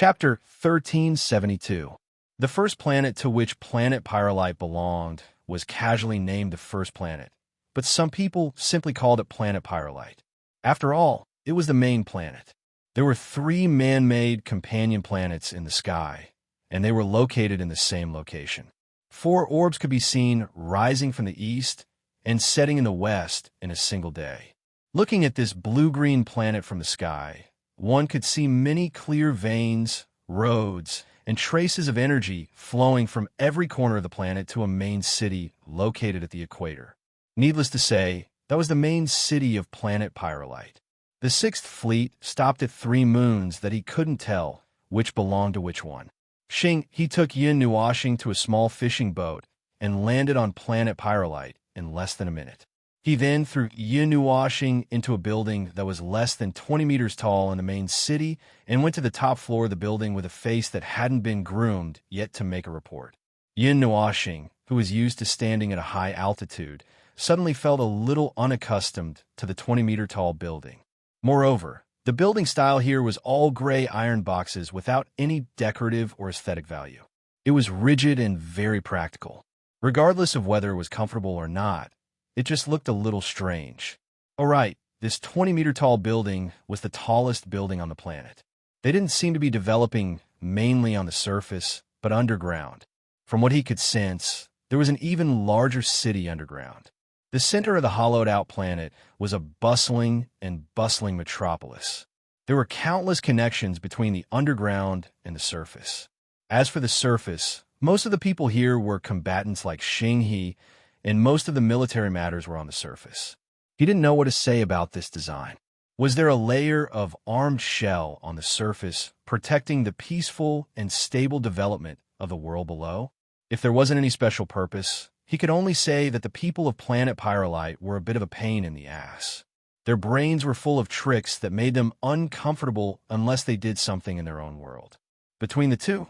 Chapter 1372. The first planet to which planet Pyrolite belonged was casually named the first planet, but some people simply called it planet Pyrolite. After all, it was the main planet. There were 3 man-made companion planets in the sky, and they were located in the same location. 4 orbs could be seen rising from the east and setting in the west in a single day. Looking at this blue-green planet from the sky, one could see many clear veins, roads, and traces of energy flowing from every corner of the planet to a main city located at the equator. Needless to say, that was the main city of planet Pyrolite. The 6th Fleet stopped at 3 moons that he couldn't tell which belonged to which one. He took Yin Nuashing to a small fishing boat and landed on planet Pyrolite in less than a minute. He then threw Yin Nuashing into a building that was less than 20 meters tall in the main city and went to the top floor of the building with a face that hadn't been groomed yet to make a report. Yin Nuashing, who was used to standing at a high altitude, suddenly felt a little unaccustomed to the 20-meter-tall building. Moreover, the building style here was all gray iron boxes without any decorative or aesthetic value. It was rigid and very practical. Regardless of whether it was comfortable or not, it just looked a little strange. All right, this 20-meter-tall building was the tallest building on the planet. They didn't seem to be developing mainly on the surface, but underground. From what he could sense, there was an even larger city underground. The center of the hollowed-out planet was a bustling metropolis. There were countless connections between the underground and the surface. As for the surface, most of the people here were combatants like He, and most of the military matters were on the surface. He didn't know what to say about this design. Was there a layer of armed shell on the surface protecting the peaceful and stable development of the world below? If there wasn't any special purpose, he could only say that the people of planet Pyrolite were a bit of a pain in the ass. Their brains were full of tricks that made them uncomfortable unless they did something in their own world. Between the two,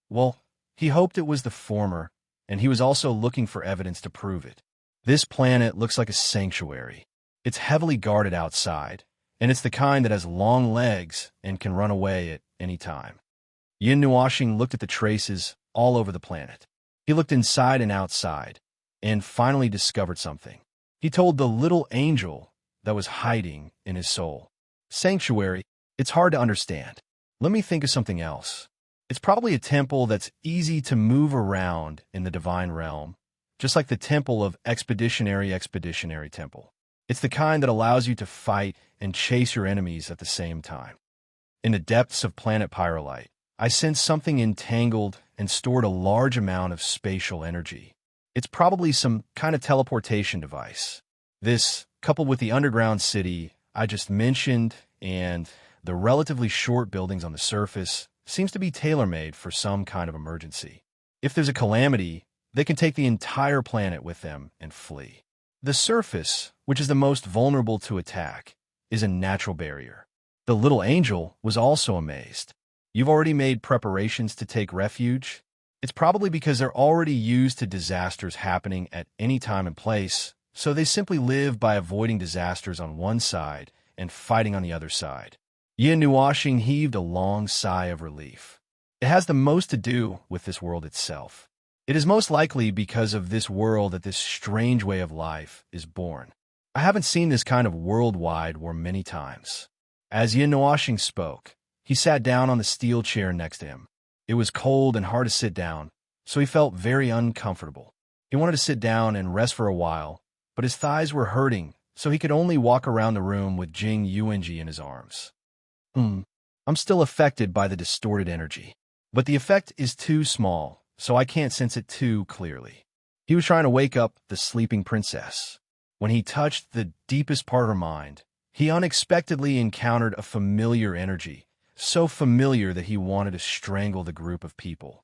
well, he hoped it was the former, and he was also looking for evidence to prove it. This planet looks like a sanctuary. It's heavily guarded outside, and it's the kind that has long legs and can run away at any time. Yin Nuashing looked at the traces all over the planet. He looked inside and outside, and finally discovered something. He told the little angel that was hiding in his soul. Sanctuary, it's hard to understand. Let me think of something else. It's probably a temple that's easy to move around in the divine realm, just like the temple of Expeditionary Temple. It's the kind that allows you to fight and chase your enemies at the same time. In the depths of planet Pyrolite, I sensed something entangled and stored a large amount of spatial energy. It's probably some kind of teleportation device. This, coupled with the underground city I just mentioned and the relatively short buildings on the surface, seems to be tailor-made for some kind of emergency. If there's a calamity, they can take the entire planet with them and flee. The surface, which is the most vulnerable to attack, is a natural barrier. The little angel was also amazed. You've already made preparations to take refuge? It's probably because they're already used to disasters happening at any time and place, so they simply live by avoiding disasters on one side and fighting on the other side. Yin Nuashing heaved a long sigh of relief. It has the most to do with this world itself. It is most likely because of this world that this strange way of life is born. I haven't seen this kind of worldwide war many times. As Yin Nuashing spoke, he sat down on the steel chair next to him. It was cold and hard to sit down, so he felt very uncomfortable. He wanted to sit down and rest for a while, but his thighs were hurting, so he could only walk around the room with Jing Yuanji in his arms. I'm still affected by the distorted energy, but the effect is too small, so I can't sense it too clearly. He was trying to wake up the sleeping princess. When he touched the deepest part of her mind, he unexpectedly encountered a familiar energy, so familiar that he wanted to strangle the group of people.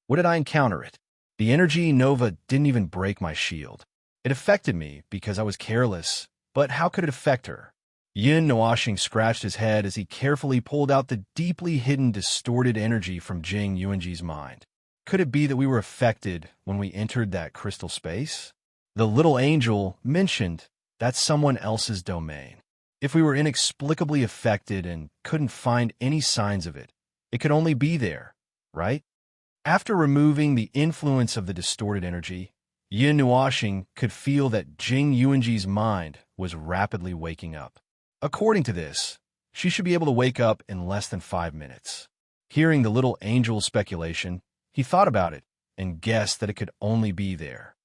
What did I encounter it? The energy nova didn't even break my shield. It affected me because I was careless, but how could it affect her? Yin Nuashing scratched his head as he carefully pulled out the deeply hidden distorted energy from Jing Yuanji's mind. Could it be that we were affected when we entered that crystal space? The little angel mentioned that's someone else's domain. If we were inexplicably affected and couldn't find any signs of it, It could only be there, right? After removing the influence of the distorted energy, Yin Nuoxing could feel that Jing Yuanji's mind was rapidly waking up. According to this, she should be able to wake up in less than 5 minutes. Hearing the little angel's speculation, he thought about it and guessed that it could only be there.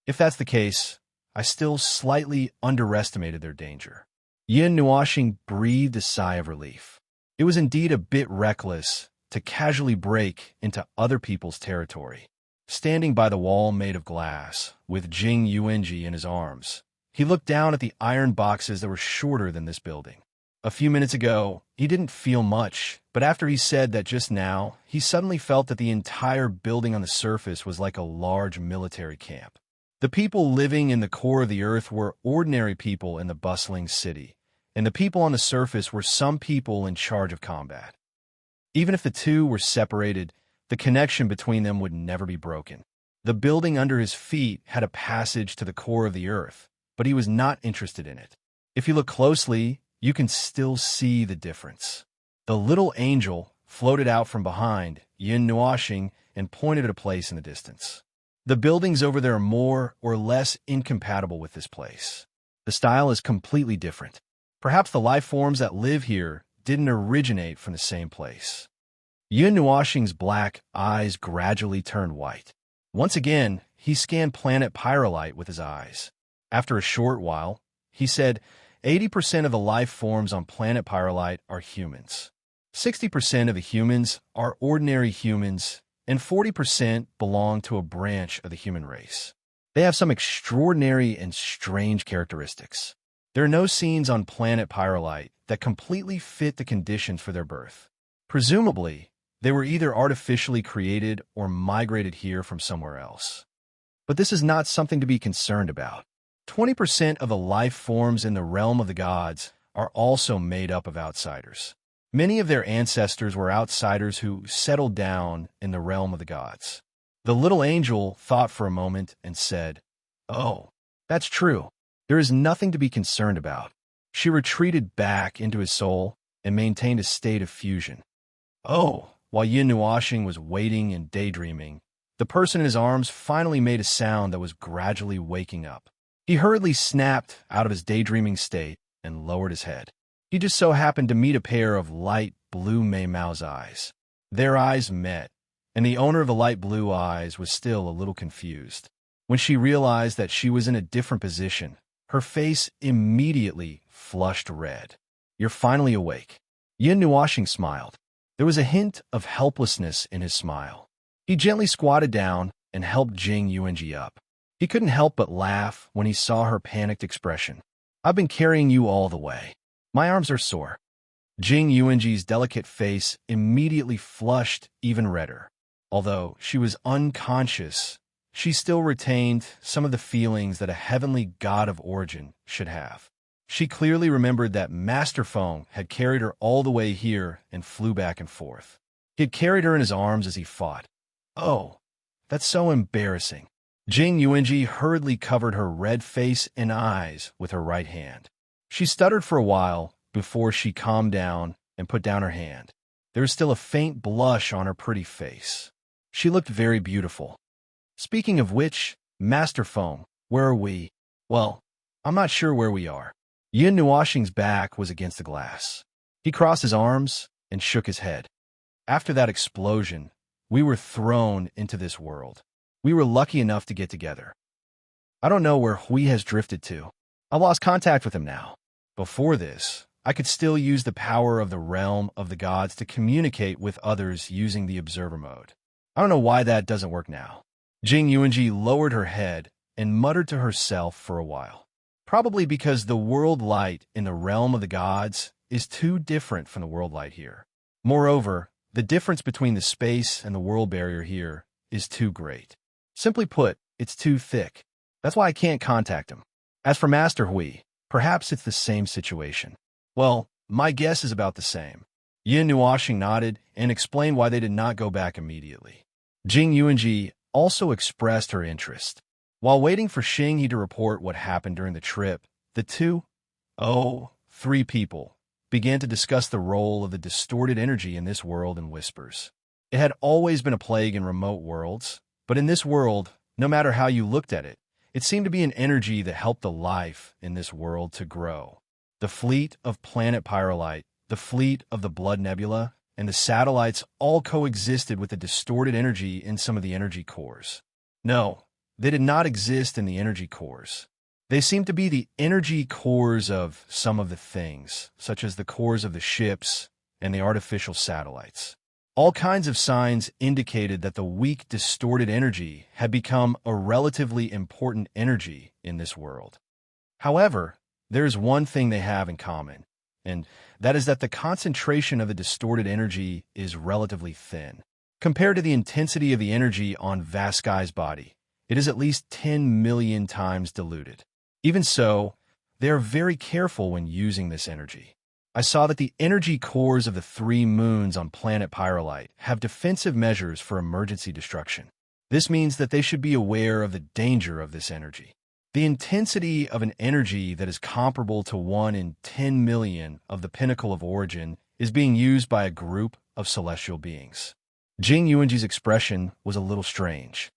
If that's the case, I still slightly underestimated their danger. Yin Nuoxing breathed a sigh of relief. It was indeed a bit reckless to casually break into other people's territory. Standing by the wall made of glass, with Jing Yuanji in his arms, he looked down at the iron boxes that were shorter than this building. A few minutes ago, he didn't feel much, but after he said that just now, he suddenly felt that the entire building on the surface was like a large military camp. The people living in the core of the earth were ordinary people in the bustling city, and the people on the surface were some people in charge of combat. Even if the two were separated, the connection between them would never be broken. The building under his feet had a passage to the core of the earth, but he was not interested in it. If you look closely, you can still see the difference. The little angel floated out from behind Yin Nuoxing and pointed at a place in the distance. The buildings over there are more or less incompatible with this place. The style is completely different. Perhaps the life forms that live here didn't originate from the same place. Yin Nuoxing's black eyes gradually turned white. Once again, he scanned planet Pyrolite with his eyes. After a short while, he said, 80% of the life forms on planet Pyrolite are humans. 60% of the humans are ordinary humans, and 40% belong to a branch of the human race. They have some extraordinary and strange characteristics. There are no scenes on planet Pyrolite that completely fit the conditions for their birth. Presumably, they were either artificially created or migrated here from somewhere else. But this is not something to be concerned about. 20% of the life forms in the realm of the gods are also made up of outsiders. Many of their ancestors were outsiders who settled down in the realm of the gods. The little angel thought for a moment and said, "Oh, that's true. There is nothing to be concerned about." She retreated back into his soul and maintained a state of fusion. Oh, while Yin Nuoxing was waiting and daydreaming, the person in his arms finally made a sound that was gradually waking up. He hurriedly snapped out of his daydreaming state and lowered his head. He just so happened to meet a pair of light blue Mei Mao's eyes. Their eyes met, and the owner of the light blue eyes was still a little confused. When she realized that she was in a different position, her face immediately flushed red. "You're finally awake." Yin Nuoxing smiled. There was a hint of helplessness in his smile. He gently squatted down and helped Jing Yuanji up. He couldn't help but laugh when he saw her panicked expression. "I've been carrying you all the way. My arms are sore." Jing Yuanji's delicate face immediately flushed even redder. Although she was unconscious, she still retained some of the feelings that a heavenly god of origin should have. She clearly remembered that Master Feng had carried her all the way here and flew back and forth. He had carried her in his arms as he fought. Oh, that's so embarrassing. Jing Yuanji hurriedly covered her red face and eyes with her right hand. She stuttered for a while before she calmed down and put down her hand. There was still a faint blush on her pretty face. She looked very beautiful. "Speaking of which, Master Feng, where are we?" "Well, I'm not sure where we are." Yin Nuoxing's back was against the glass. He crossed his arms and shook his head. "After that explosion, we were thrown into this world. We were lucky enough to get together. I don't know where Hui has drifted to. I lost contact with him now. Before this, I could still use the power of the realm of the gods to communicate with others using the observer mode. I don't know why that doesn't work now." Jing Yuanji lowered her head and muttered to herself for a while. Probably because the world light in the realm of the gods is too different from the world light here. Moreover, the difference between the space and the world barrier here is too great. Simply put, it's too thick. That's why I can't contact him. As for Master Hui, perhaps it's the same situation. Well, my guess is about the same. Yin Nuoxing nodded and explained why they did not go back immediately. Jing Yuanji also expressed her interest. While waiting for Xing to report what happened during the trip, the three people, began to discuss the role of the distorted energy in this world in whispers. It had always been a plague in remote worlds, but in this world, no matter how you looked at it, it seemed to be an energy that helped the life in this world to grow. The fleet of planet Pyrolite, the fleet of the Blood Nebula, and the satellites all coexisted with the distorted energy in some of the energy cores. No, they did not exist in the energy cores. They seemed to be the energy cores of some of the things, such as the cores of the ships and the artificial satellites. All kinds of signs indicated that the weak, distorted energy had become a relatively important energy in this world. However, there is one thing they have in common, and that is that the concentration of the distorted energy is relatively thin. Compared to the intensity of the energy on Vaskai's body, it is at least 10 million times diluted. Even so, they are very careful when using this energy. I saw that the energy cores of the 3 moons on planet Pyrolite have defensive measures for emergency destruction. This means that they should be aware of the danger of this energy. The intensity of an energy that is comparable to 1 in 10 million of the pinnacle of origin is being used by a group of celestial beings. Jing Yuanji's expression was a little strange.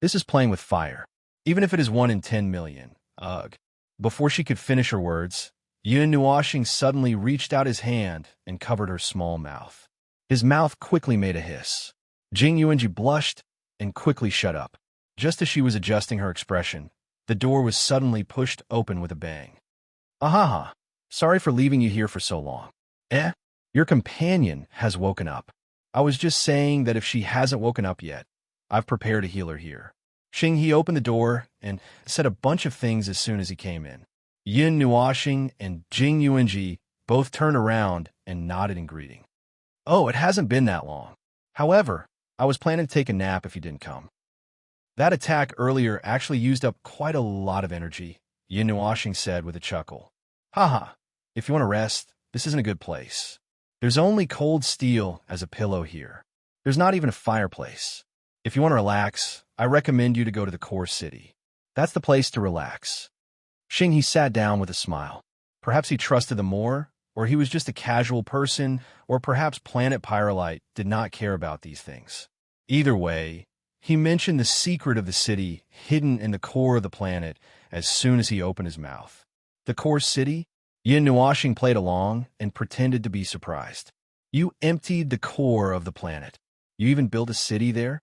This is playing with fire, even if it is 1 in 10 million. Ugh. Before she could finish her words, Yun Nuoxing suddenly reached out his hand and covered her small mouth. His mouth quickly made a hiss. Jing Yuanji blushed and quickly shut up. Just as she was adjusting her expression, the door was suddenly pushed open with a bang. Ahaha, sorry for leaving you here for so long. Your companion has woken up. I was just saying that if she hasn't woken up yet, I've prepared to heal her here. Xing He opened the door and said a bunch of things as soon as he came in. Yun Nuoxing and Jing Yuanji both turned around and nodded in greeting. Oh, it hasn't been that long. However, I was planning to take a nap if you didn't come. That attack earlier actually used up quite a lot of energy, Yun Nuoxing said with a chuckle. Haha, if you want to rest, this isn't a good place. There's only cold steel as a pillow here. There's not even a fireplace. If you want to relax, I recommend you to go to the core city. That's the place to relax. Xing He sat down with a smile. Perhaps he trusted them more, or he was just a casual person, or perhaps planet Pyrolite did not care about these things. Either way, he mentioned the secret of the city hidden in the core of the planet as soon as he opened his mouth. The core city? Yun Nuoxing played along and pretended to be surprised. You emptied the core of the planet. You even built a city there?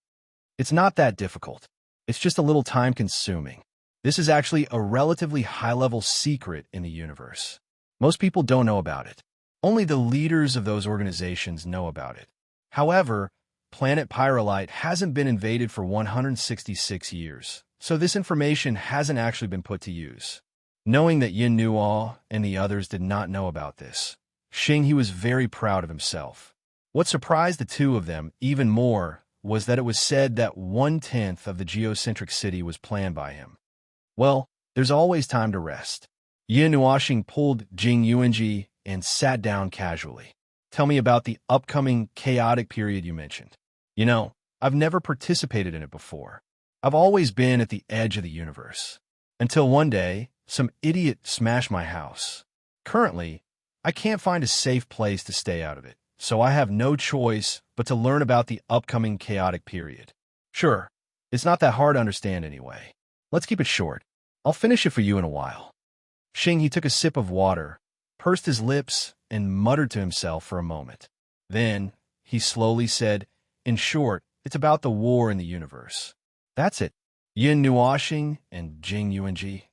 It's not that difficult. It's just a little time-consuming. This is actually a relatively high-level secret in the universe. Most people don't know about it. Only the leaders of those organizations know about it. However, planet Pyrolite hasn't been invaded for 166 years, so this information hasn't actually been put to use. Knowing that Yin Nuo and the others did not know about this, Xing He was very proud of himself. What surprised the two of them even more was that it was said that 1/10 of the geocentric city was planned by him. Well, there's always time to rest. Yin Nuoxing pulled Jing Yuanji and sat down casually. Tell me about the upcoming chaotic period you mentioned. You know, I've never participated in it before. I've always been at the edge of the universe. Until one day, some idiot smashed my house. Currently, I can't find a safe place to stay out of it, so I have no choice but to learn about the upcoming chaotic period. Sure, it's not that hard to understand anyway. Let's keep it short. I'll finish it for you in a while. Xing He took a sip of water, pursed his lips, and muttered to himself for a moment. Then, he slowly said, in short, it's about the war in the universe. That's it. Yin Nuoxing and Jing Yuanji.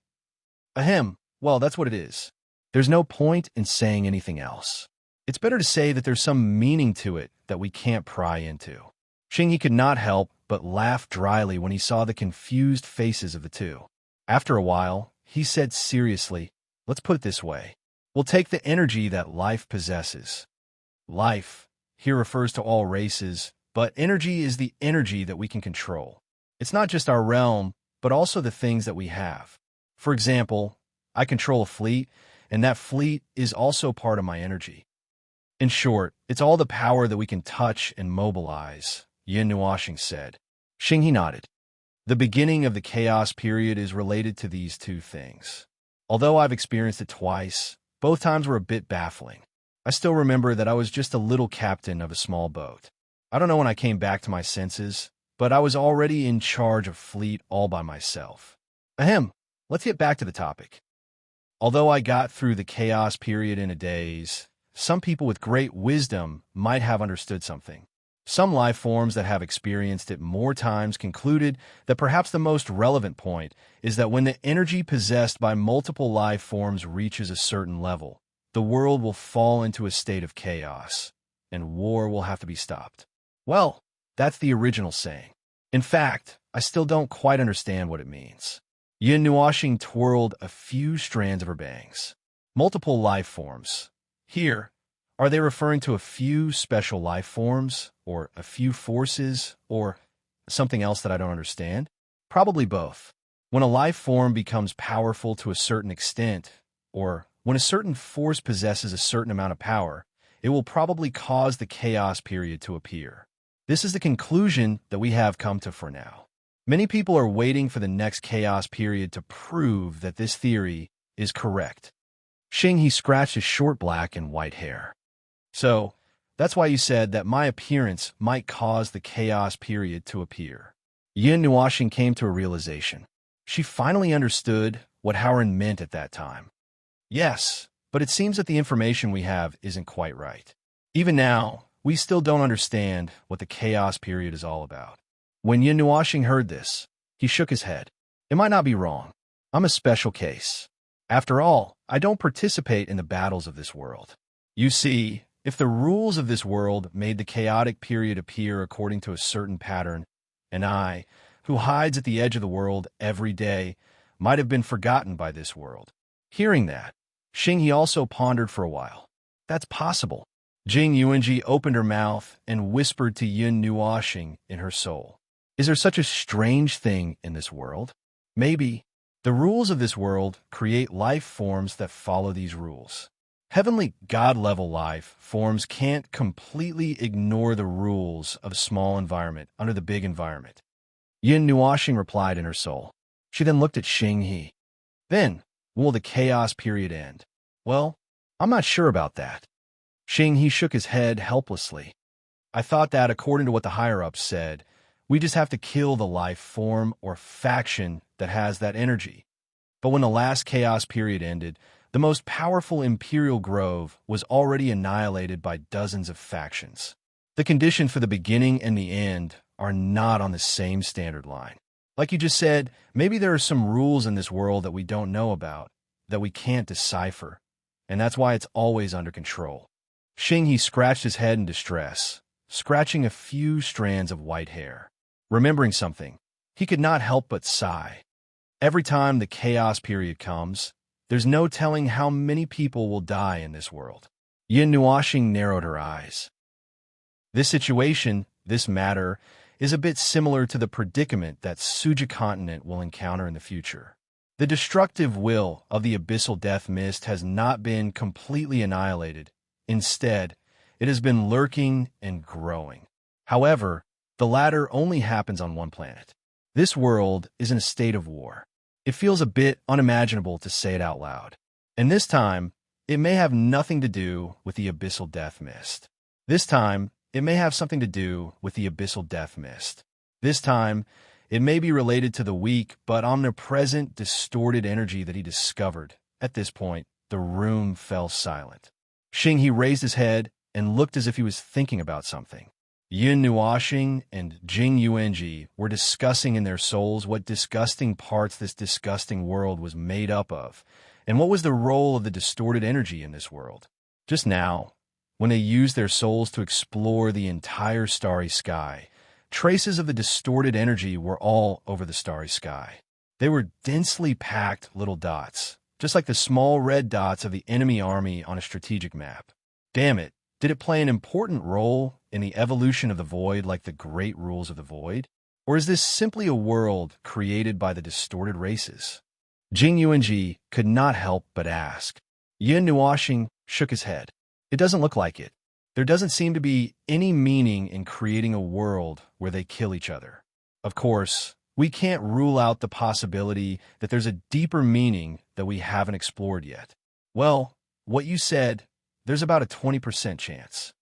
Ahem, well, that's what it is. There's no point in saying anything else. It's better to say that there's some meaning to it that we can't pry into. Xing He could not help but laugh dryly when he saw the confused faces of the two. After a while, he said seriously, let's put it this way. We'll take the energy that life possesses. Life here refers to all races, but energy is the energy that we can control. It's not just our realm, but also the things that we have. For example, I control a fleet, and that fleet is also part of my energy. In short, it's all the power that we can touch and mobilize, Yin Nuoxing said. Xing He nodded. The beginning of the chaos period is related to these two things. Although I've experienced it twice, both times were a bit baffling. I still remember that I was just a little captain of a small boat. I don't know when I came back to my senses, but I was already in charge of a fleet all by myself. Ahem, let's get back to the topic. Although I got through the chaos period in a daze, some people with great wisdom might have understood something. Some life forms that have experienced it more times concluded that perhaps the most relevant point is that when the energy possessed by multiple life forms reaches a certain level, the world will fall into a state of chaos, and war will have to be stopped. Well, that's the original saying. In fact, I still don't quite understand what it means. Yin Nuashing twirled a few strands of her bangs. Multiple life forms. Here, are they referring to a few special life forms, or a few forces, or something else that I don't understand? Probably both. When a life form becomes powerful to a certain extent, or when a certain force possesses a certain amount of power, it will probably cause the chaos period to appear. This is the conclusion that we have come to for now. Many people are waiting for the next chaos period to prove that this theory is correct. He scratched his short black and white hair. So, that's why you said that my appearance might cause the chaos period to appear. Yin Nuashing came to a realization. She finally understood what Howard meant at that time. Yes, but it seems that the information we have isn't quite right. Even now, we still don't understand what the chaos period is all about. When Yin Nuashing heard this, he shook his head. It might not be wrong. I'm a special case. After all, I don't participate in the battles of this world. You see, if the rules of this world made the chaotic period appear according to a certain pattern, and I, who hides at the edge of the world every day, might have been forgotten by this world. Hearing that, Xingyi also pondered for a while. That's possible. Jing Yuanji opened her mouth and whispered to Yin Nuashing in her soul. Is there such a strange thing in this world? Maybe. The rules of this world create life forms that follow these rules. Heavenly God-level life forms can't completely ignore the rules of a small environment under the big environment. Yin Nuashing replied in her soul. She then looked at Xingyi. Then, will the chaos period end? Well, I'm not sure about that. Xingyi shook his head helplessly. I thought that, according to what the higher-ups said, we just have to kill the life form or faction that has that energy. But when the last chaos period ended, the most powerful Imperial Grove was already annihilated by dozens of factions. The conditions for the beginning and the end are not on the same standard line. Like you just said, maybe there are some rules in this world that we don't know about, that we can't decipher, and that's why it's always under control. Xingyi scratched his head in distress, scratching a few strands of white hair. Remembering something, he could not help but sigh. Every time the chaos period comes, there's no telling how many people will die in this world. Yin Nuashing narrowed her eyes. This situation, this matter, is a bit similar to the predicament that Suja continent will encounter in the future. The destructive will of the abyssal death mist has not been completely annihilated. Instead, it has been lurking and growing. However, the latter only happens on one planet. This world is in a state of war. It feels a bit unimaginable to say it out loud. And this time, it may have nothing to do with the abyssal death mist. This time, it may have something to do with the abyssal death mist. This time, it may be related to the weak but omnipresent distorted energy that he discovered. At this point, the room fell silent. Xingyi raised his head and looked as if he was thinking about something. Yin Nuashing and Jing Yuanji were discussing in their souls what disgusting parts this disgusting world was made up of, and what was the role of the distorted energy in this world. Just now, when they used their souls to explore the entire starry sky, traces of the distorted energy were all over the starry sky. They were densely packed little dots, just like the small red dots of the enemy army on a strategic map. Damn it, did it play an important role in the evolution of the void like the great rules of the void? Or is this simply a world created by the distorted races? Jing Yuanji could not help but ask. Yin Nuashing shook his head. It doesn't look like it. There doesn't seem to be any meaning in creating a world where they kill each other. Of course, we can't rule out the possibility that there's a deeper meaning that we haven't explored yet. Well, what you said, there's about a 20% chance.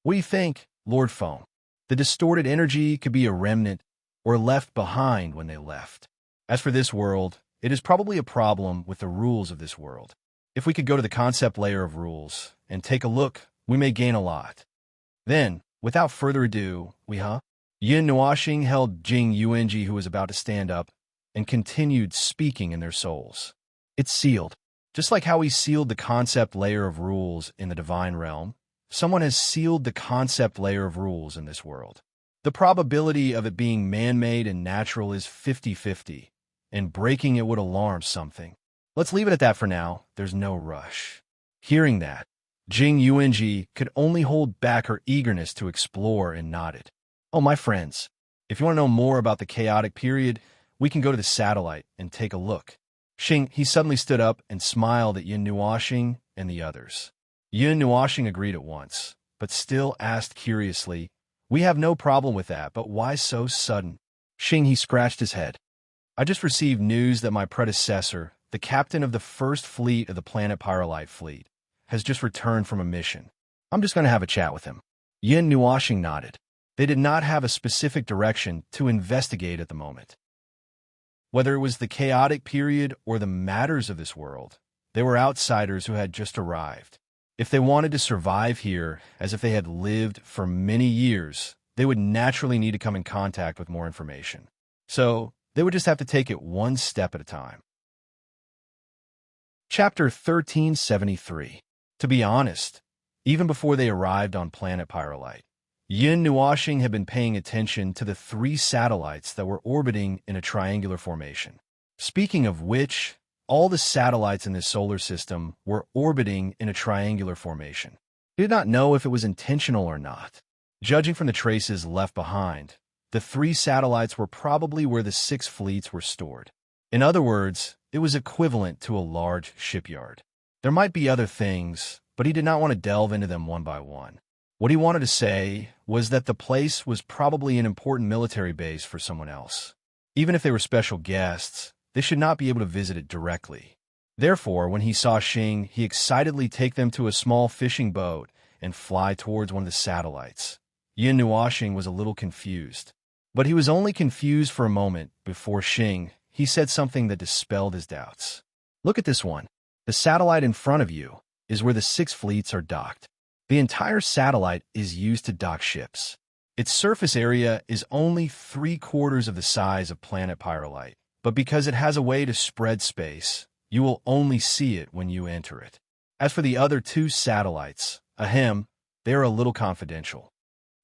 What do you think, Lord Foam? The distorted energy could be a remnant or left behind when they left. As for this world, it is probably a problem with the rules of this world. If we could go to the concept layer of rules and take a look, we may gain a lot. Then, without further ado, Yin Nuashing held Jing Yuanji, who was about to stand up, and continued speaking in their souls. It's sealed. Just like how he sealed the concept layer of rules in the divine realm, someone has sealed the concept layer of rules in this world. The probability of it being man-made and natural is 50-50, and breaking it would alarm something. Let's leave it at that for now. There's no rush. Hearing that, Jing Yuanji could only hold back her eagerness to explore and nodded. Oh, my friends, if you want to know more about the chaotic period, we can go to the satellite and take a look. He suddenly stood up and smiled at Yin Nuashing and the others. Yin Nuashing agreed at once, but still asked curiously, "We have no problem with that, but why so sudden?" He scratched his head. "I just received news that my predecessor, the captain of the first fleet of the Planet Pyrolite fleet, has just returned from a mission. I'm just going to have a chat with him." Yin Nuashing nodded. They did not have a specific direction to investigate at the moment. Whether it was the chaotic period or the matters of this world, they were outsiders who had just arrived. If they wanted to survive here as if they had lived for many years, they would naturally need to come in contact with more information. So, they would just have to take it one step at a time. Chapter 1373. To be honest, even before they arrived on planet Pyrolite, Yin Nuashing had been paying attention to the 3 satellites that were orbiting in a triangular formation. Speaking of which, all the satellites in this solar system were orbiting in a triangular formation. He did not know if it was intentional or not. Judging from the traces left behind, the 3 satellites were probably where the 6 fleets were stored. In other words, it was equivalent to a large shipyard. There might be other things, but he did not want to delve into them one by one. What he wanted to say was that the place was probably an important military base for someone else. Even if they were special guests, they should not be able to visit it directly. Therefore, when he saw Xing, he excitedly take them to a small fishing boat and fly towards one of the satellites. Yin Nuashing was a little confused. But he was only confused for a moment before Xing, he said something that dispelled his doubts. "Look at this one. The satellite in front of you is where the 6 fleets are docked. The entire satellite is used to dock ships. Its surface area is only 3/4 of the size of planet Pyrolite, but because it has a way to spread space, you will only see it when you enter it. As for the other 2 satellites, they are a little confidential."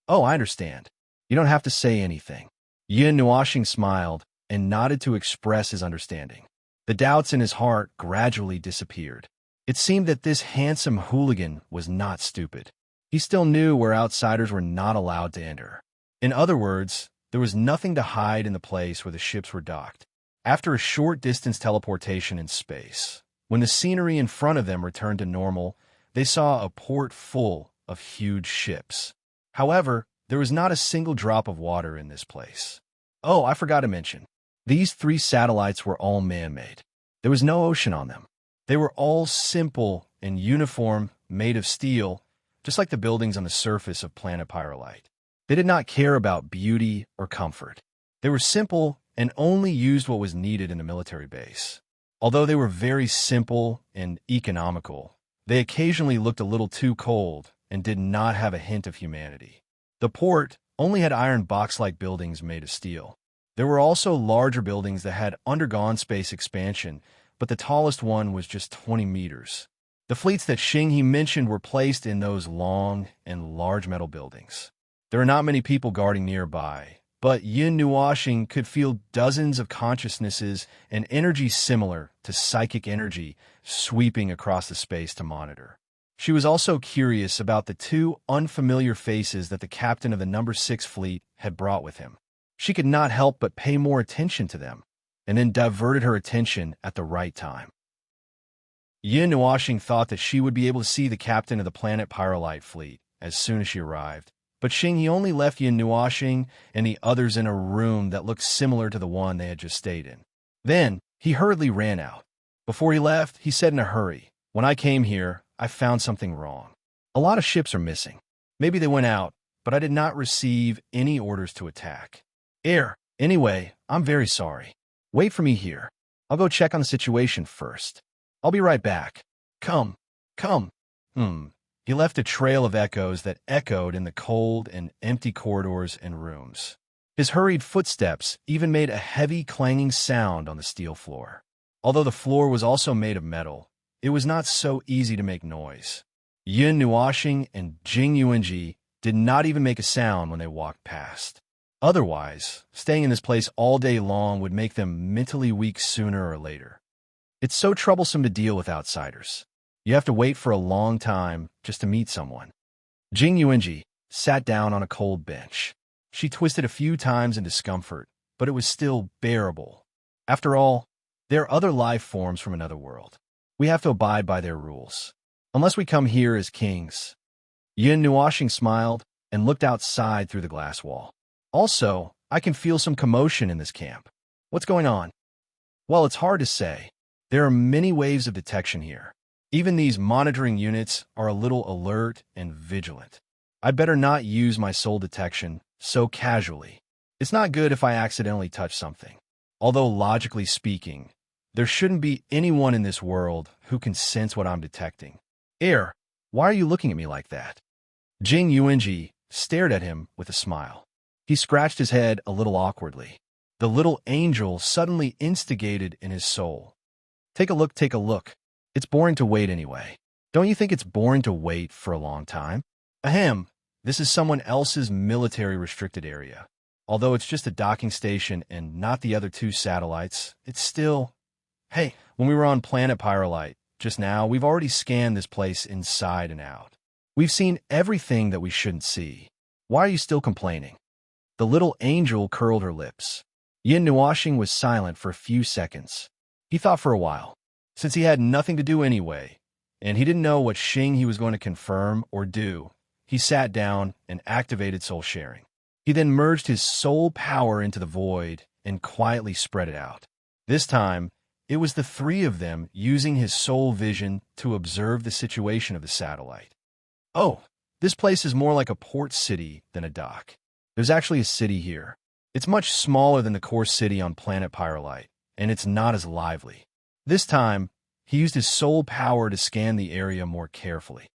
"Oh, I understand. You don't have to say anything." Yin Nuashing smiled and nodded to express his understanding. The doubts in his heart gradually disappeared. It seemed that this handsome hooligan was not stupid. He still knew where outsiders were not allowed to enter. In other words, there was nothing to hide in the place where the ships were docked. After a short distance teleportation in space, when the scenery in front of them returned to normal, they saw a port full of huge ships. However, there was not a single drop of water in this place. Oh, I forgot to mention, these 3 satellites were all man-made. There was no ocean on them. They were all simple and uniform, made of steel, just like the buildings on the surface of planet Pyrolite. They did not care about beauty or comfort. They were simple and only used what was needed in the military base. Although they were very simple and economical, they occasionally looked a little too cold and did not have a hint of humanity. The port only had iron box-like buildings made of steel. There were also larger buildings that had undergone space expansion, but the tallest one was just 20 meters. The fleets that Xing mentioned were placed in those long and large metal buildings. There are not many people guarding nearby, but Yin Nuashing could feel dozens of consciousnesses and energy similar to psychic energy sweeping across the space to monitor. She was also curious about the 2 unfamiliar faces that the captain of the number 6 fleet had brought with him. She could not help but pay more attention to them, and then diverted her attention at the right time. Yin Nuashing thought that she would be able to see the captain of the planet Pyrolite fleet as soon as she arrived, but Xing only left Yin Nuashing and the others in a room that looked similar to the one they had just stayed in. Then, he hurriedly ran out. Before he left, he said in a hurry, "When I came here, I found something wrong. A lot of ships are missing. Maybe they went out, but I did not receive any orders to attack. Anyway, I'm very sorry. Wait for me here. I'll go check on the situation first. I'll be right back. Come, come. He left a trail of echoes that echoed in the cold and empty corridors and rooms. His hurried footsteps even made a heavy clanging sound on the steel floor. Although the floor was also made of metal, it was not so easy to make noise. Yun Nuoxing and Jing Yuanji did not even make a sound when they walked past. Otherwise, staying in this place all day long would make them mentally weak sooner or later. It's so troublesome to deal with outsiders. You have to wait for a long time just to meet someone. Jing Yuanji sat down on a cold bench. She twisted a few times in discomfort, but it was still bearable. After all, there are other life forms from another world. We have to abide by their rules. Unless we come here as kings. Yun Nuoxing smiled and looked outside through the glass wall. Also, I can feel some commotion in this camp. What's going on? Well, it's hard to say. There are many waves of detection here. Even these monitoring units are a little alert and vigilant. I'd better not use my soul detection so casually. It's not good if I accidentally touch something. Although logically speaking, there shouldn't be anyone in this world who can sense what I'm detecting. Why are you looking at me like that? Jing Yuanji stared at him with a smile. He scratched his head a little awkwardly. The little angel suddenly instigated in his soul. Take a look. It's boring to wait anyway. Don't you think it's boring to wait for a long time? Ahem, this is someone else's military restricted area. Although it's just a docking station and not the other two satellites, it's still... Hey, when we were on planet Pyrolite, just now, we've already scanned this place inside and out. We've seen everything that we shouldn't see. Why are you still complaining? The little angel curled her lips. Yun Nuoxing was silent for a few seconds. He thought for a while. Since he had nothing to do anyway, and he didn't know what Xing he was going to confirm or do, he sat down and activated soul sharing. He then merged his soul power into the void and quietly spread it out. This time, it was the three of them using his soul vision to observe the situation of the satellite. Oh, this place is more like a port city than a dock. There's actually a city here. It's much smaller than the core city on planet Pyrolite, and it's not as lively. This time, he used his soul power to scan the area more carefully.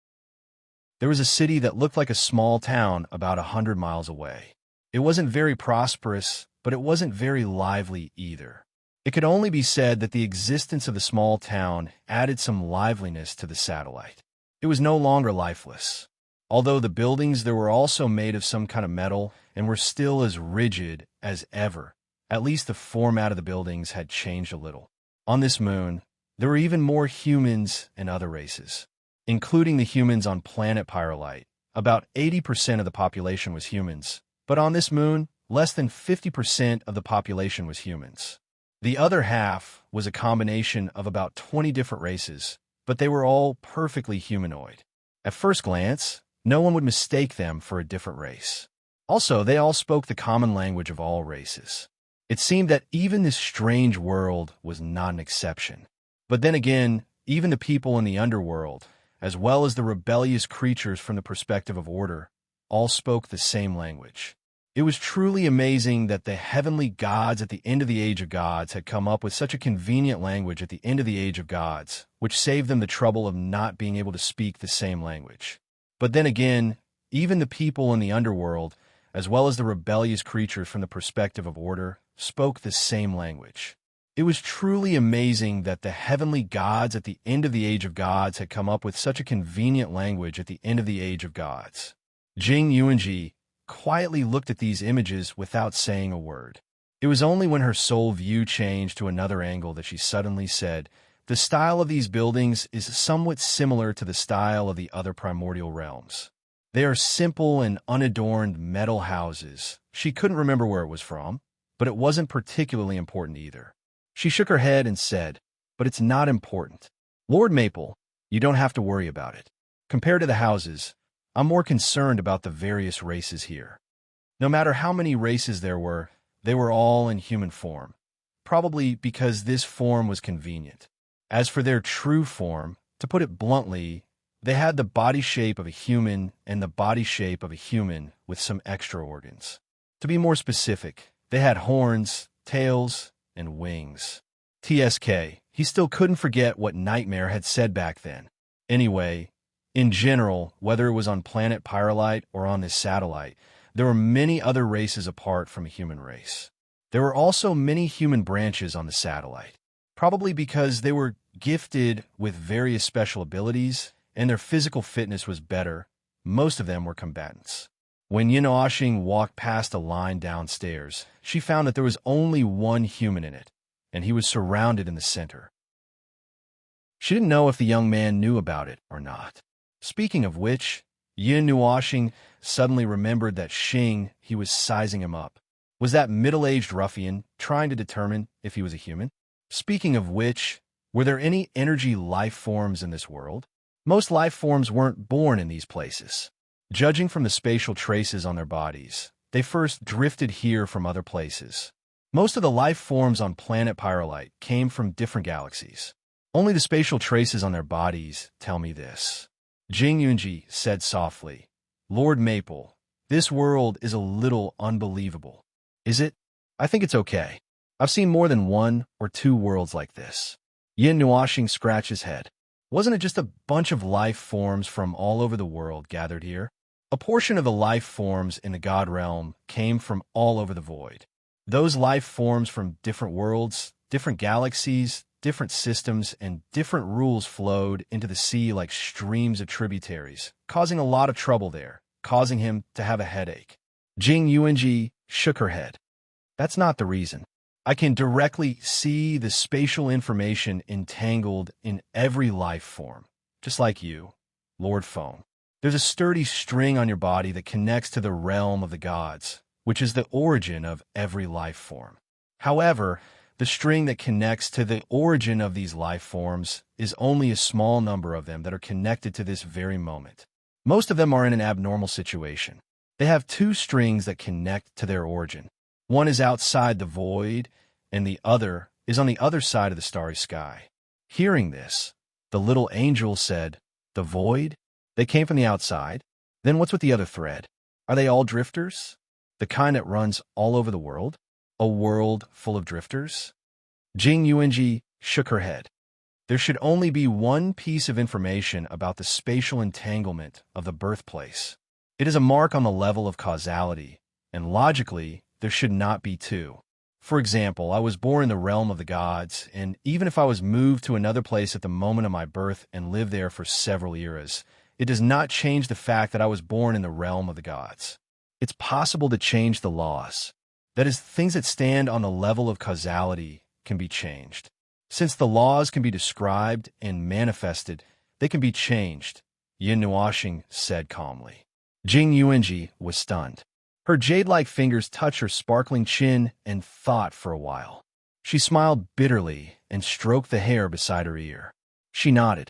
There was a city that looked like a small town about 100 miles away. It wasn't very prosperous, but it wasn't very lively either. It could only be said that the existence of the small town added some liveliness to the satellite. It was no longer lifeless. Although the buildings there were also made of some kind of metal and were still as rigid as ever, at least the format of the buildings had changed a little. On this moon, there were even more humans and other races, including the humans on planet Pyrolite. About 80% of the population was humans, but on this moon, less than 50% of the population was humans. The other half was a combination of about 20 different races, but they were all perfectly humanoid. At first glance, no one would mistake them for a different race. Also, they all spoke the common language of all races. It seemed that even this strange world was not an exception. But then again, even the people in the underworld, as well as the rebellious creatures from the perspective of order, all spoke the same language. It was truly amazing that the heavenly gods at the end of the Age of Gods had come up with such a convenient language at the end of the Age of Gods, which saved them the trouble of not being able to speak the same language. But then again, even the people in the underworld, as well as the rebellious creatures from the perspective of order, spoke the same language. It was truly amazing that the heavenly gods at the end of the Age of Gods had come up with such a convenient language at the end of the Age of Gods. Jing Yuanji quietly looked at these images without saying a word. It was only when her soul view changed to another angle that she suddenly said, "The style of these buildings is somewhat similar to the style of the other primordial realms. They are simple and unadorned metal houses." She couldn't remember where it was from, but it wasn't particularly important either. She shook her head and said, "But it's not important. Lord Maple, you don't have to worry about it. Compared to the houses, I'm more concerned about the various races here. No matter how many races there were, they were all in human form, probably because this form was convenient. As for their true form, to put it bluntly, They had the body shape of a human and the body shape of a human with some extra organs. To be more specific, they had horns, tails, and wings. TSK, he still couldn't forget what Nightmare had said back then. Anyway, in general, whether it was on planet Pyrolite or on this satellite, there were many other races apart from a human race. There were also many human branches on the satellite, probably because they were gifted with various special abilities and their physical fitness was better. Most of them were combatants. When Yinoashing walked past a line downstairs, she found that there was only one human in it, and he was surrounded in the center. She didn't know if the young man knew about it or not. Speaking of which, Yin Nuashing suddenly remembered that Xing, he was sizing him up. Was that middle-aged ruffian trying to determine if he was a human? Speaking of which, were there any energy life forms in this world? Most life forms weren't born in these places. Judging from the spatial traces on their bodies, they first drifted here from other places. Most of the life forms on planet Pyrolite came from different galaxies. Only the spatial traces on their bodies tell me this. Jing Yunji said softly, Lord Maple, this world is a little unbelievable. Is it? I think it's okay. I've seen more than one or two worlds like this. Yin Nuashing scratched his head. Wasn't it just a bunch of life forms from all over the world gathered here? A portion of the life forms in the God realm came from all over the void. Those life forms from different worlds, different galaxies, different systems, and different rules flowed into the sea like streams of tributaries, causing a lot of trouble there, causing him to have a headache. Jing Yuanji shook her head. That's not the reason. I can directly see the spatial information entangled in every life form, just like you, Lord Phone. There's a sturdy string on your body that connects to the realm of the gods, which is the origin of every life form. However, the string that connects to the origin of these life forms is only a small number of them that are connected to this very moment. Most of them are in an abnormal situation. They have two strings that connect to their origin. One is outside the void, and the other is on the other side of the starry sky. Hearing this, the little angel said, The void? They came from the outside? Then what's with the other thread? Are they all drifters? The kind that runs all over the world? A world full of drifters? Jing Yuanji shook her head. There should only be one piece of information about the spatial entanglement of the birthplace. It is a mark on the level of causality, and logically, there should not be two. For example, I was born in the realm of the gods, and even if I was moved to another place at the moment of my birth and lived there for several eras, it does not change the fact that I was born in the realm of the gods. It's possible to change the laws. That is, things that stand on the level of causality can be changed. Since the laws can be described and manifested, they can be changed, Yin Nuashing said calmly. Jing Yuanji was stunned. Her jade-like fingers touched her sparkling chin and thought for a while. She smiled bitterly and stroked the hair beside her ear. She nodded.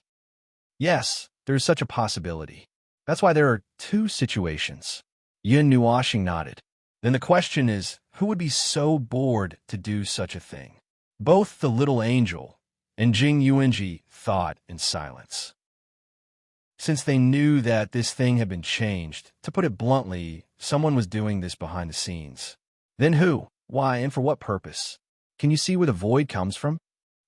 Yes, there is such a possibility. That's why there are two situations. Yin Nuashing nodded. Then the question is, who would be so bored to do such a thing? Both the little angel and Jing Yuanji thought in silence. Since they knew that this thing had been changed, to put it bluntly, someone was doing this behind the scenes. Then who, why, and for what purpose? Can you see where the void comes from?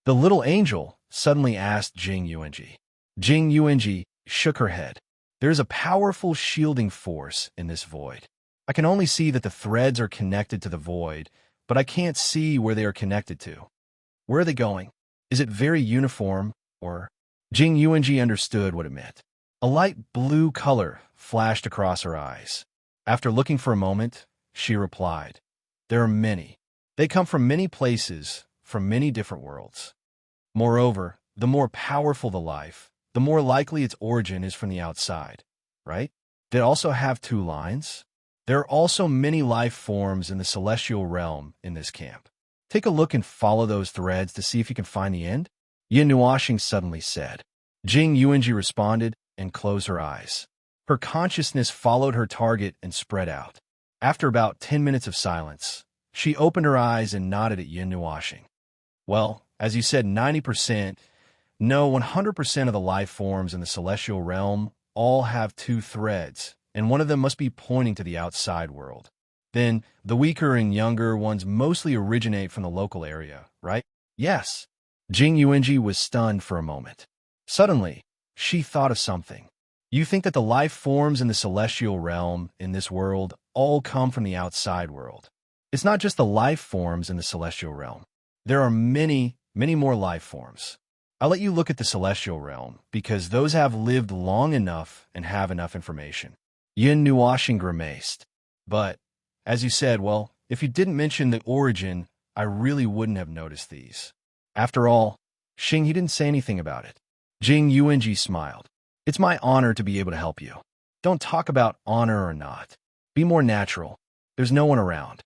The little angel suddenly asked Jing Yuanji. Jing Yuanji shook her head. There is a powerful shielding force in this void. I can only see that the threads are connected to the void, but I can't see where they are connected to. Where are they going? Is it very uniform, or? Jing Yuanji understood what it meant. A light blue color flashed across her eyes. After looking for a moment, she replied, There are many. They come from many places, from many different worlds. Moreover, the more powerful the life, the more likely its origin is from the outside, right? They also have two lines. There are also many life forms in the celestial realm in this camp. Take a look and follow those threads to see if you can find the end. Yin Nuashing suddenly said. Jing Yuanji responded and closed her eyes. Her consciousness followed her target and spread out. After about 10 minutes of silence, she opened her eyes and nodded at Yin Nuashing. Well, as you said 90%, No, 100% of the life forms in the celestial realm all have two threads, and one of them must be pointing to the outside world. Then, the weaker and younger ones mostly originate from the local area, right? Yes. Jing Yuanji was stunned for a moment. Suddenly, she thought of something. You think that the life forms in the celestial realm, in this world, all come from the outside world. It's not just the life forms in the celestial realm. There are many, many more life forms. I'll let you look at the celestial realm, because those have lived long enough and have enough information. Yin Nuoshing grimaced. But, as you said, well, if you didn't mention the origin, I really wouldn't have noticed these. After all, Xing, he didn't say anything about it. Jing Yuanji smiled. It's my honor to be able to help you. Don't talk about honor or not. Be more natural. There's no one around.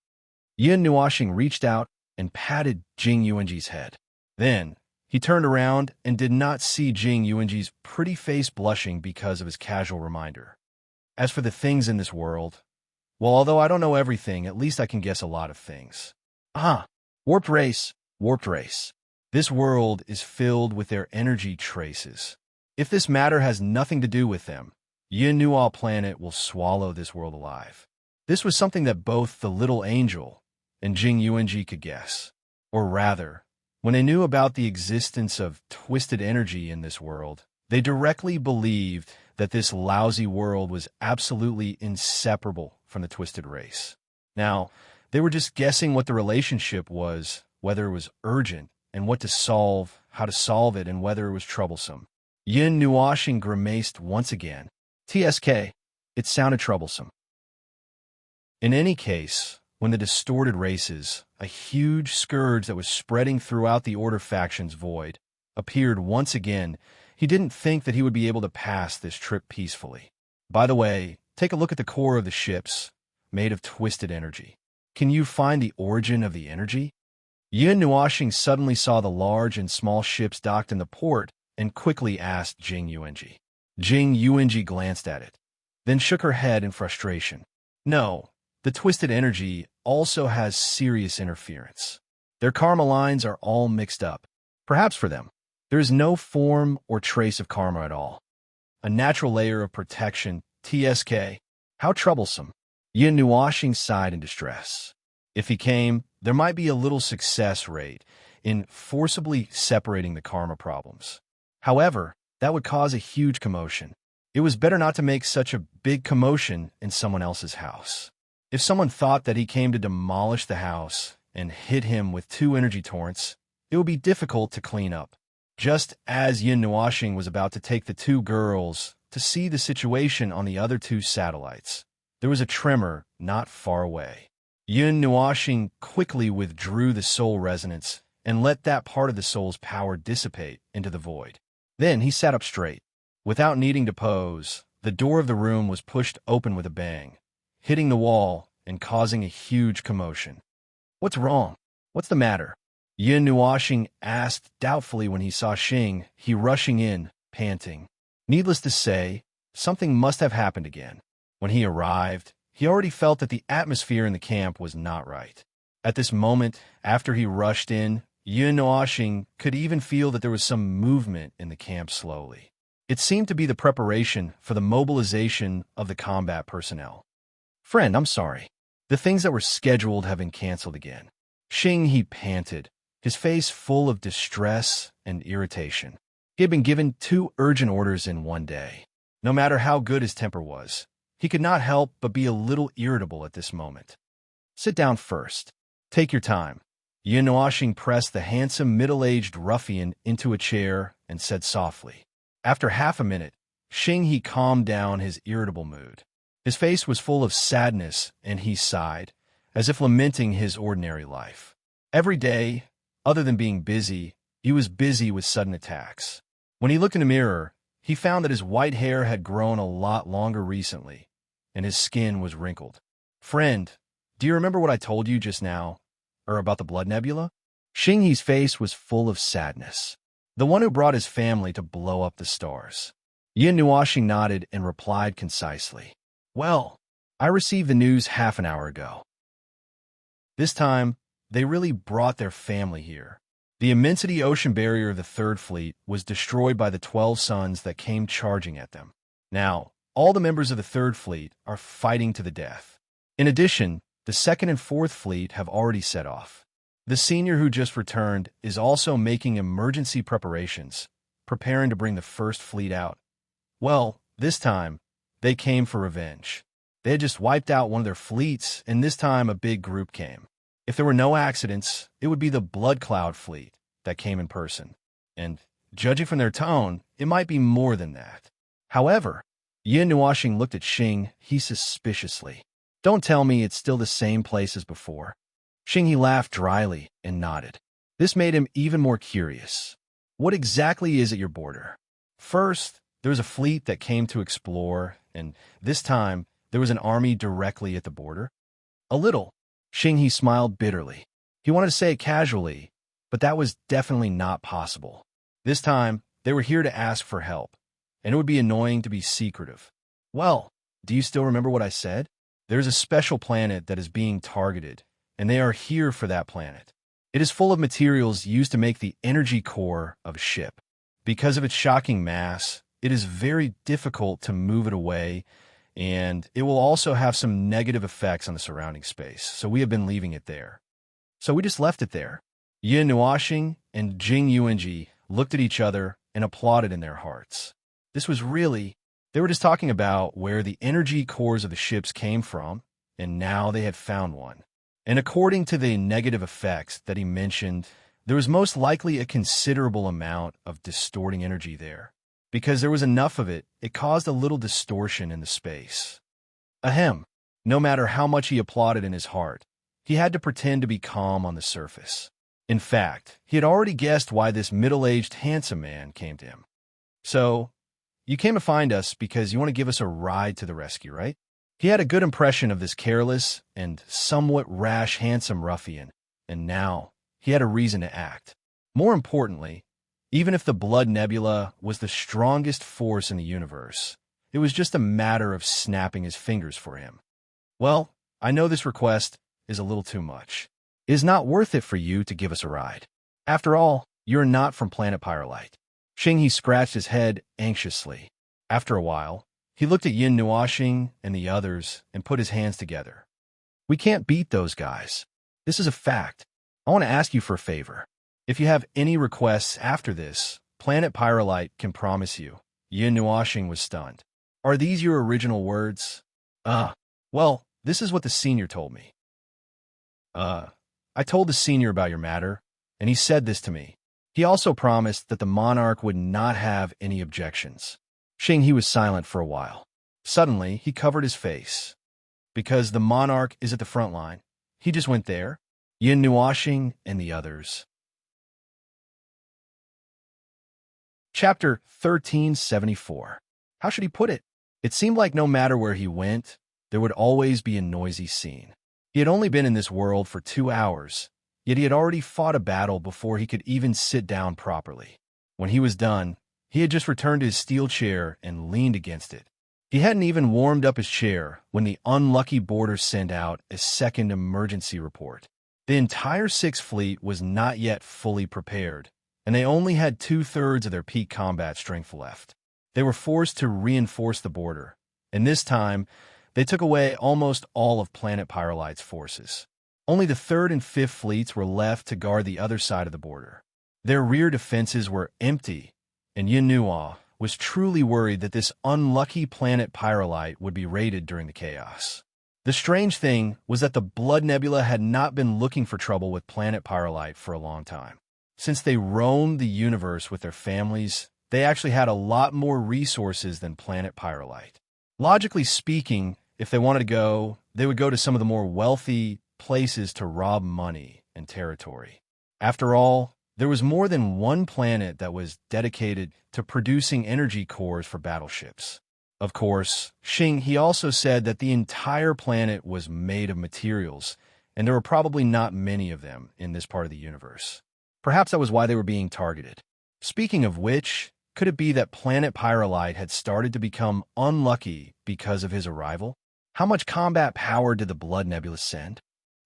Yin Nuoshing reached out and patted Jing Yuanji's head. Then, he turned around and did not see Jing Yuanji's pretty face blushing because of his casual reminder. As for the things in this world, well, although I don't know everything, at least I can guess a lot of things. Warped race, warped race. This world is filled with their energy traces. If this matter has nothing to do with them, Yin Nuo planet will swallow this world alive. This was something that both the little angel and Jing Yuanji could guess. Or rather, when they knew about the existence of twisted energy in this world, they directly believed that this lousy world was absolutely inseparable from the twisted race. Now, they were just guessing what the relationship was, whether it was urgent, and what to solve, how to solve it, and whether it was troublesome. Yin Nuoshing grimaced once again. TSK, it sounded troublesome. In any case, when the distorted races, a huge scourge that was spreading throughout the Order faction's void, appeared once again, he didn't think that he would be able to pass this trip peacefully. By the way, take a look at the core of the ships, made of twisted energy. Can you find the origin of the energy? Yin Nuoshing suddenly saw the large and small ships docked in the port and quickly asked Jing Yuanji. Jing Yuanji glanced at it, then shook her head in frustration. No, the twisted energy also has serious interference. Their karma lines are all mixed up. Perhaps for them, there is no form or trace of karma at all. A natural layer of protection, TSK. How troublesome. Yin Nuoshing sighed in distress. If he came, there might be a little success rate in forcibly separating the karma problems. However, that would cause a huge commotion. It was better not to make such a big commotion in someone else's house. If someone thought that he came to demolish the house and hit him with 2 energy torrents, it would be difficult to clean up. Just as Yin Nuoshing was about to take the 2 girls to see the situation on the other 2 satellites, there was a tremor not far away. Yin Nuoshing quickly withdrew the soul resonance and let that part of the soul's power dissipate into the void. Then he sat up straight. Without needing to pose, the door of the room was pushed open with a bang, hitting the wall and causing a huge commotion. What's wrong? What's the matter? Yin Nuoshing asked doubtfully when he saw Xing, he rushing in, panting. Needless to say, something must have happened again. When he arrived, he already felt that the atmosphere in the camp was not right. At this moment, after he rushed in, Yin Nuoshing could even feel that there was some movement in the camp slowly. It seemed to be the preparation for the mobilization of the combat personnel. Friend, I'm sorry. The things that were scheduled have been canceled again. Xing, he panted, his face full of distress and irritation. He had been given 2 urgent orders in one day. No matter how good his temper was, he could not help but be a little irritable at this moment. Sit down first. Take your time. Yin Nuoshing pressed the handsome middle-aged ruffian into a chair and said softly. After half a minute, Xing he calmed down his irritable mood. His face was full of sadness, and he sighed, as if lamenting his ordinary life. Every day, other than being busy, he was busy with sudden attacks. When he looked in the mirror, he found that his white hair had grown a lot longer recently, and his skin was wrinkled. Friend, do you remember what I told you just now, or about the blood nebula? Xing He's face was full of sadness. The one who brought his family to blow up the stars. Yin Nuoshing nodded and replied concisely. Well, I received the news half an hour ago. This time, they really brought their family here. The immensity ocean barrier of the Third Fleet was destroyed by the 12 suns that came charging at them. Now, all the members of the Third Fleet are fighting to the death. In addition, the Second and Fourth Fleet have already set off. The senior who just returned is also making emergency preparations, preparing to bring the First Fleet out. Well, this time, they came for revenge. They had just wiped out one of their fleets, and this time a big group came. If there were no accidents, it would be the Blood Cloud Fleet that came in person. And, judging from their tone, it might be more than that. However, Yin Nuoxing looked at Xing He suspiciously. Don't tell me it's still the same place as before. Xing He laughed dryly and nodded. This made him even more curious. What exactly is at your border? First, there was a fleet that came to explore, and this time, there was an army directly at the border. A little. Xing He smiled bitterly. He wanted to say it casually, but that was definitely not possible. This time, they were here to ask for help, and it would be annoying to be secretive. Well, do you still remember what I said? There's a special planet that is being targeted, and they are here for that planet. It is full of materials used to make the energy core of a ship. Because of its shocking mass, it is very difficult to move it away, and it will also have some negative effects on the surrounding space, so we have been leaving it there. So we just left it there. Yin Nuoxing and Jing Yuanji looked at each other and applauded in their hearts. This was really... They were just talking about where the energy cores of the ships came from, and now they had found one. And according to the negative effects that he mentioned, there was most likely a considerable amount of distorting energy there. Because there was enough of it, it caused a little distortion in the space. Ahem. No matter how much he applauded in his heart, he had to pretend to be calm on the surface. In fact, he had already guessed why this middle-aged handsome man came to him. So, you came to find us because you want to give us a ride to the rescue, right? He had a good impression of this careless and somewhat rash handsome ruffian, and now he had a reason to act. More importantly, even if the Blood Nebula was the strongest force in the universe, it was just a matter of snapping his fingers for him. Well, I know this request is a little too much. It is not worth it for you to give us a ride. After all, you're not from planet Pyrolite. Xing He scratched his head anxiously. After a while, he looked at Yin Nuoxing and the others and put his hands together. We can't beat those guys. This is a fact. I want to ask you for a favor. If you have any requests after this, planet Pyrolite can promise you. Yin Nuoxing was stunned. Are these your original words? Well, this is what the senior told me. I told the senior about your matter, and he said this to me. He also promised that the monarch would not have any objections. Xing He was silent for a while. Suddenly, he covered his face. Because the monarch is at the front line, he just went there. Yin Nuoxing and the others. Chapter 1374. How should he put it? It seemed like no matter where he went, there would always be a noisy scene. He had only been in this world for 2 hours, yet he had already fought a battle before he could even sit down properly. When he was done, he had just returned to his steel chair and leaned against it. He hadn't even warmed up his chair when the unlucky boarder sent out a second emergency report. The entire Sixth Fleet was not yet fully prepared, and they only had 2/3 of their peak combat strength left. They were forced to reinforce the border, and this time, they took away almost all of planet Pyrolite's forces. Only the Third and Fifth Fleets were left to guard the other side of the border. Their rear defenses were empty, and Yin Nuo was truly worried that this unlucky planet Pyrolite would be raided during the chaos. The strange thing was that the Blood Nebula had not been looking for trouble with planet Pyrolite for a long time. Since they roamed the universe with their families, they actually had a lot more resources than planet Pyrolite. Logically speaking, if they wanted to go, they would go to some of the more wealthy places to rob money and territory. After all, there was more than one planet that was dedicated to producing energy cores for battleships. Of course, Xing He also said that the entire planet was made of materials, and there were probably not many of them in this part of the universe. Perhaps that was why they were being targeted. Speaking of which, could it be that planet Pyrolite had started to become unlucky because of his arrival? How much combat power did the Blood Nebula send?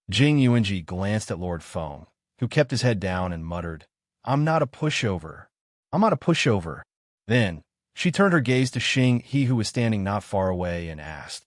Jing Yuanji glanced at Lord Feng, who kept his head down and muttered, I'm not a pushover. I'm not a pushover. Then, she turned her gaze to Xing, he who was standing not far away, and asked,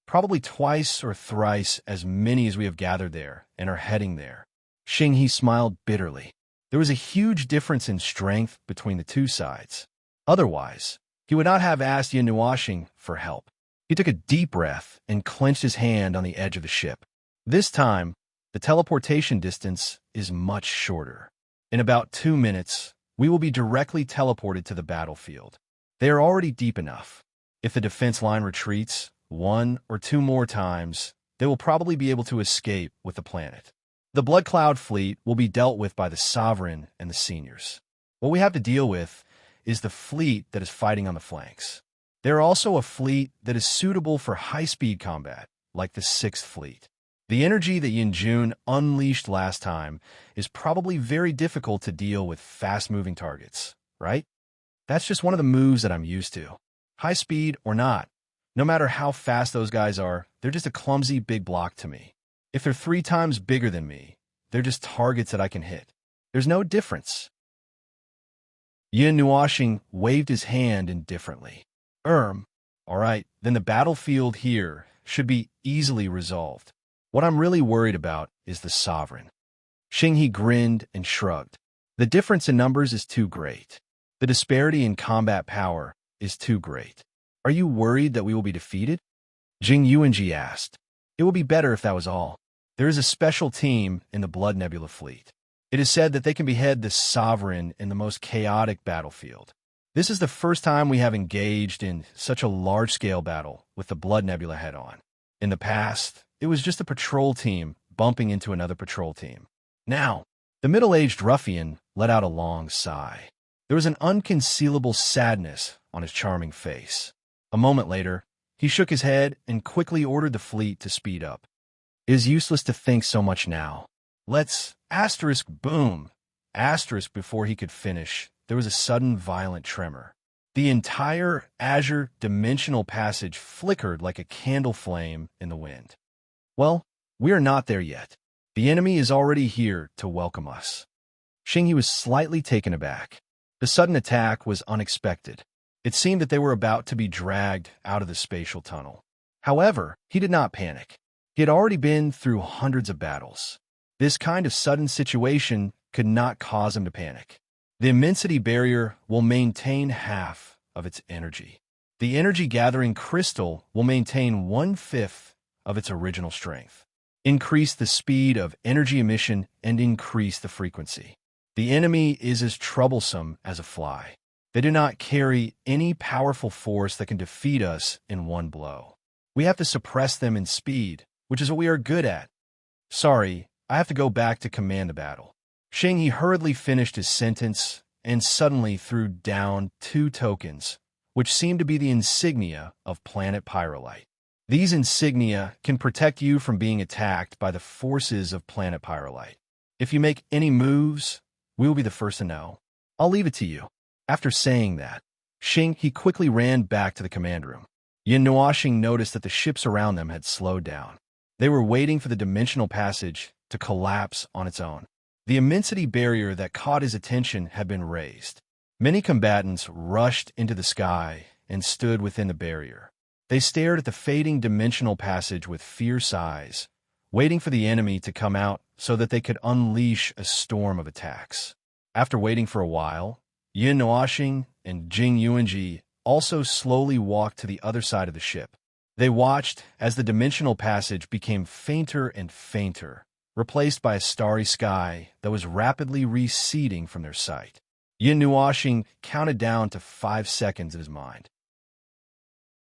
"Probably twice or thrice as many as we have gathered there and are heading there." Xing he smiled bitterly. There was a huge difference in strength between the two sides. Otherwise, he would not have asked Yin Nuoxing for help. He took a deep breath and clenched his hand on the edge of the ship. This time, the teleportation distance is much shorter. In about 2 minutes, we will be directly teleported to the battlefield. They are already deep enough. If the defense line retreats 1 or 2 more times, they will probably be able to escape with the planet. The Blood Cloud fleet will be dealt with by the Sovereign and the seniors. What we have to deal with is the fleet that is fighting on the flanks. There are also a fleet that is suitable for high-speed combat, like the 6th Fleet. The energy that Yin Jun unleashed last time is probably very difficult to deal with fast-moving targets, right? That's just one of the moves that I'm used to. High speed or not, no matter how fast those guys are, they're just a clumsy big block to me. If they're 3 times bigger than me, they're just targets that I can hit. There's no difference. Yin Nuoxing waved his hand indifferently. All right, then the battlefield here should be easily resolved. What I'm really worried about is the Sovereign. Xing he grinned and shrugged. The difference in numbers is too great. The disparity in combat power is too great. Are you worried that we will be defeated? Jing Yuanji asked. It would be better if that was all. There is a special team in the Blood Nebula fleet. It is said that they can behead the Sovereign in the most chaotic battlefield. This is the first time we have engaged in such a large-scale battle with the Blood Nebula head-on. In the past, it was just a patrol team bumping into another patrol team. Now, the middle-aged ruffian let out a long sigh. There was an unconcealable sadness on his charming face. A moment later, he shook his head and quickly ordered the fleet to speed up. It is useless to think so much now. Let's boom. Before he could finish, there was a sudden violent tremor. The entire azure dimensional passage flickered like a candle flame in the wind. Well, we are not there yet. The enemy is already here to welcome us. Xing was slightly taken aback. The sudden attack was unexpected. It seemed that they were about to be dragged out of the spatial tunnel. However, he did not panic. He had already been through hundreds of battles. This kind of sudden situation could not cause him to panic. The immensity barrier will maintain half of its energy. The energy-gathering crystal will maintain 1/5 of its original strength. Increase the speed of energy emission and increase the frequency. The enemy is as troublesome as a fly. They do not carry any powerful force that can defeat us in one blow. We have to suppress them in speed, which is what we are good at. Sorry, I have to go back to command the battle. Xing he hurriedly finished his sentence and suddenly threw down 2 tokens, which seemed to be the insignia of planet Pyrolite. These insignia can protect you from being attacked by the forces of planet Pyrolite. If you make any moves, we will be the first to know. I'll leave it to you. After saying that, Xing he quickly ran back to the command room. Yin Nuoxing noticed that the ships around them had slowed down. They were waiting for the dimensional passage to collapse on its own. The immensity barrier that caught his attention had been raised. Many combatants rushed into the sky and stood within the barrier. They stared at the fading dimensional passage with fierce eyes, waiting for the enemy to come out so that they could unleash a storm of attacks. After waiting for a while, Yin Nuoxing and Jing Yuanji also slowly walked to the other side of the ship. They watched as the dimensional passage became fainter and fainter, replaced by a starry sky that was rapidly receding from their sight. Yin Nuoxing counted down to 5 seconds in his mind.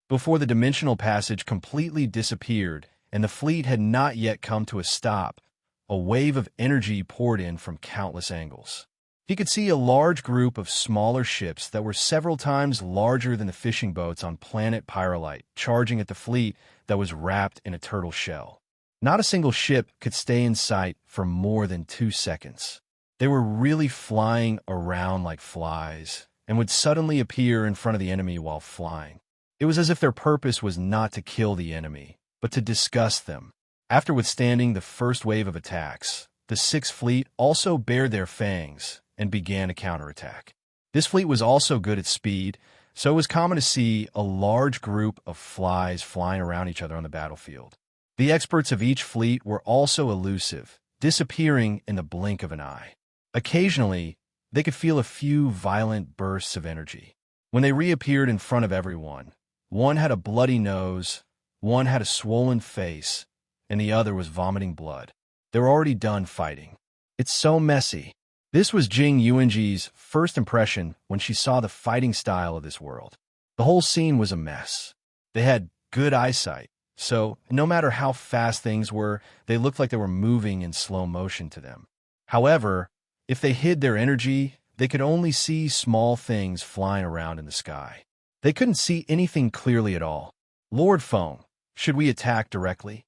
Before the dimensional passage completely disappeared and the fleet had not yet come to a stop, a wave of energy poured in from countless angles. He could see a large group of smaller ships that were several times larger than the fishing boats on planet Pyrolite charging at the fleet that was wrapped in a turtle shell. Not a single ship could stay in sight for more than 2 seconds. They were really flying around like flies and would suddenly appear in front of the enemy while flying. It was as if their purpose was not to kill the enemy, but to disgust them. After withstanding the first wave of attacks, the 6th Fleet also bared their fangs and began a counterattack. This fleet was also good at speed, so it was common to see a large group of flies flying around each other on the battlefield. The experts of each fleet were also elusive, disappearing in the blink of an eye. Occasionally, they could feel a few violent bursts of energy. When they reappeared in front of everyone, one had a bloody nose, one had a swollen face, and the other was vomiting blood. They were already done fighting. It's so messy. This was Jing Yuanji's first impression when she saw the fighting style of this world. The whole scene was a mess. They had good eyesight, so no matter how fast things were, they looked like they were moving in slow motion to them. However, if they hid their energy, they could only see small things flying around in the sky. They couldn't see anything clearly at all. Lord Feng, should we attack directly?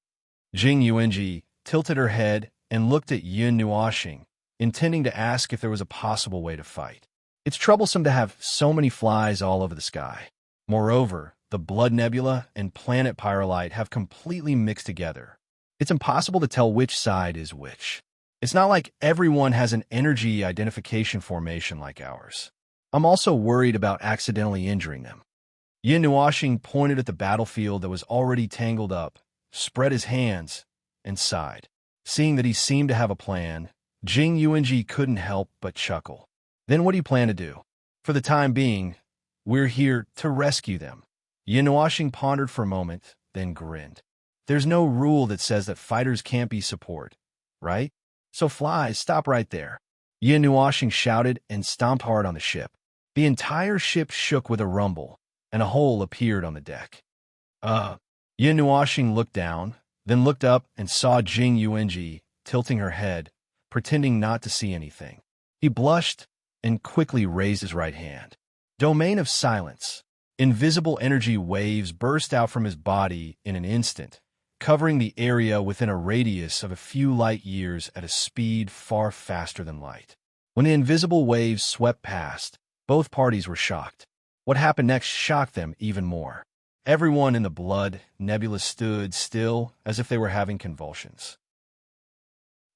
Jing Yuanji tilted her head and looked at Yin Nuoxing, intending to ask if there was a possible way to fight. It's troublesome to have so many flies all over the sky. Moreover, the Blood Nebula and Planet Pyrolite have completely mixed together. It's impossible to tell which side is which. It's not like everyone has an energy identification formation like ours. I'm also worried about accidentally injuring them. Yin Nuoxing pointed at the battlefield that was already tangled up, spread his hands, and sighed. Seeing that he seemed to have a plan, Jing Yuanji couldn't help but chuckle. Then what do you plan to do? For the time being, we're here to rescue them. Yin Nuoxing pondered for a moment, then grinned. There's no rule that says that fighters can't be support, right? So flies, stop right there. Yin Nuoxing shouted and stomped hard on the ship. The entire ship shook with a rumble, and a hole appeared on the deck. Yin Nuoxing looked down, then looked up and saw Jing Yuanji tilting her head, pretending not to see anything. He blushed and quickly raised his right hand. Domain of silence. Invisible energy waves burst out from his body in an instant, covering the area within a radius of a few light years at a speed far faster than light. When the invisible waves swept past, both parties were shocked. What happened next shocked them even more. Everyone in the Blood Nebula stood still as if they were having convulsions.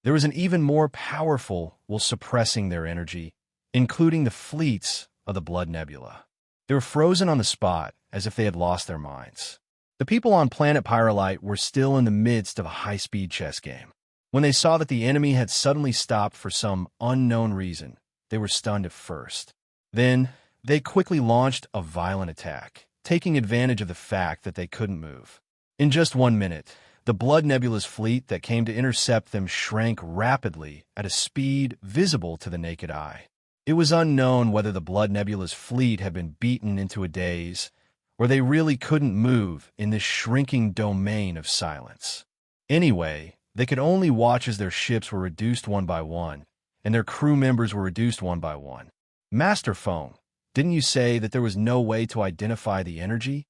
There was an even more powerful while suppressing their energy, including the fleets of the Blood Nebula. They were frozen on the spot as if they had lost their minds. The people on Planet Pyrolite were still in the midst of a high-speed chess game. When they saw that the enemy had suddenly stopped for some unknown reason, they were stunned at first. Then, they quickly launched a violent attack, taking advantage of the fact that they couldn't move. In just 1 minute, the Blood Nebula's fleet that came to intercept them shrank rapidly at a speed visible to the naked eye. It was unknown whether the Blood Nebula's fleet had been beaten into a daze, or they really couldn't move in this shrinking domain of silence. Anyway, they could only watch as their ships were reduced one by one, and their crew members were reduced one by one. Master Feng, didn't you say that there was no way to identify the energy?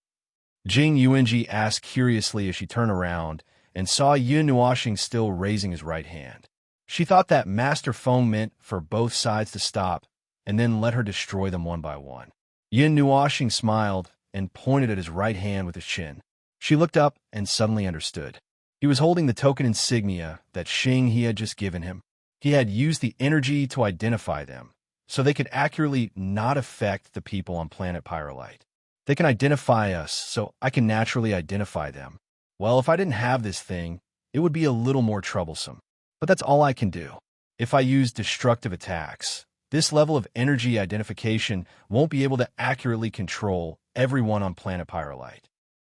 Jing Yuanji asked curiously as she turned around and saw Yin Nuoxing still raising his right hand. She thought that Master Feng meant for both sides to stop and then let her destroy them one by one. Yin Nuoxing smiled and pointed at his right hand with his chin. She looked up and suddenly understood. He was holding the token insignia that Xing he had just given him. He had used the energy to identify them, so they could accurately not affect the people on Planet Pyrolite. They can identify us, so I can naturally identify them. Well, if I didn't have this thing, it would be a little more troublesome. But that's all I can do. If I use destructive attacks, this level of energy identification won't be able to accurately control everyone on Planet Pyrolite.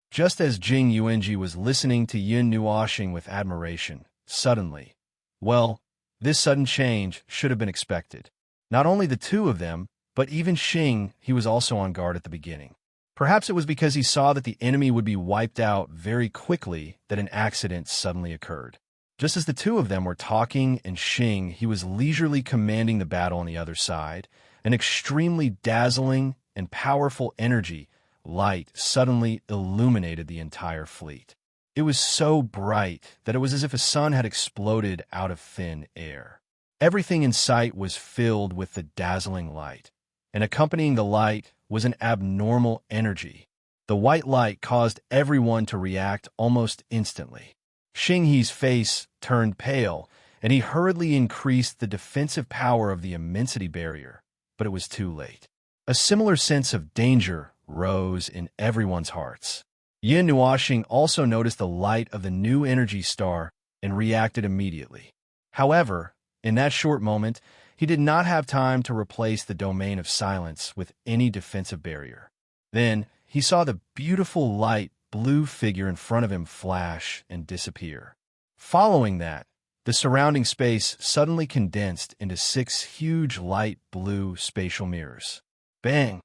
Just as Jing Yuanji was listening to Yin Nuoxing with admiration, suddenly, well, this sudden change should have been expected. Not only the two of them, but even Xing, he was also on guard at the beginning. Perhaps it was because he saw that the enemy would be wiped out very quickly that an accident suddenly occurred. Just as the two of them were talking and Xing, he was leisurely commanding the battle on the other side, an extremely dazzling and powerful energy, light, suddenly illuminated the entire fleet. It was so bright that it was as if a sun had exploded out of thin air. Everything in sight was filled with the dazzling light, and accompanying the light was an abnormal energy. The white light caused everyone to react almost instantly. Xing He's face turned pale, and he hurriedly increased the defensive power of the immensity barrier, but it was too late. A similar sense of danger rose in everyone's hearts. Yin Nuoxing also noticed the light of the new energy star and reacted immediately. However, in that short moment, he did not have time to replace the domain of silence with any defensive barrier. Then, he saw the beautiful light blue figure in front of him flash and disappear. Following that, the surrounding space suddenly condensed into 6 huge light blue spatial mirrors. Bang!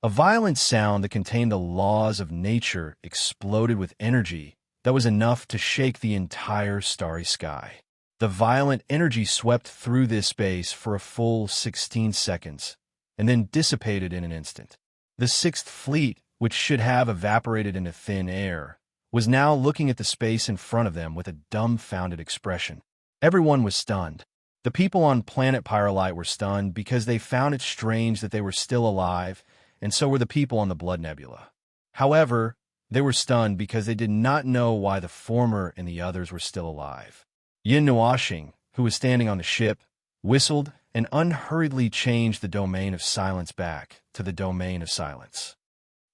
A violent sound that contained the laws of nature exploded with energy that was enough to shake the entire starry sky. The violent energy swept through this space for a full 16 seconds, and then dissipated in an instant. The Sixth Fleet, which should have evaporated into thin air, was now looking at the space in front of them with a dumbfounded expression. Everyone was stunned. The people on planet Pyrolite were stunned because they found it strange that they were still alive, and so were the people on the Blood Nebula. However, they were stunned because they did not know why the former and the others were still alive. Yin Nuoxing, who was standing on the ship, whistled and unhurriedly changed the domain of silence back to the domain of silence.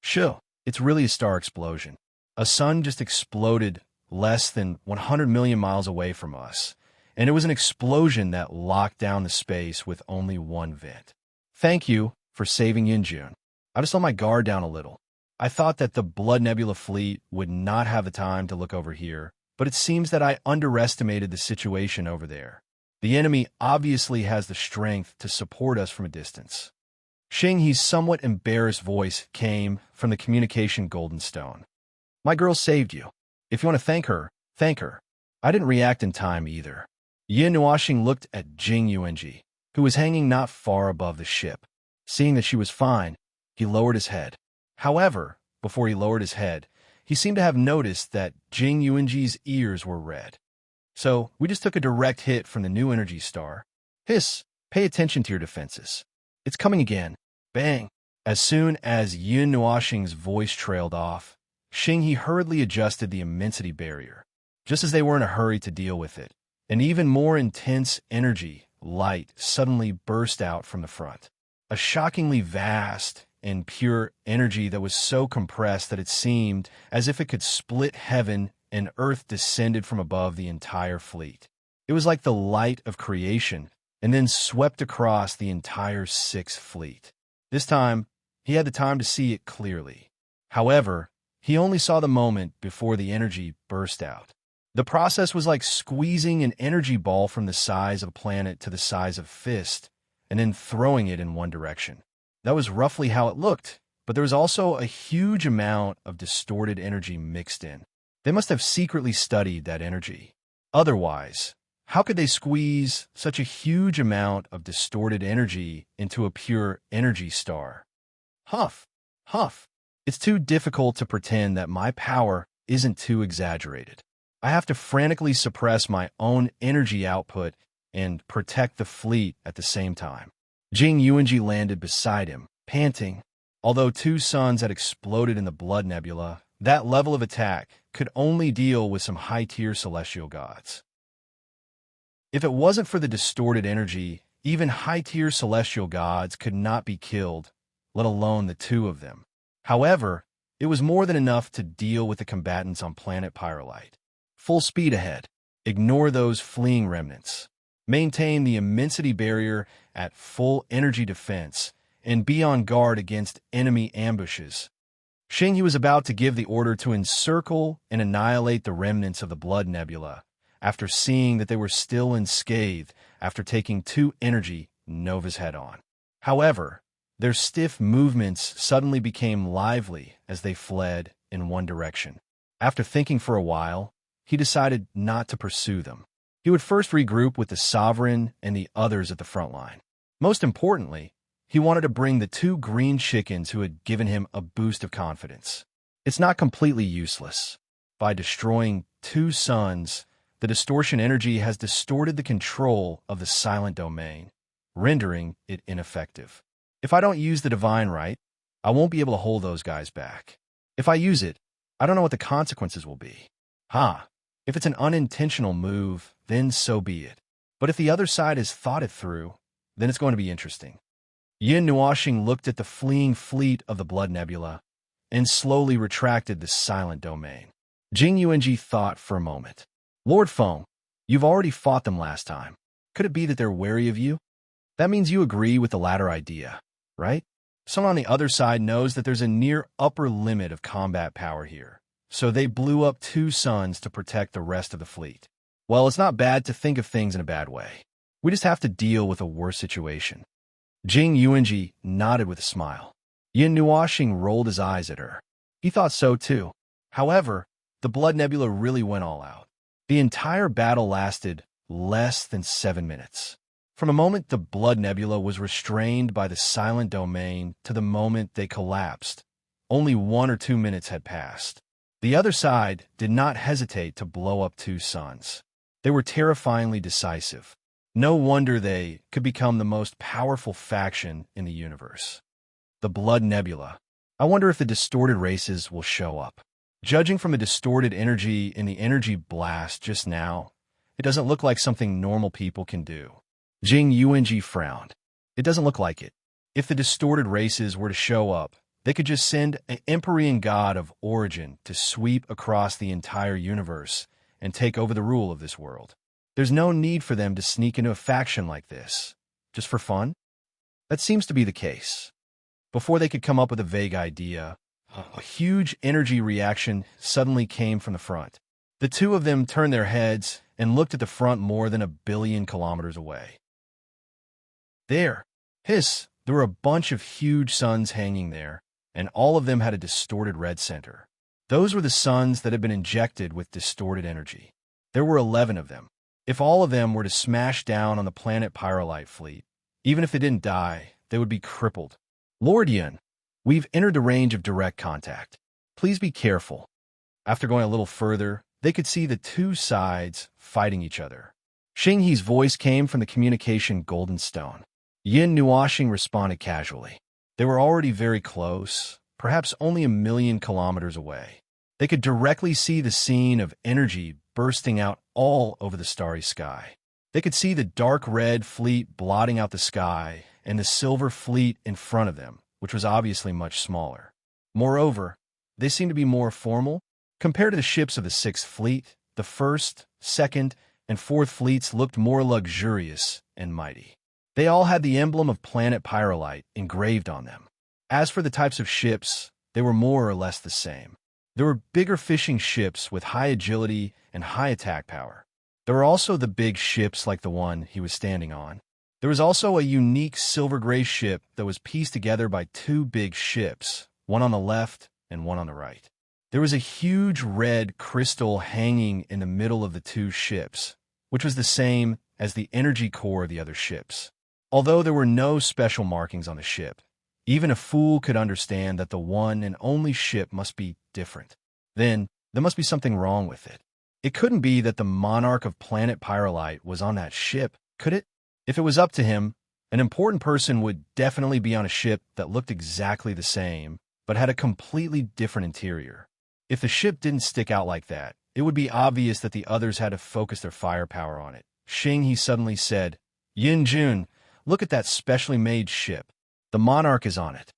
Sure, it's really a star explosion. A sun just exploded less than 100 million miles away from us, and it was an explosion that locked down the space with only one vent. Thank you for saving Yinjun. I just let my guard down a little. I thought that the Blood Nebula fleet would not have the time to look over here, but it seems that I underestimated the situation over there. The enemy obviously has the strength to support us from a distance. Xing He's somewhat embarrassed voice came from the communication golden stone. My girl saved you. If you want to thank her, thank her. I didn't react in time either. Yin Nuoxing looked at Jing Yuanji, who was hanging not far above the ship. Seeing that she was fine, he lowered his head. However, before he lowered his head, he seemed to have noticed that Jing Yuanji's ears were red. So, we just took a direct hit from the new energy star. Hiss, pay attention to your defenses. It's coming again. Bang! As soon as Yin Nuoxing's voice trailed off, Xing He hurriedly adjusted the immensity barrier, just as they were in a hurry to deal with it. An even more intense energy, light, suddenly burst out from the front. A shockingly vast and pure energy that was so compressed that it seemed as if it could split heaven and earth descended from above the entire fleet. It was like the light of creation, and then swept across the entire Sixth Fleet. This time, he had the time to see it clearly. However, he only saw the moment before the energy burst out. The process was like squeezing an energy ball from the size of a planet to the size of a fist, and then throwing it in one direction. That was roughly how it looked, but there was also a huge amount of distorted energy mixed in. They must have secretly studied that energy. Otherwise, how could they squeeze such a huge amount of distorted energy into a pure energy star? Huff, huff. It's too difficult to pretend that my power isn't too exaggerated. I have to frantically suppress my own energy output and protect the fleet at the same time. Jing Yuanji landed beside him, panting. Although 2 suns had exploded in the Blood Nebula, that level of attack could only deal with some high-tier celestial gods. If it wasn't for the distorted energy, even high-tier celestial gods could not be killed, let alone the 2 of them. However, it was more than enough to deal with the combatants on planet Pyrolite. Full speed ahead. Ignore those fleeing remnants. Maintain the immensity barrier at full energy defense, and be on guard against enemy ambushes. Xing He was about to give the order to encircle and annihilate the remnants of the Blood Nebula, after seeing that they were still unscathed after taking 2 energy novas head-on. However, their stiff movements suddenly became lively as they fled in one direction. After thinking for a while, he decided not to pursue them. He would first regroup with the Sovereign and the others at the front line. Most importantly, he wanted to bring the 2 green chickens who had given him a boost of confidence. It's not completely useless. By destroying 2 suns, the distortion energy has distorted the control of the silent domain, rendering it ineffective. If I don't use the divine right, I won't be able to hold those guys back. If I use it, I don't know what the consequences will be. Ha! If it's an unintentional move, then so be it. But if the other side has thought it through, then it's going to be interesting. Yin Nuoxing looked at the fleeing fleet of the Blood Nebula and slowly retracted the silent domain. Jing Yuanji thought for a moment. Lord Feng, you've already fought them last time. Could it be that they're wary of you? That means you agree with the latter idea, right? Someone on the other side knows that there's a near upper limit of combat power here, so they blew up 2 suns to protect the rest of the fleet. Well, it's not bad to think of things in a bad way. We just have to deal with a worse situation. Jing Yuanji nodded with a smile. Yin Nuoxing rolled his eyes at her. He thought so too. However, the Blood Nebula really went all out. The entire battle lasted less than 7 minutes. From the moment the Blood Nebula was restrained by the silent domain to the moment they collapsed, only 1 or 2 minutes had passed. The other side did not hesitate to blow up 2 suns. They were terrifyingly decisive. No wonder they could become the most powerful faction in the universe. The Blood Nebula. I wonder if the distorted races will show up. Judging from the distorted energy in the energy blast just now, it doesn't look like something normal people can do. Jing Yuanji frowned. It doesn't look like it. If the distorted races were to show up, they could just send an Empyrean god of origin to sweep across the entire universe and take over the rule of this world. There's no need for them to sneak into a faction like this. Just for fun? That seems to be the case. Before they could come up with a vague idea, a huge energy reaction suddenly came from the front. The 2 of them turned their heads and looked at the front more than 1 billion kilometers away. There, hiss, there were a bunch of huge suns hanging there, and all of them had a distorted red center. Those were the suns that had been injected with distorted energy. There were 11 of them. If all of them were to smash down on the planet Pyrolite fleet, even if they didn't die, they would be crippled. Lord Yin, we've entered the range of direct contact. Please be careful. After going a little further, they could see the 2 sides fighting each other. Xing He's voice came from the communication Golden Stone. Yin Nuoxing responded casually. They were already very close, perhaps only 1 million kilometers away. They could directly see the scene of energy bursting out all over the starry sky. They could see the dark red fleet blotting out the sky and the silver fleet in front of them, which was obviously much smaller. Moreover, they seemed to be more formal. Compared to the ships of the 6th Fleet, the 1st, 2nd, and 4th Fleets looked more luxurious and mighty. They all had the emblem of planet Pyrolite engraved on them. As for the types of ships, they were more or less the same. There were bigger fishing ships with high agility and high attack power. There were also the big ships like the one he was standing on. There was also a unique silver-gray ship that was pieced together by 2 big ships, one on the left and one on the right. There was a huge red crystal hanging in the middle of the 2 ships, which was the same as the energy core of the other ships. Although there were no special markings on the ship, even a fool could understand that the one and only ship must be different. Then, there must be something wrong with it. It couldn't be that the monarch of planet Pyrolite was on that ship, could it? If it was up to him, an important person would definitely be on a ship that looked exactly the same, but had a completely different interior. If the ship didn't stick out like that, it would be obvious that the others had to focus their firepower on it. Xing He suddenly said, Yin Jun, look at that specially made ship. The monarch is on it.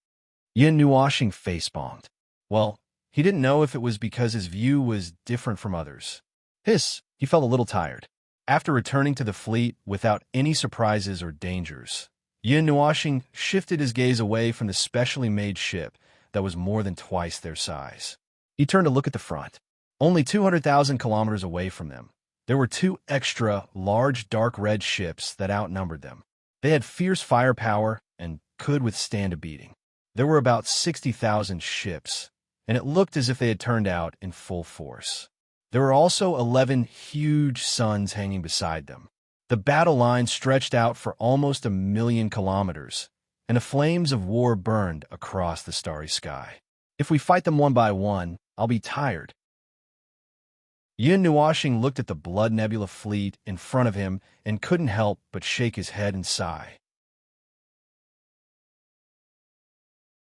Yin Nuoxing face-bombed. Well, he didn't know if it was because his view was different from others. He felt a little tired. After returning to the fleet without any surprises or dangers, Yin Nuoxing shifted his gaze away from the specially made ship that was more than twice their size. He turned to look at the front. Only 200,000 kilometers away from them, there were 2 extra, large dark red ships that outnumbered them. They had fierce firepower and could withstand a beating. There were about 60,000 ships, and it looked as if they had turned out in full force. There were also 11 huge suns hanging beside them. The battle line stretched out for almost 1 million kilometers, and the flames of war burned across the starry sky. If we fight them one by one, I'll be tired. Yin Nuoxing looked at the Blood Nebula fleet in front of him and couldn't help but shake his head and sigh.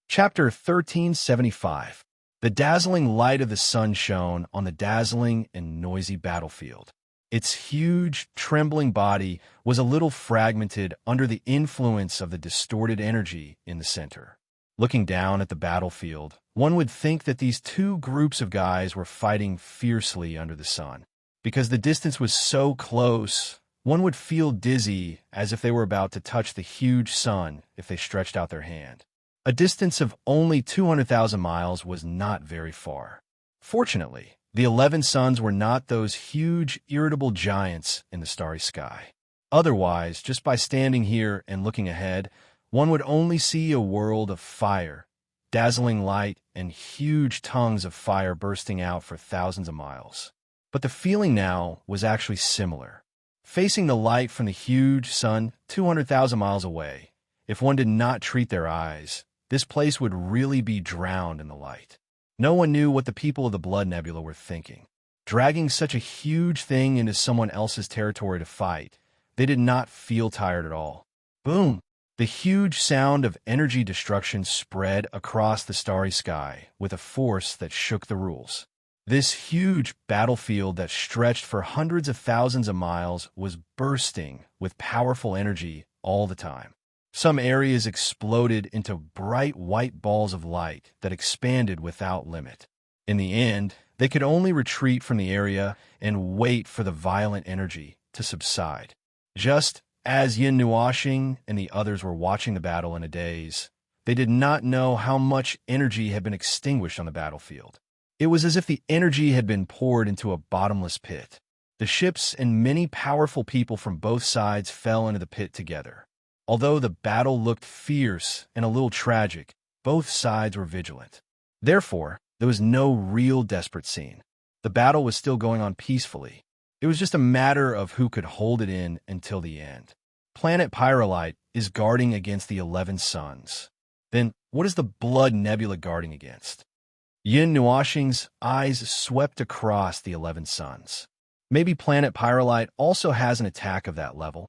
Chapter 1375. The dazzling light of the sun shone on the dazzling and noisy battlefield. Its huge, trembling body was a little fragmented under the influence of the distorted energy in the center. Looking down at the battlefield, one would think that these two groups of guys were fighting fiercely under the sun. Because the distance was so close, one would feel dizzy as if they were about to touch the huge sun if they stretched out their hand. A distance of only 200,000 miles was not very far. Fortunately, the 11 suns were not those huge, irritable giants in the starry sky. Otherwise, just by standing here and looking ahead, one would only see a world of fire, dazzling light, and huge tongues of fire bursting out for thousands of miles. But the feeling now was actually similar. Facing the light from the huge sun 200,000 miles away, if one did not treat their eyes, this place would really be drowned in the light. No one knew what the people of the Blood Nebula were thinking. Dragging such a huge thing into someone else's territory to fight, they did not feel tired at all. Boom! The huge sound of energy destruction spread across the starry sky with a force that shook the rules. This huge battlefield that stretched for hundreds of thousands of miles was bursting with powerful energy all the time. Some areas exploded into bright white balls of light that expanded without limit. In the end, they could only retreat from the area and wait for the violent energy to subside. Just as Yin Nuoxing and the others were watching the battle in a daze, they did not know how much energy had been extinguished on the battlefield. It was as if the energy had been poured into a bottomless pit. The ships and many powerful people from both sides fell into the pit together. Although the battle looked fierce and a little tragic, both sides were vigilant. Therefore, there was no real desperate scene. The battle was still going on peacefully. It was just a matter of who could hold it in until the end. Planet Pyrrolite is guarding against the 11 suns. Then, what is the Blood Nebula guarding against? Yin Nuoxing's eyes swept across the 11 suns. Maybe Planet Pyrrolite also has an attack of that level.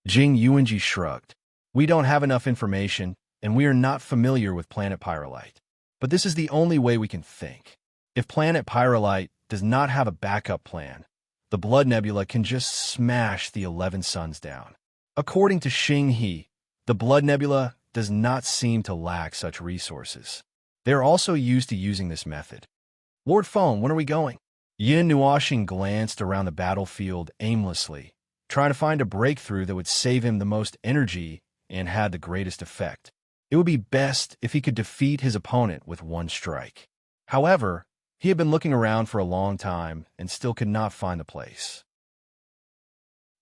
Jing Yuanji shrugged. We don't have enough information, and we are not familiar with Planet Pyrrolite. But this is the only way we can think. If Planet Pyrrolite does not have a backup plan, the Blood Nebula can just smash the 11 suns down. According to Xing He, the Blood Nebula does not seem to lack such resources. They are also used to using this method. Lord Feng, when are we going? Yin Nuoxing glanced around the battlefield aimlessly, trying to find a breakthrough that would save him the most energy and had the greatest effect. It would be best if he could defeat his opponent with one strike. However, he had been looking around for a long time and still could not find the place.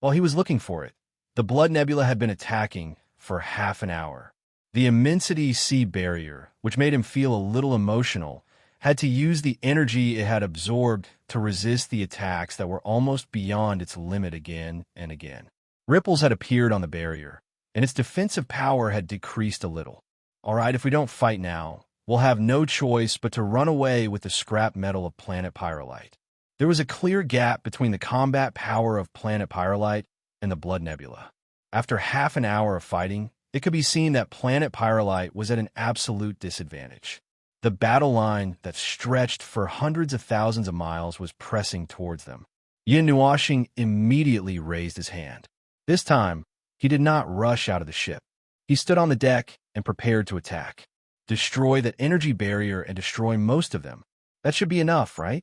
While he was looking for it, the Blood Nebula had been attacking for half an hour. The immensity sea barrier, which made him feel a little emotional, had to use the energy it had absorbed to resist the attacks that were almost beyond its limit again and again. Ripples had appeared on the barrier, and its defensive power had decreased a little. All right, if we don't fight now, we'll have no choice but to run away with the scrap metal of Planet Pyrrolite. There was a clear gap between the combat power of Planet Pyrrolite and the Blood Nebula. After half an hour of fighting, it could be seen that Planet Pyrrolite was at an absolute disadvantage. The battle line that stretched for hundreds of thousands of miles was pressing towards them. Yin Nuoxing immediately raised his hand. This time, he did not rush out of the ship. He stood on the deck and prepared to attack. Destroy that energy barrier and destroy most of them. That should be enough, right?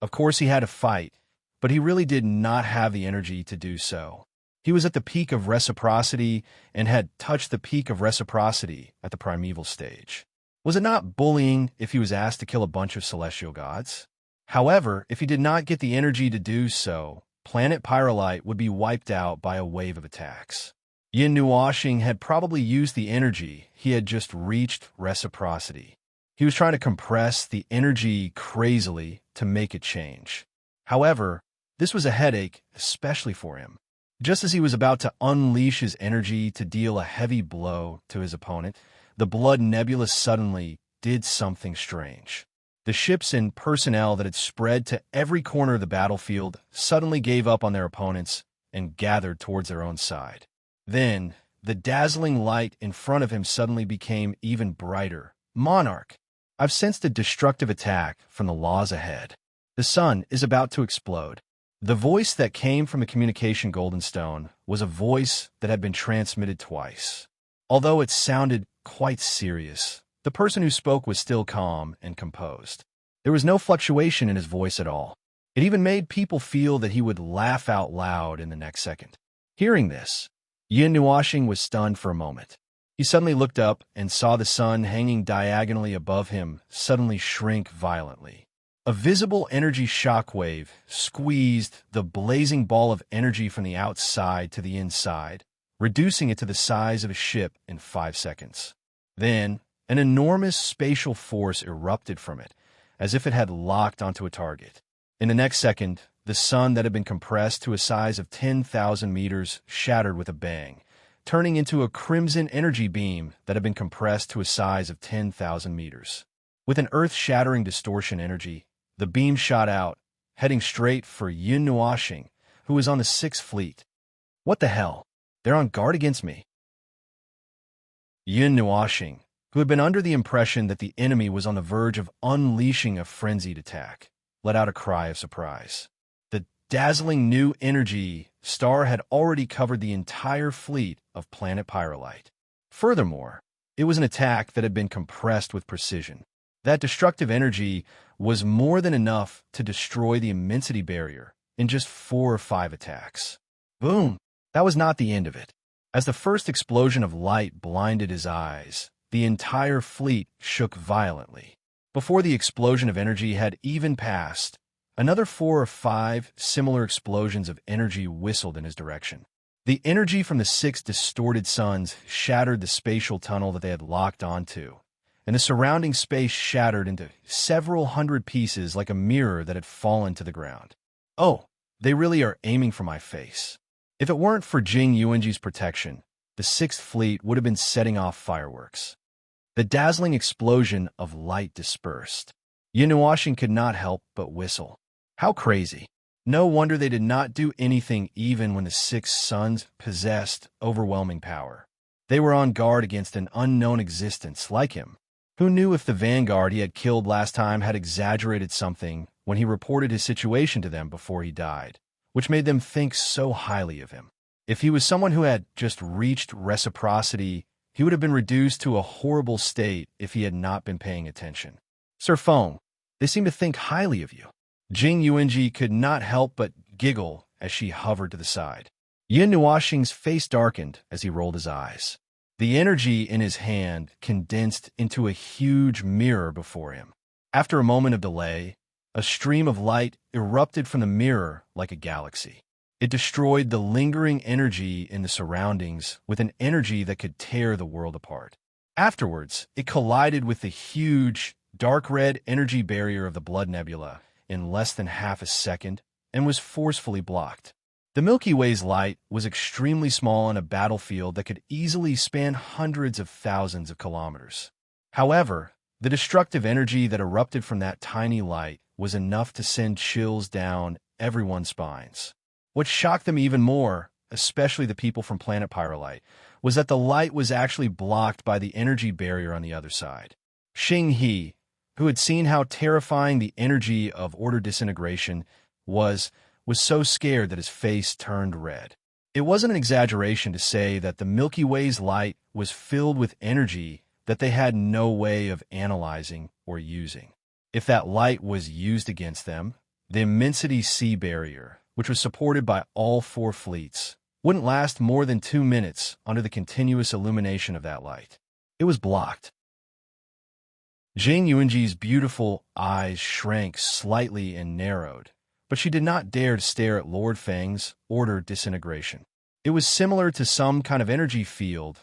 Of course he had to fight, but he really did not have the energy to do so. He was at the peak of reciprocity and had touched the peak of reciprocity at the primeval stage. Was it not bullying if he was asked to kill a bunch of celestial gods? However, if he did not get the energy to do so, Planet Pyrrolite would be wiped out by a wave of attacks. Yin Nuoxing had probably used the energy he had just reached reciprocity. He was trying to compress the energy crazily to make it change. However, this was a headache, especially for him. Just as he was about to unleash his energy to deal a heavy blow to his opponent, the Blood Nebula suddenly did something strange. The ships and personnel that had spread to every corner of the battlefield suddenly gave up on their opponents and gathered towards their own side. Then, the dazzling light in front of him suddenly became even brighter. Monarch! I've sensed a destructive attack from the laws ahead. The sun is about to explode. The voice that came from the communication golden stone was a voice that had been transmitted twice. Although it sounded quite serious, the person who spoke was still calm and composed. There was no fluctuation in his voice at all. It even made people feel that he would laugh out loud in the next second. Hearing this, Yin Nuashing was stunned for a moment. He suddenly looked up and saw the sun hanging diagonally above him suddenly shrink violently. A visible energy shockwave squeezed the blazing ball of energy from the outside to the inside, reducing it to the size of a ship in 5 seconds. Then, an enormous spatial force erupted from it, as if it had locked onto a target. In the next second, the sun that had been compressed to a size of 10,000 meters shattered with a bang, turning into a crimson energy beam that had been compressed to a size of 10,000 meters. With an earth-shattering distortion energy, the beam shot out, heading straight for Yin Nuashing, who was on the 6th Fleet. What the hell? They're on guard against me. Yin Nuashing, who had been under the impression that the enemy was on the verge of unleashing a frenzied attack, let out a cry of surprise. The dazzling new energy star had already covered the entire fleet of planet Pyrolite. Furthermore, it was an attack that had been compressed with precision. That destructive energy was more than enough to destroy the immensity barrier in just 4 or 5 attacks. Boom! That was not the end of it. As the first explosion of light blinded his eyes, the entire fleet shook violently. Before the explosion of energy had even passed, another 4 or 5 similar explosions of energy whistled in his direction. The energy from the 6 distorted suns shattered the spatial tunnel that they had locked onto, and the surrounding space shattered into several hundred pieces like a mirror that had fallen to the ground. Oh, they really are aiming for my face. If it weren't for Jing Yuanji's protection, the 6th Fleet would have been setting off fireworks. The dazzling explosion of light dispersed. Yin Nuashing could not help but whistle. How crazy. No wonder they did not do anything even when the 6 suns possessed overwhelming power. They were on guard against an unknown existence like him. Who knew if the vanguard he had killed last time had exaggerated something when he reported his situation to them before he died, which made them think so highly of him. If he was someone who had just reached reciprocity, he would have been reduced to a horrible state if he had not been paying attention. Sir Feng, they seem to think highly of you. Jing Yuanji could not help but giggle as she hovered to the side. Yin Nuashing's face darkened as he rolled his eyes. The energy in his hand condensed into a huge mirror before him. After a moment of delay, a stream of light erupted from the mirror like a galaxy. It destroyed the lingering energy in the surroundings with an energy that could tear the world apart. Afterwards, it collided with the huge, dark red energy barrier of the Blood Nebula in less than half a second and was forcefully blocked. The Milky Way's light was extremely small on a battlefield that could easily span hundreds of thousands of kilometers. However, the destructive energy that erupted from that tiny light was enough to send chills down everyone's spines. What shocked them even more, especially the people from planet Pyrolite, was that the light was actually blocked by the energy barrier on the other side. Xing He, who had seen how terrifying the energy of order disintegration was so scared that his face turned red. It wasn't an exaggeration to say that the Milky Way's light was filled with energy that they had no way of analyzing or using. If that light was used against them, the immensity sea barrier, which was supported by all 4 fleets, wouldn't last more than 2 minutes under the continuous illumination of that light. It was blocked. Jing Yuanji's beautiful eyes shrank slightly and narrowed, but she did not dare to stare at Lord Feng's order disintegration. It was similar to some kind of energy field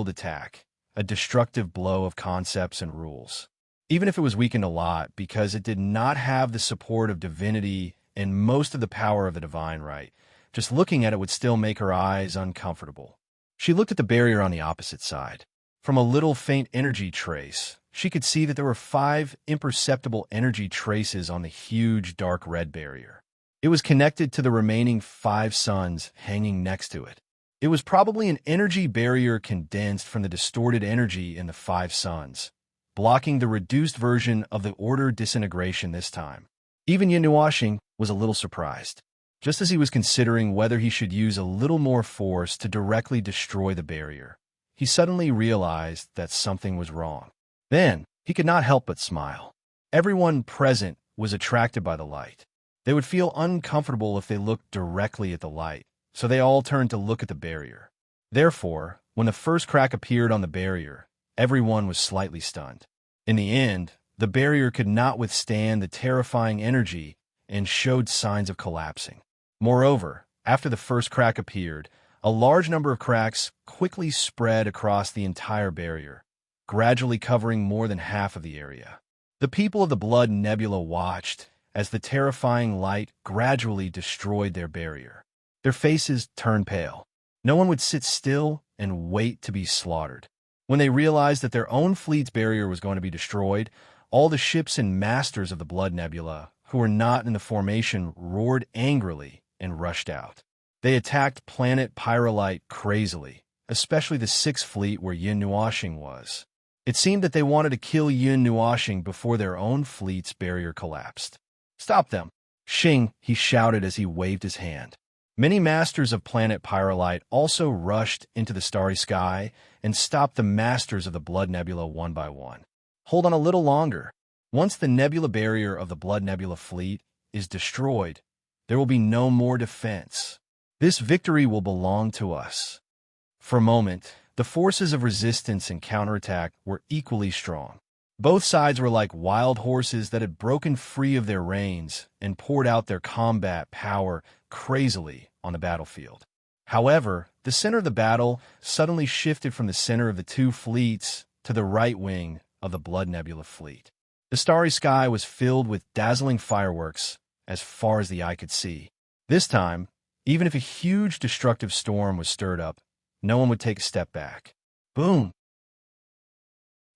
attack, a destructive blow of concepts and rules. Even if it was weakened a lot because it did not have the support of divinity and most of the power of the divine right, just looking at it would still make her eyes uncomfortable. She looked at the barrier on the opposite side. From a little faint energy trace, she could see that there were 5 imperceptible energy traces on the huge dark red barrier. It was connected to the remaining 5 suns hanging next to it. It was probably an energy barrier condensed from the distorted energy in the 5 suns, blocking the reduced version of the order disintegration this time. Even Yin Nuashing was a little surprised. Just as he was considering whether he should use a little more force to directly destroy the barrier, he suddenly realized that something was wrong. Then, he could not help but smile. Everyone present was attracted by the light. They would feel uncomfortable if they looked directly at the light, so they all turned to look at the barrier. Therefore, when the first crack appeared on the barrier, everyone was slightly stunned. In the end, the barrier could not withstand the terrifying energy and showed signs of collapsing. Moreover, after the first crack appeared, a large number of cracks quickly spread across the entire barrier, gradually covering more than half of the area. The people of the Blood Nebula watched as the terrifying light gradually destroyed their barrier. Their faces turned pale. No one would sit still and wait to be slaughtered. When they realized that their own fleet's barrier was going to be destroyed, all the ships and masters of the Blood Nebula, who were not in the formation, roared angrily and rushed out. They attacked planet Pyrolite crazily, especially the Sixth Fleet where Yin Nuashing was. It seemed that they wanted to kill Yin Nuashing before their own fleet's barrier collapsed. "Stop them!" Xing, he shouted as he waved his hand. Many masters of planet Pyrolite also rushed into the starry sky and stopped the masters of the Blood Nebula one by one. Hold on a little longer. Once the nebula barrier of the Blood Nebula fleet is destroyed, there will be no more defense. This victory will belong to us. For a moment, the forces of resistance and counterattack were equally strong. Both sides were like wild horses that had broken free of their reins and poured out their combat power crazily on the battlefield. However, the center of the battle suddenly shifted from the center of the two fleets to the right wing of the Blood Nebula fleet. The starry sky was filled with dazzling fireworks as far as the eye could see. This time, even if a huge destructive storm was stirred up, no one would take a step back. Boom!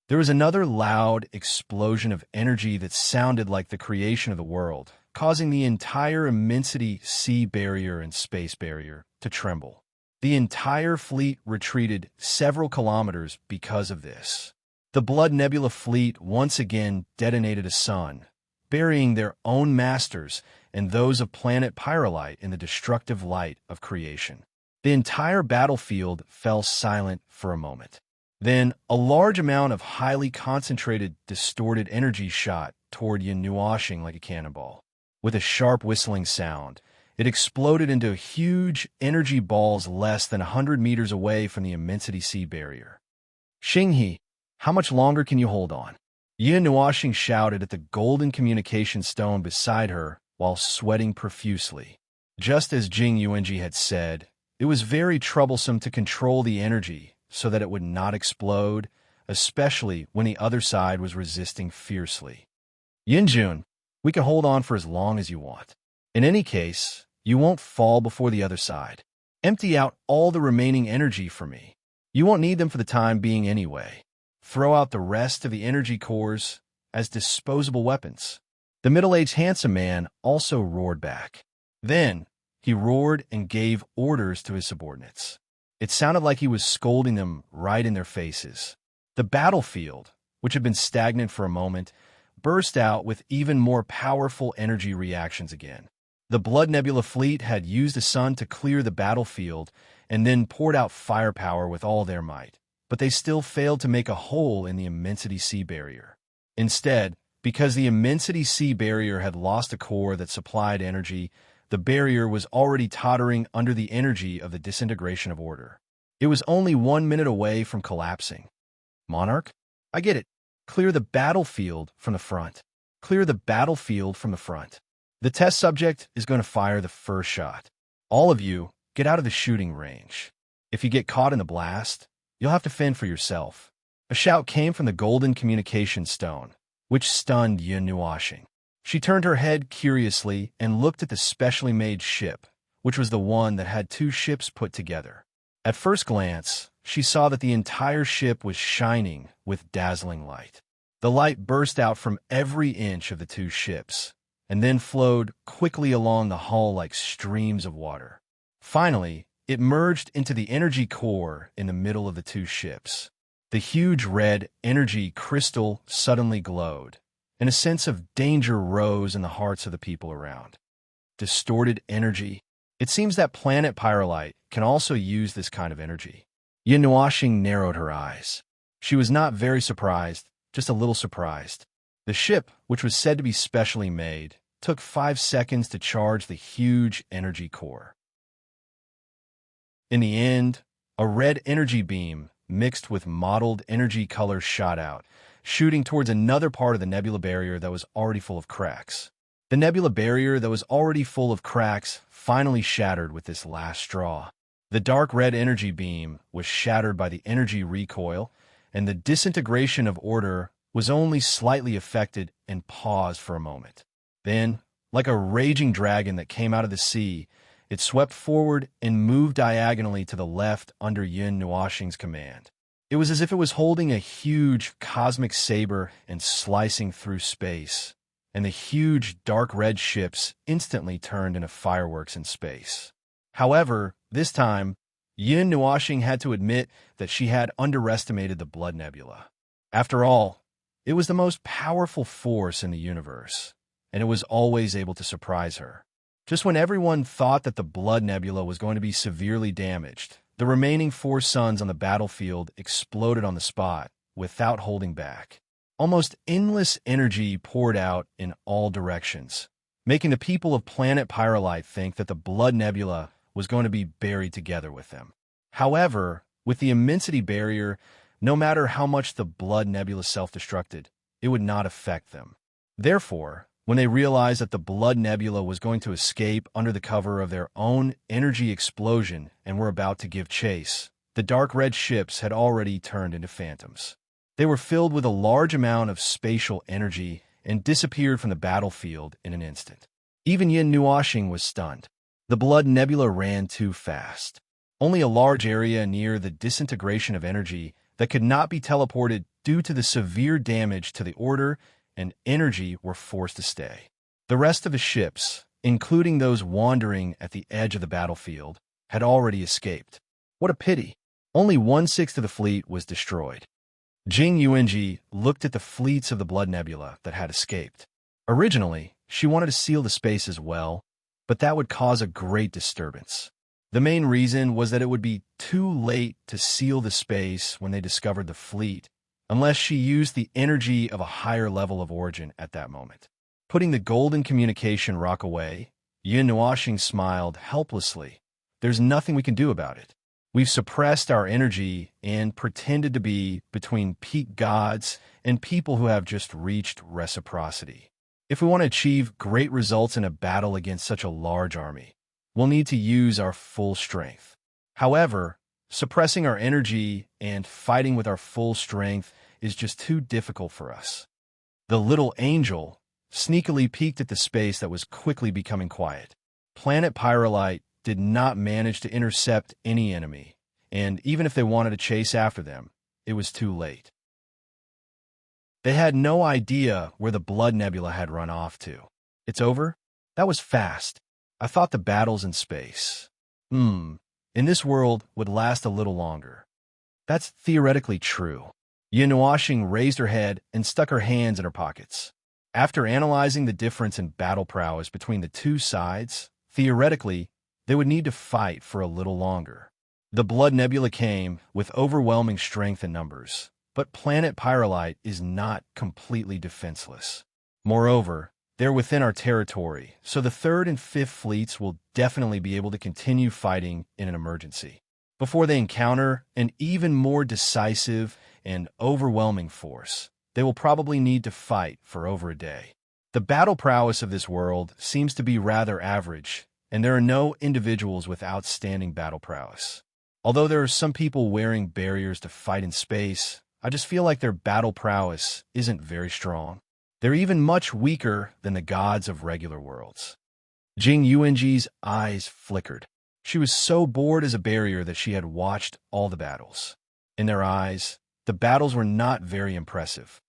There was another loud explosion of energy that sounded like the creation of the world, causing the entire immensity sea barrier and space barrier to tremble. The entire fleet retreated several kilometers because of this. The Blood Nebula fleet once again detonated a sun, burying their own masters and those of planet Pyrolite in the destructive light of creation. The entire battlefield fell silent for a moment. Then, a large amount of highly concentrated, distorted energy shot toward Yin Nuashing like a cannonball. With a sharp whistling sound, it exploded into huge energy balls less than 100 meters away from the immensity sea barrier. "Xinghe, how much longer can you hold on?" Yin Nuashing shouted at the golden communication stone beside her while sweating profusely. Just as Jing Yuanji had said, it was very troublesome to control the energy so that it would not explode, especially when the other side was resisting fiercely. "Yinjun, we can hold on for as long as you want. In any case, you won't fall before the other side. Empty out all the remaining energy for me. You won't need them for the time being anyway. Throw out the rest of the energy cores as disposable weapons." The middle-aged handsome man also roared back. Then, he roared and gave orders to his subordinates. It sounded like he was scolding them right in their faces. The battlefield, which had been stagnant for a moment, burst out with even more powerful energy reactions again. The Blood Nebula fleet had used the sun to clear the battlefield and then poured out firepower with all their might, but they still failed to make a hole in the immensity sea barrier. Instead, because the immensity sea barrier had lost a core that supplied energy, the barrier was already tottering under the energy of the disintegration of order. It was only 1 minute away from collapsing. "Monarch, I get it. Clear the battlefield from the front. Clear the battlefield from the front. The test subject is going to fire the first shot. All of you, get out of the shooting range. If you get caught in the blast, you'll have to fend for yourself." A shout came from the golden communication stone, which stunned Yin Nuashing. She turned her head curiously and looked at the specially made ship, which was the one that had two ships put together. At first glance, she saw that the entire ship was shining with dazzling light. The light burst out from every inch of the two ships, and then flowed quickly along the hull like streams of water. Finally, it merged into the energy core in the middle of the two ships. The huge red energy crystal suddenly glowed, and a sense of danger rose in the hearts of the people around. Distorted energy. It seems that planet Pyrolite can also use this kind of energy. Yin Nuashing narrowed her eyes. She was not very surprised, just a little surprised. The ship, which was said to be specially made, took 5 seconds to charge the huge energy core. In the end, a red energy beam mixed with mottled energy colors shot out, shooting towards another part of the nebula barrier that was already full of cracks. The nebula barrier that was already full of cracks finally shattered with this last straw. The dark red energy beam was shattered by the energy recoil, and the disintegration of order was only slightly affected and paused for a moment. Then, like a raging dragon that came out of the sea, it swept forward and moved diagonally to the left under Yin Nuashing's command. It was as if it was holding a huge cosmic saber and slicing through space, and the huge dark red ships instantly turned into fireworks in space. However, this time, Yin Nuashing had to admit that she had underestimated the Blood Nebula. After all, it was the most powerful force in the universe, and it was always able to surprise her. Just when everyone thought that the Blood Nebula was going to be severely damaged, the remaining 4 suns on the battlefield exploded on the spot without holding back. Almost endless energy poured out in all directions, making the people of planet Pyrolite think that the Blood Nebula was going to be buried together with them. However, with the immensity barrier, no matter how much the Blood Nebula self-destructed, it would not affect them. Therefore, when they realized that the Blood Nebula was going to escape under the cover of their own energy explosion and were about to give chase, the dark red ships had already turned into phantoms. They were filled with a large amount of spatial energy and disappeared from the battlefield in an instant. Even Yin Nuashing was stunned. The Blood Nebula ran too fast. Only a large area near the disintegration of energy that could not be teleported due to the severe damage to the order and energy were forced to stay. The rest of the ships, including those wandering at the edge of the battlefield, had already escaped. What a pity. Only 1/6 of the fleet was destroyed. Jing Yuanji looked at the fleets of the Blood Nebula that had escaped. Originally, she wanted to seal the space as well, but that would cause a great disturbance. The main reason was that it would be too late to seal the space when they discovered the fleet, unless she used the energy of a higher level of origin at that moment. Putting the golden communication rock away, Yin Nuashing smiled helplessly. There's nothing we can do about it. We've suppressed our energy and pretended to be between peak gods and people who have just reached reciprocity. If we want to achieve great results in a battle against such a large army, we'll need to use our full strength. However, suppressing our energy and fighting with our full strength is just too difficult for us. The little angel sneakily peeked at the space that was quickly becoming quiet. Planet Pyrolite did not manage to intercept any enemy, and even if they wanted to chase after them, it was too late. They had no idea where the Blood Nebula had run off to. It's over? That was fast. I thought the battles in space, in this world, would last a little longer. That's theoretically true. Yin Nuashing raised her head and stuck her hands in her pockets. After analyzing the difference in battle prowess between the two sides, theoretically, they would need to fight for a little longer. The Blood Nebula came with overwhelming strength and numbers, but planet Pyrolite is not completely defenseless. Moreover, they're within our territory, so the 3rd and 5th fleets will definitely be able to continue fighting in an emergency. Before they encounter an even more decisive and overwhelming force, they will probably need to fight for over a day. The battle prowess of this world seems to be rather average, and there are no individuals with outstanding battle prowess. Although there are some people wearing barriers to fight in space, I just feel like their battle prowess isn't very strong. They're even much weaker than the gods of regular worlds. Jing Yuanji's eyes flickered. She was so bored as a barrier that she had watched all the battles. In their eyes, the battles were not very impressive.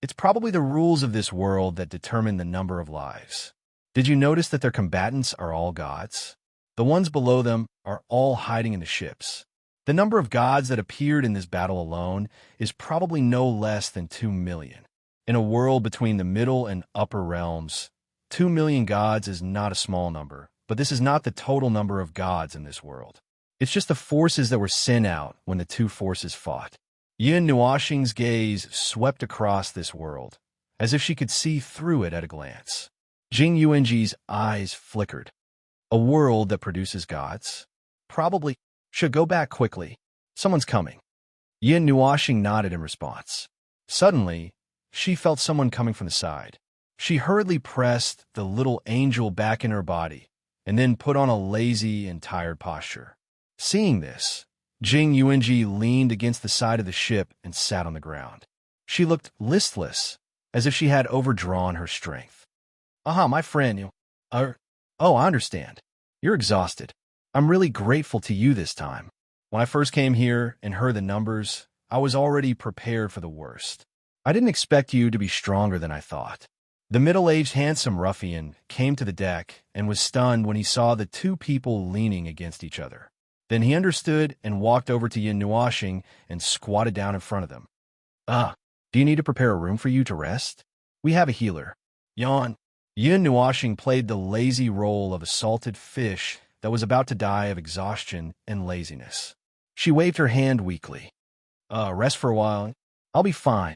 It's probably the rules of this world that determine the number of lives. Did you notice that their combatants are all gods? The ones below them are all hiding in the ships. The number of gods that appeared in this battle alone is probably no less than 2 million. In a world between the middle and upper realms, 2 million gods is not a small number, but this is not the total number of gods in this world. It's just the forces that were sent out when the two forces fought. Yin Nuoxing's gaze swept across this world, as if she could see through it at a glance. Jing Yuanji's eyes flickered. A world that produces gods? Probably. Should go back quickly. Someone's coming. Yin Nuoxing nodded in response. Suddenly, she felt someone coming from the side. She hurriedly pressed the little angel back in her body, and then put on a lazy and tired posture. Seeing this, Jing Yuanji leaned against the side of the ship and sat on the ground. She looked listless, as if she had overdrawn her strength. My friend, I understand. You're exhausted. I'm really grateful to you this time. When I first came here and heard the numbers, I was already prepared for the worst. I didn't expect you to be stronger than I thought. The middle-aged handsome ruffian came to the deck and was stunned when he saw the two people leaning against each other. Then he understood and walked over to Yin Nuoxing and squatted down in front of them. Do you need to prepare a room for you to rest? We have a healer. Yawn. Yin Nuoxing played the lazy role of a salted fish that was about to die of exhaustion and laziness. She waved her hand weakly. Rest for a while. I'll be fine.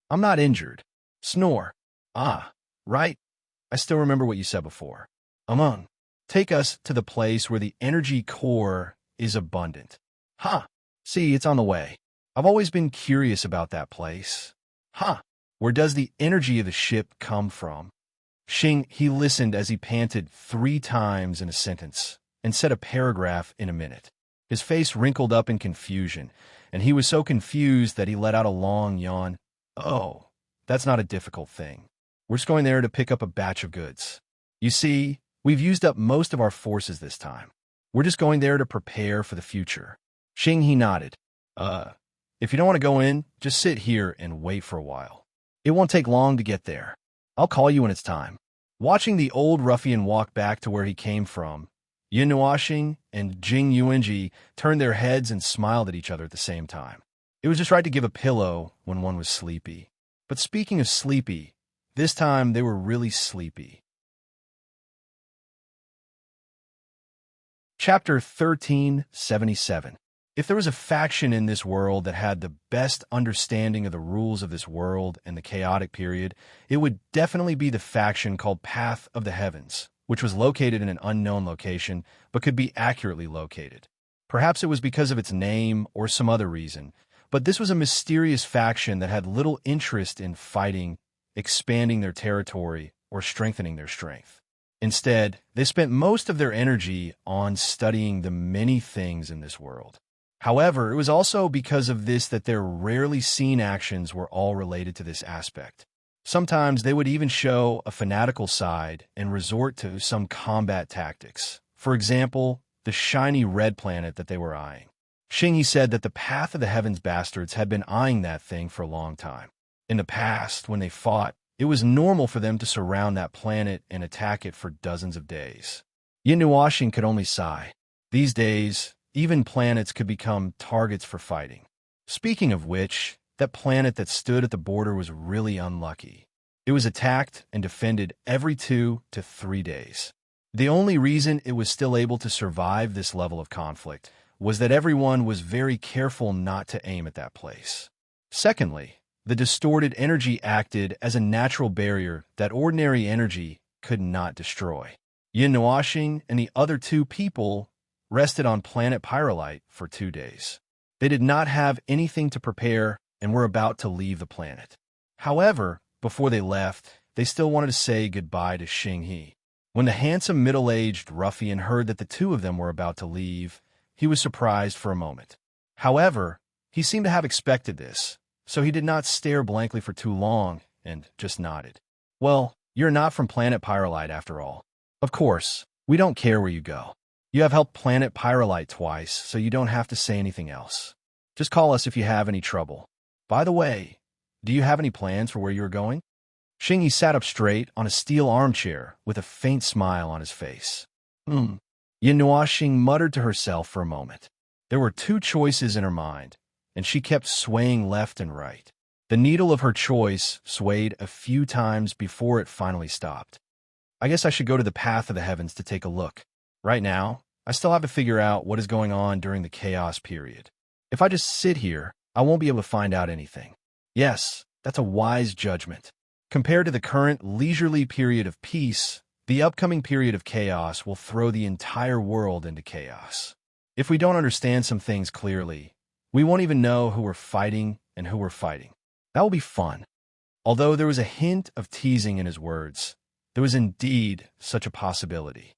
I'm not injured. Snore. Right. I still remember what you said before. Take us to the place where the energy core is abundant. See, it's on the way. I've always been curious about that place. Where does the energy of the ship come from? He listened as he panted 3 times in a sentence and said a paragraph in a minute. His face wrinkled up in confusion, and he was so confused that he let out a long yawn. That's not a difficult thing. We're just going there to pick up a batch of goods. You see, we've used up most of our forces this time. We're just going there to prepare for the future. He nodded. If you don't want to go in, just sit here and wait for a while. It won't take long to get there. I'll call you when it's time. Watching the old ruffian walk back to where he came from, Yin Nuoxing and Jing Yuanji turned their heads and smiled at each other at the same time. It was just right to give a pillow when one was sleepy. But speaking of sleepy, this time they were really sleepy. Chapter 1377. If there was a faction in this world that had the best understanding of the rules of this world and the chaotic period, it would definitely be the faction called Path of the Heavens, which was located in an unknown location, but could be accurately located. Perhaps it was because of its name or some other reason, but this was a mysterious faction that had little interest in fighting, expanding their territory, or strengthening their strength. Instead, they spent most of their energy on studying the many things in this world. However, it was also because of this that their rarely seen actions were all related to this aspect. Sometimes they would even show a fanatical side and resort to some combat tactics. For example, the shiny red planet that they were eyeing. Xingyi said that the Path of the Heavens bastards had been eyeing that thing for a long time. In the past, when they fought, it was normal for them to surround that planet and attack it for dozens of days. Yin Nuoxing could only sigh. These days, even planets could become targets for fighting. Speaking of which, that planet that stood at the border was really unlucky. It was attacked and defended every 2 to 3 days. The only reason it was still able to survive this level of conflict was that everyone was very careful not to aim at that place. Secondly, the distorted energy acted as a natural barrier that ordinary energy could not destroy. Yin Nuoxing and the other 2 people rested on planet Pyrolite for 2 days. They did not have anything to prepare and were about to leave the planet. However, before they left, they still wanted to say goodbye to Xingyi. When the handsome middle-aged ruffian heard that the 2 of them were about to leave, he was surprised for a moment. However, he seemed to have expected this, so he did not stare blankly for too long and just nodded. Well, you're not from planet Pyrolite after all. Of course, we don't care where you go. You have helped planet Pyrolite twice, so you don't have to say anything else. Just call us if you have any trouble. By the way, do you have any plans for where you're going? Xingyi sat up straight on a steel armchair with a faint smile on his face. Yin Nuoxing muttered to herself for a moment. There were two choices in her mind, and she kept swaying left and right. The needle of her choice swayed a few times before it finally stopped. I guess I should go to the path of the heavens to take a look. Right now, I still have to figure out what is going on during the chaos period. If I just sit here, I won't be able to find out anything. Yes, that's a wise judgment. Compared to the current leisurely period of peace, the upcoming period of chaos will throw the entire world into chaos. If we don't understand some things clearly, we won't even know who we're fighting and who we're fighting. That will be fun. Although there was a hint of teasing in his words, there was indeed such a possibility.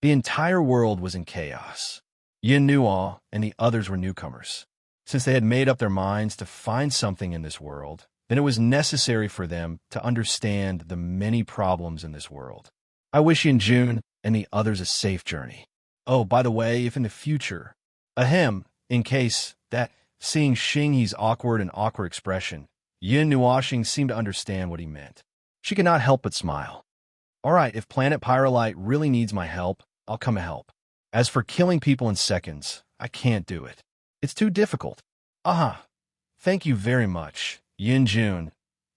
The entire world was in chaos. Yin Nuo and the others were newcomers. Since they had made up their minds to find something in this world, then it was necessary for them to understand the many problems in this world. I wish Yin Jun and the others a safe journey. Oh, by the way, if in the future, in case that, seeing Xinghe's awkward expression, Yin Nuoxing seemed to understand what he meant. She could not help but smile. All right, if Planet Pyrolite really needs my help, I'll come help. As for killing people in seconds, I can't do it. It's too difficult. Thank you very much, Yin Jun.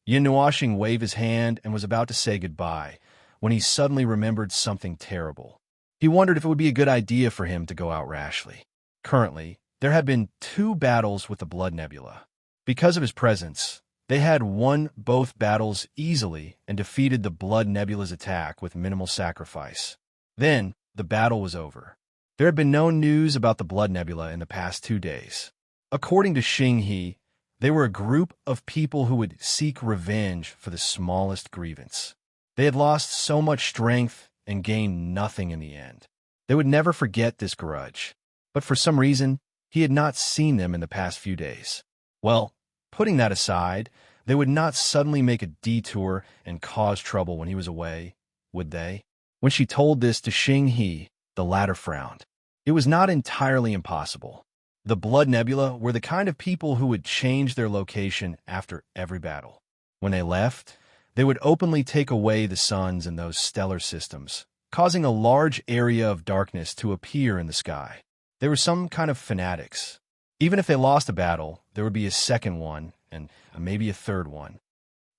Yin Nuoxing waved his hand and was about to say goodbye when he suddenly remembered something terrible. He wondered if it would be a good idea for him to go out rashly. Currently, there had been 2 battles with the Blood Nebula. Because of his presence, they had won both battles easily and defeated the Blood Nebula's attack with minimal sacrifice. Then, the battle was over. There had been no news about the Blood Nebula in the past 2 days. According to Xinghe, they were a group of people who would seek revenge for the smallest grievance. They had lost so much strength and gained nothing in the end. They would never forget this grudge. But for some reason, he had not seen them in the past few days. Well, putting that aside, they would not suddenly make a detour and cause trouble when he was away, would they? When she told this to Xinghe, the latter frowned. It was not entirely impossible. The Blood Nebula were the kind of people who would change their location after every battle. When they left, they would openly take away the suns in those stellar systems, causing a large area of darkness to appear in the sky. They were some kind of fanatics. Even if they lost a battle, there would be a second one, and maybe a third one.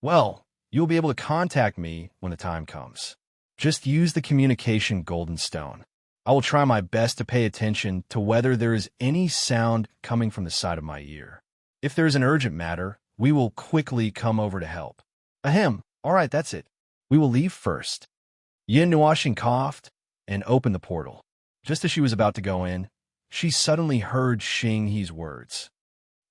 Well, you'll be able to contact me when the time comes. Just use the communication golden stone. I will try my best to pay attention to whether there is any sound coming from the side of my ear. If there is an urgent matter, we will quickly come over to help. All right, that's it. We will leave first. Yin Nuoxing coughed and opened the portal. Just as she was about to go in, she suddenly heard Xinghe's words.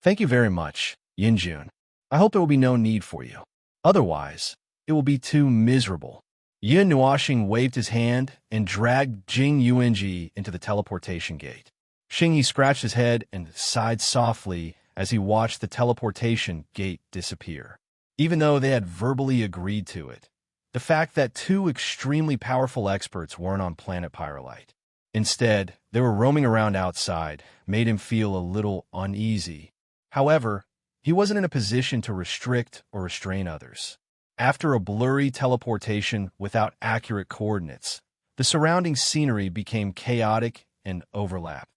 Thank you very much, Yin Jun. I hope there will be no need for you. Otherwise, it will be too miserable. Yin Nuoxing waved his hand and dragged Jing Yuanji into the teleportation gate. Xinghe scratched his head and sighed softly as he watched the teleportation gate disappear. Even though they had verbally agreed to it, the fact that 2 extremely powerful experts weren't on planet Pyrolite. Instead, they were roaming around outside, made him feel a little uneasy. However, he wasn't in a position to restrict or restrain others. After a blurry teleportation without accurate coordinates, the surrounding scenery became chaotic and overlapped.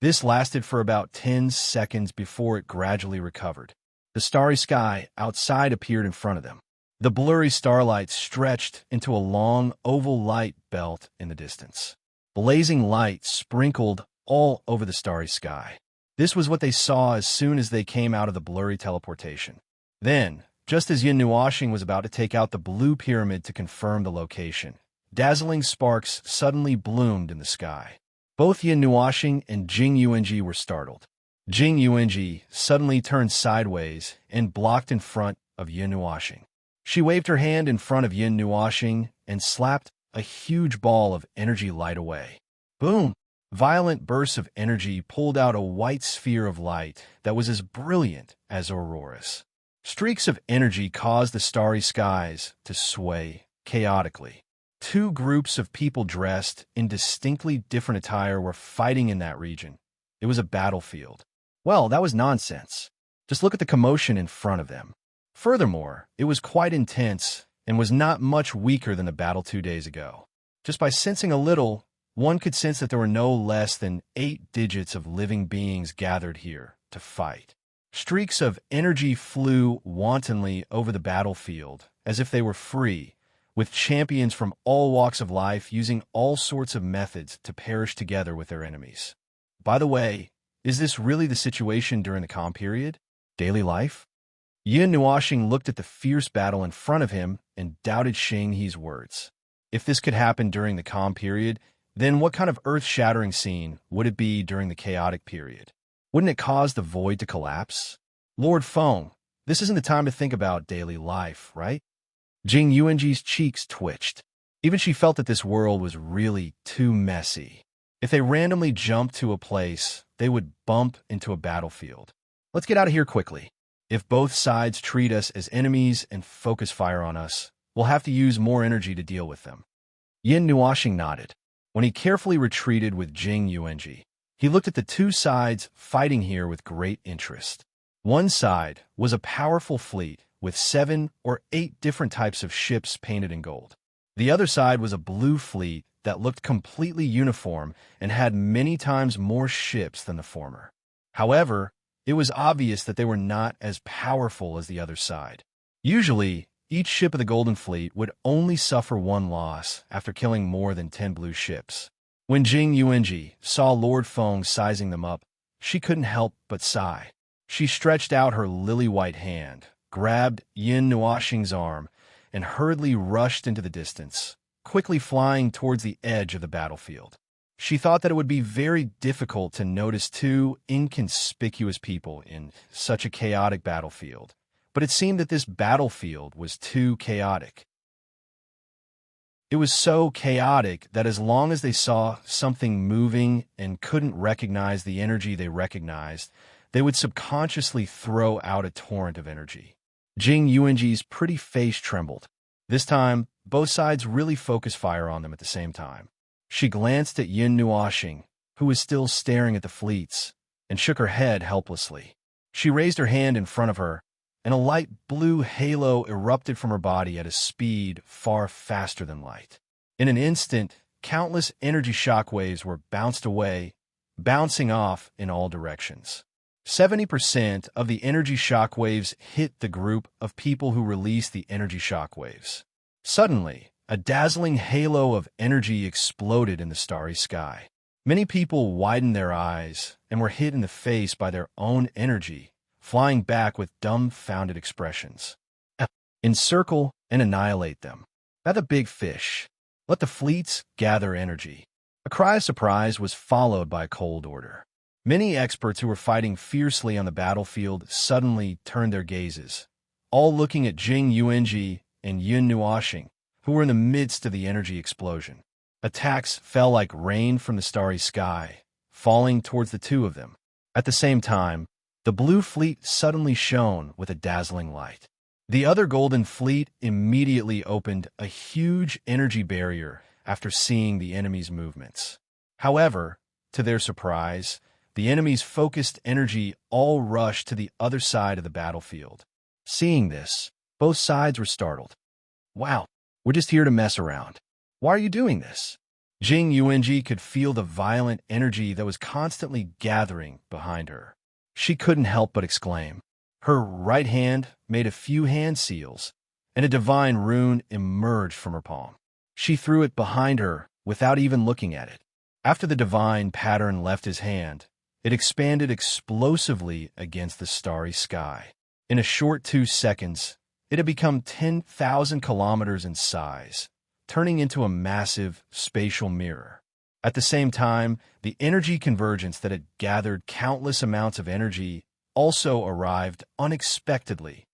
This lasted for about 10 seconds before it gradually recovered. The starry sky outside appeared in front of them. The blurry starlight stretched into a long oval light belt in the distance. Blazing light sprinkled all over the starry sky. This was what they saw as soon as they came out of the blurry teleportation. Then, just as Yin Nuoxing was about to take out the blue pyramid to confirm the location, dazzling sparks suddenly bloomed in the sky. Both Yin Nuoxing and Jing Yuanji were startled. Jing Yuanji suddenly turned sideways and blocked in front of Yin Nuoxing. She waved her hand in front of Yin Nuoxing and slapped a huge ball of energy light away. Boom! Violent bursts of energy pulled out a white sphere of light that was as brilliant as auroras. Streaks of energy caused the starry skies to sway chaotically. 2 groups of people dressed in distinctly different attire were fighting in that region. It was a battlefield. Well, that was nonsense. Just look at the commotion in front of them. Furthermore, it was quite intense and was not much weaker than the battle 2 days ago. Just by sensing a little, one could sense that there were no less than 8 digits of living beings gathered here to fight. Streaks of energy flew wantonly over the battlefield, as if they were free, with champions from all walks of life using all sorts of methods to perish together with their enemies. By the way, is this really the situation during the calm period? Daily life? Yin Nuoxing looked at the fierce battle in front of him and doubted Xing He's words. If this could happen during the calm period, then what kind of earth-shattering scene would it be during the chaotic period? Wouldn't it cause the void to collapse? Lord Feng, this isn't the time to think about daily life, right? Jing Yuanji's cheeks twitched. Even she felt that this world was really too messy. If they randomly jumped to a place, they would bump into a battlefield. Let's get out of here quickly. If both sides treat us as enemies and focus fire on us, we'll have to use more energy to deal with them. Yin Nuoxing nodded. When he carefully retreated with Jing Yuanji, he looked at the two sides fighting here with great interest. One side was a powerful fleet with 7 or 8 different types of ships painted in gold. The other side was a blue fleet that looked completely uniform and had many times more ships than the former. However, it was obvious that they were not as powerful as the other side. Usually, each ship of the Golden Fleet would only suffer one loss after killing more than 10 blue ships. When Jing Yuanji saw Lord Feng sizing them up, she couldn't help but sigh. She stretched out her lily-white hand, grabbed Yin Nuoxing's arm, and hurriedly rushed into the distance, quickly flying towards the edge of the battlefield. She thought that it would be very difficult to notice two inconspicuous people in such a chaotic battlefield, but it seemed that this battlefield was too chaotic. It was so chaotic that as long as they saw something moving and couldn't recognize the energy they recognized, they would subconsciously throw out a torrent of energy. Jing Yuanji's pretty face trembled. This time, both sides really focused fire on them at the same time. She glanced at Yin Nuoxing, who was still staring at the fleets, and shook her head helplessly. She raised her hand in front of her, and a light blue halo erupted from her body at a speed far faster than light. In an instant, countless energy shockwaves were bounced away, bouncing off in all directions. 70% of the energy shockwaves hit the group of people who released the energy shockwaves. Suddenly, a dazzling halo of energy exploded in the starry sky. Many people widened their eyes and were hit in the face by their own energy, flying back with dumbfounded expressions. Encircle and annihilate them. Not the big fish. Let the fleets gather energy. A cry of surprise was followed by a cold order. Many experts who were fighting fiercely on the battlefield suddenly turned their gazes, all looking at Jing Yuanji and Yin Nuoxing, who were in the midst of the energy explosion. Attacks fell like rain from the starry sky, falling towards the two of them. At the same time, the blue fleet suddenly shone with a dazzling light. The other golden fleet immediately opened a huge energy barrier after seeing the enemy's movements. However, to their surprise, the enemy's focused energy all rushed to the other side of the battlefield. Seeing this, both sides were startled. Wow, we're just here to mess around. Why are you doing this? Jing Yuanji could feel the violent energy that was constantly gathering behind her. She couldn't help but exclaim. Her right hand made a few hand seals, and a divine rune emerged from her palm. She threw it behind her without even looking at it. After the divine pattern left his hand, it expanded explosively against the starry sky. In a short 2 seconds, it had become 10,000 kilometers in size, turning into a massive spatial mirror. At the same time, the energy convergence that had gathered countless amounts of energy also arrived unexpectedly.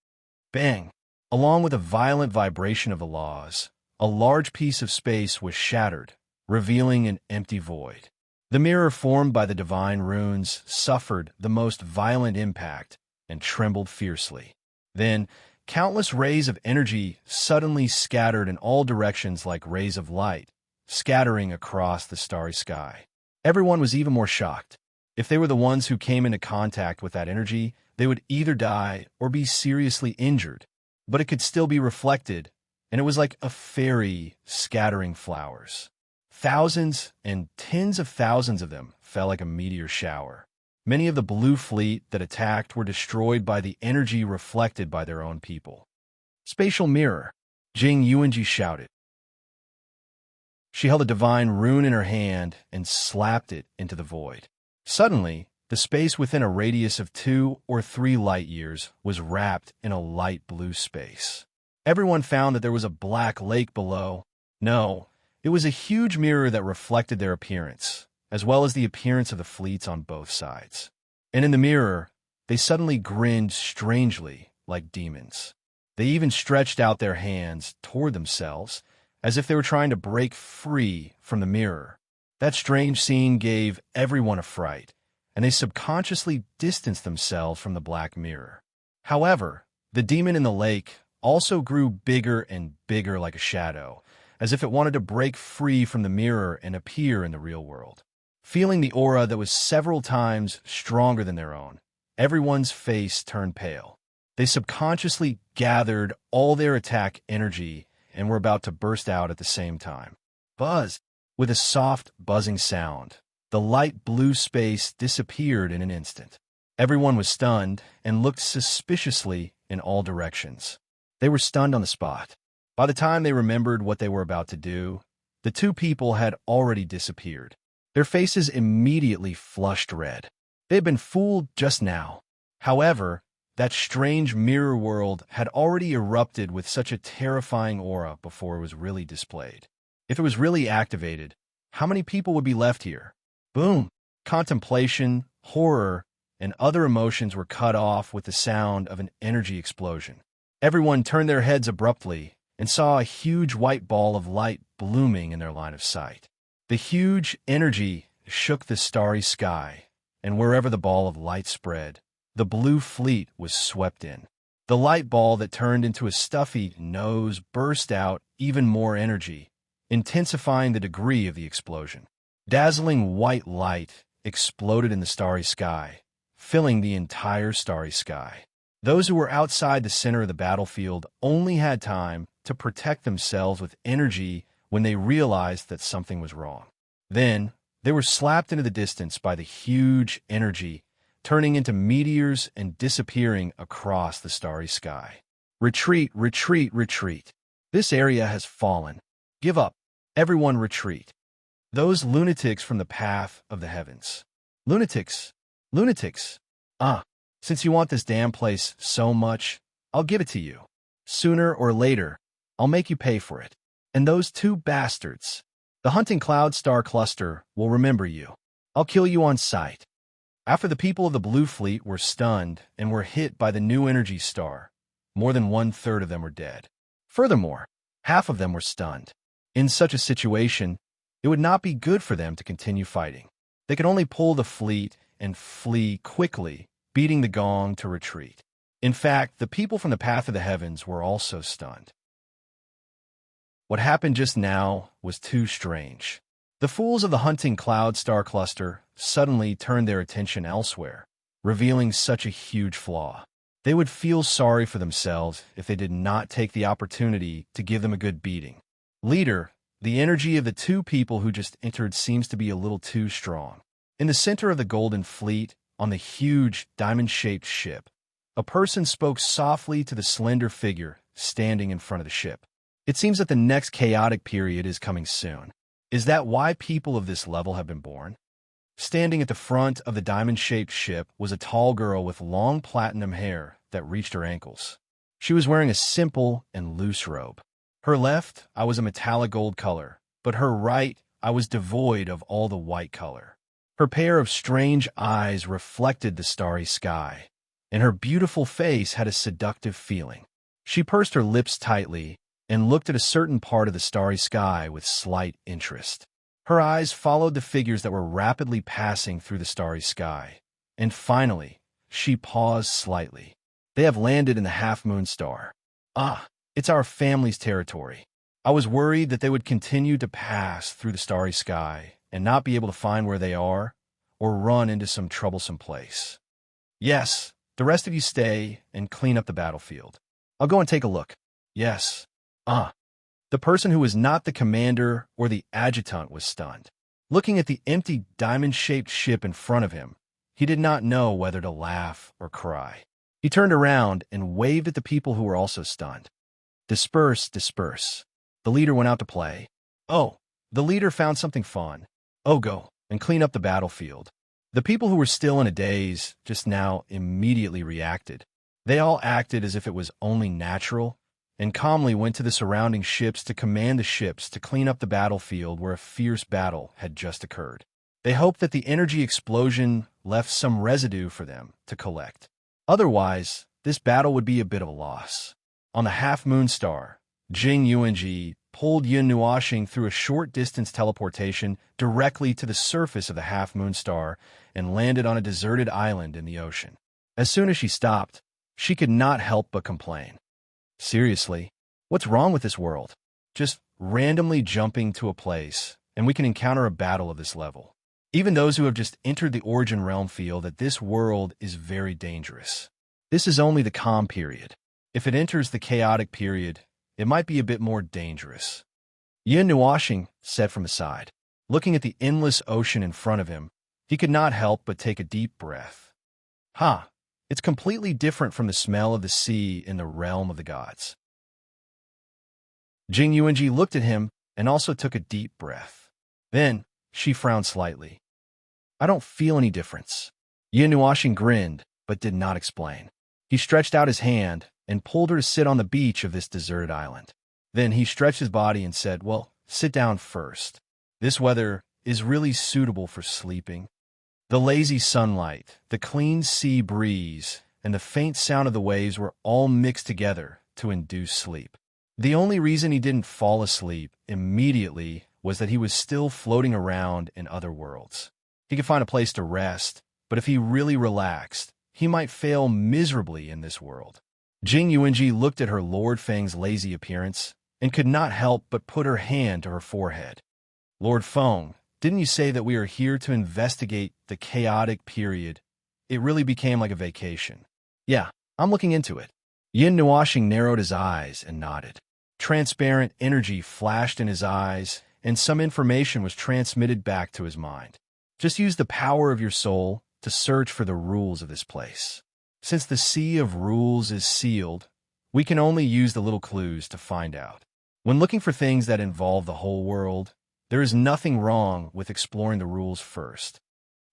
Bang! Along with a violent vibration of the laws, a large piece of space was shattered, revealing an empty void. The mirror formed by the divine runes suffered the most violent impact and trembled fiercely. Then, countless rays of energy suddenly scattered in all directions like rays of light, scattering across the starry sky. Everyone was even more shocked. If they were the ones who came into contact with that energy, they would either die or be seriously injured. But it could still be reflected, and it was like a fairy scattering flowers. Thousands and tens of thousands of them fell like a meteor shower. Many of the blue fleet that attacked were destroyed by the energy reflected by their own people. Spatial mirror, Jing Yuanji shouted. She held a divine rune in her hand and slapped it into the void. Suddenly, the space within a radius of 2 or 3 light years was wrapped in a light blue space. Everyone found that there was a black lake below. No, it was a huge mirror that reflected their appearance, as well as the appearance of the fleets on both sides. And in the mirror, they suddenly grinned strangely like demons. They even stretched out their hands toward themselves, as if they were trying to break free from the mirror. That strange scene gave everyone a fright, and they subconsciously distanced themselves from the black mirror. However, the demon in the lake also grew bigger and bigger like a shadow, as if it wanted to break free from the mirror and appear in the real world. Feeling the aura that was several times stronger than their own, everyone's face turned pale. They subconsciously gathered all their attack energy and were about to burst out at the same time. Buzz! With a soft, buzzing sound, the light blue space disappeared in an instant. Everyone was stunned and looked suspiciously in all directions. They were stunned on the spot. By the time they remembered what they were about to do, the two people had already disappeared. Their faces immediately flushed red. They had been fooled just now. However, that strange mirror world had already erupted with such a terrifying aura before it was really displayed. If it was really activated, how many people would be left here? Boom! Contemplation, horror, and other emotions were cut off with the sound of an energy explosion. Everyone turned their heads abruptly and saw a huge white ball of light blooming in their line of sight. The huge energy shook the starry sky, and wherever the ball of light spread, the blue fleet was swept in. The light ball that turned into a stuffy nose burst out even more energy, intensifying the degree of the explosion. Dazzling white light exploded in the starry sky, filling the entire starry sky. Those who were outside the center of the battlefield only had time to protect themselves with energy when they realized that something was wrong. Then, they were slapped into the distance by the huge energy, turning into meteors and disappearing across the starry sky. Retreat, retreat, retreat. This area has fallen. Give up. Everyone retreat. Those lunatics from the path of the heavens. Lunatics. Lunatics. Since you want this damn place so much, I'll give it to you. Sooner or later, I'll make you pay for it. And those two bastards, the hunting cloud star cluster, will remember you. I'll kill you on sight. After the people of the Blue Fleet were stunned and were hit by the new energy star, more than 1/3 of them were dead. Furthermore, half of them were stunned. In such a situation, it would not be good for them to continue fighting. They could only pull the fleet and flee quickly, beating the gong to retreat. In fact, the people from the path of the heavens were also stunned. What happened just now was too strange. The fools of the hunting cloud star cluster suddenly turned their attention elsewhere, revealing such a huge flaw. They would feel sorry for themselves if they did not take the opportunity to give them a good beating. Leader, the energy of the two people who just entered seems to be a little too strong. In the center of the Golden Fleet, on the huge diamond-shaped ship, a person spoke softly to the slender figure standing in front of the ship. It seems that the next chaotic period is coming soon. Is that why people of this level have been born? Standing at the front of the diamond-shaped ship was a tall girl with long platinum hair that reached her ankles. She was wearing a simple and loose robe. Her left, I was a metallic gold color, but her right, I was devoid of all the white color. Her pair of strange eyes reflected the starry sky, and her beautiful face had a seductive feeling. She pursed her lips tightly and looked at a certain part of the starry sky with slight interest. Her eyes followed the figures that were rapidly passing through the starry sky, and finally, she paused slightly. They have landed in the half-moon star. It's our family's territory. I was worried that they would continue to pass through the starry sky and not be able to find where they are, or run into some troublesome place. Yes, the rest of you stay and clean up the battlefield. I'll go and take a look. Yes. The The person who was not the commander or the adjutant was stunned. Looking at the empty diamond-shaped ship in front of him, he did not know whether to laugh or cry. He turned around and waved at the people who were also stunned. Disperse, disperse. The leader went out to play. Oh, the leader found something fun. Oh, go and clean up the battlefield. The people who were still in a daze just now immediately reacted. They all acted as if it was only natural and calmly went to the surrounding ships to command the ships to clean up the battlefield where a fierce battle had just occurred. They hoped that the energy explosion left some residue for them to collect. Otherwise, this battle would be a bit of a loss. On the half-moon star, Jing Yuanji pulled Yin Nuoxing through a short-distance teleportation directly to the surface of the half-moon star and landed on a deserted island in the ocean. As soon as she stopped, she could not help but complain. Seriously, what's wrong with this world? Just randomly jumping to a place, and we can encounter a battle of this level. Even those who have just entered the origin realm feel that this world is very dangerous. This is only the calm period. If it enters the chaotic period, it might be a bit more dangerous. Yin Nuoxing said from the side. Looking at the endless ocean in front of him, he could not help but take a deep breath. It's completely different from the smell of the sea in the realm of the gods. Jing Yuanji looked at him and also took a deep breath. Then, she frowned slightly. I don't feel any difference. Yin Nuoxing grinned, but did not explain. He stretched out his hand and pulled her to sit on the beach of this deserted island. Then he stretched his body and said, well, sit down first. This weather is really suitable for sleeping. The lazy sunlight, the clean sea breeze, and the faint sound of the waves were all mixed together to induce sleep. The only reason he didn't fall asleep immediately was that he was still floating around in other worlds. He could find a place to rest, but if he really relaxed, he might fail miserably in this world. Jing Yuanji looked at her Lord Feng's lazy appearance and could not help but put her hand to her forehead. Lord Feng, didn't you say that we are here to investigate the chaotic period? It really became like a vacation. Yeah, I'm looking into it. Yin Nuoxing narrowed his eyes and nodded. Transparent energy flashed in his eyes, and some information was transmitted back to his mind. Just use the power of your soul to search for the rules of this place. Since the sea of rules is sealed, we can only use the little clues to find out. When looking for things that involve the whole world, there is nothing wrong with exploring the rules first.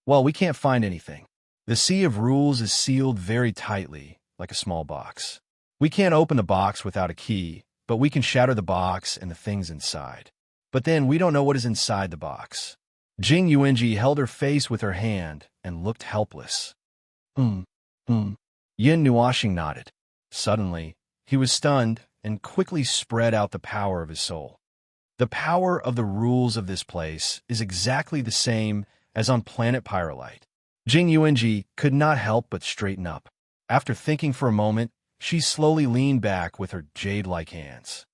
Well, we can't find anything. The sea of rules is sealed very tightly, like a small box. We can't open the box without a key, but we can shatter the box and the things inside. But then we don't know what is inside the box. Jing Yuanji held her face with her hand and looked helpless. Yin Nuoxing nodded. Suddenly, he was stunned and quickly spread out the power of his soul. The power of the rules of this place is exactly the same as on planet Pyrolite. Jing Yuanji could not help but straighten up. After thinking for a moment, she slowly leaned back with her jade-like hands.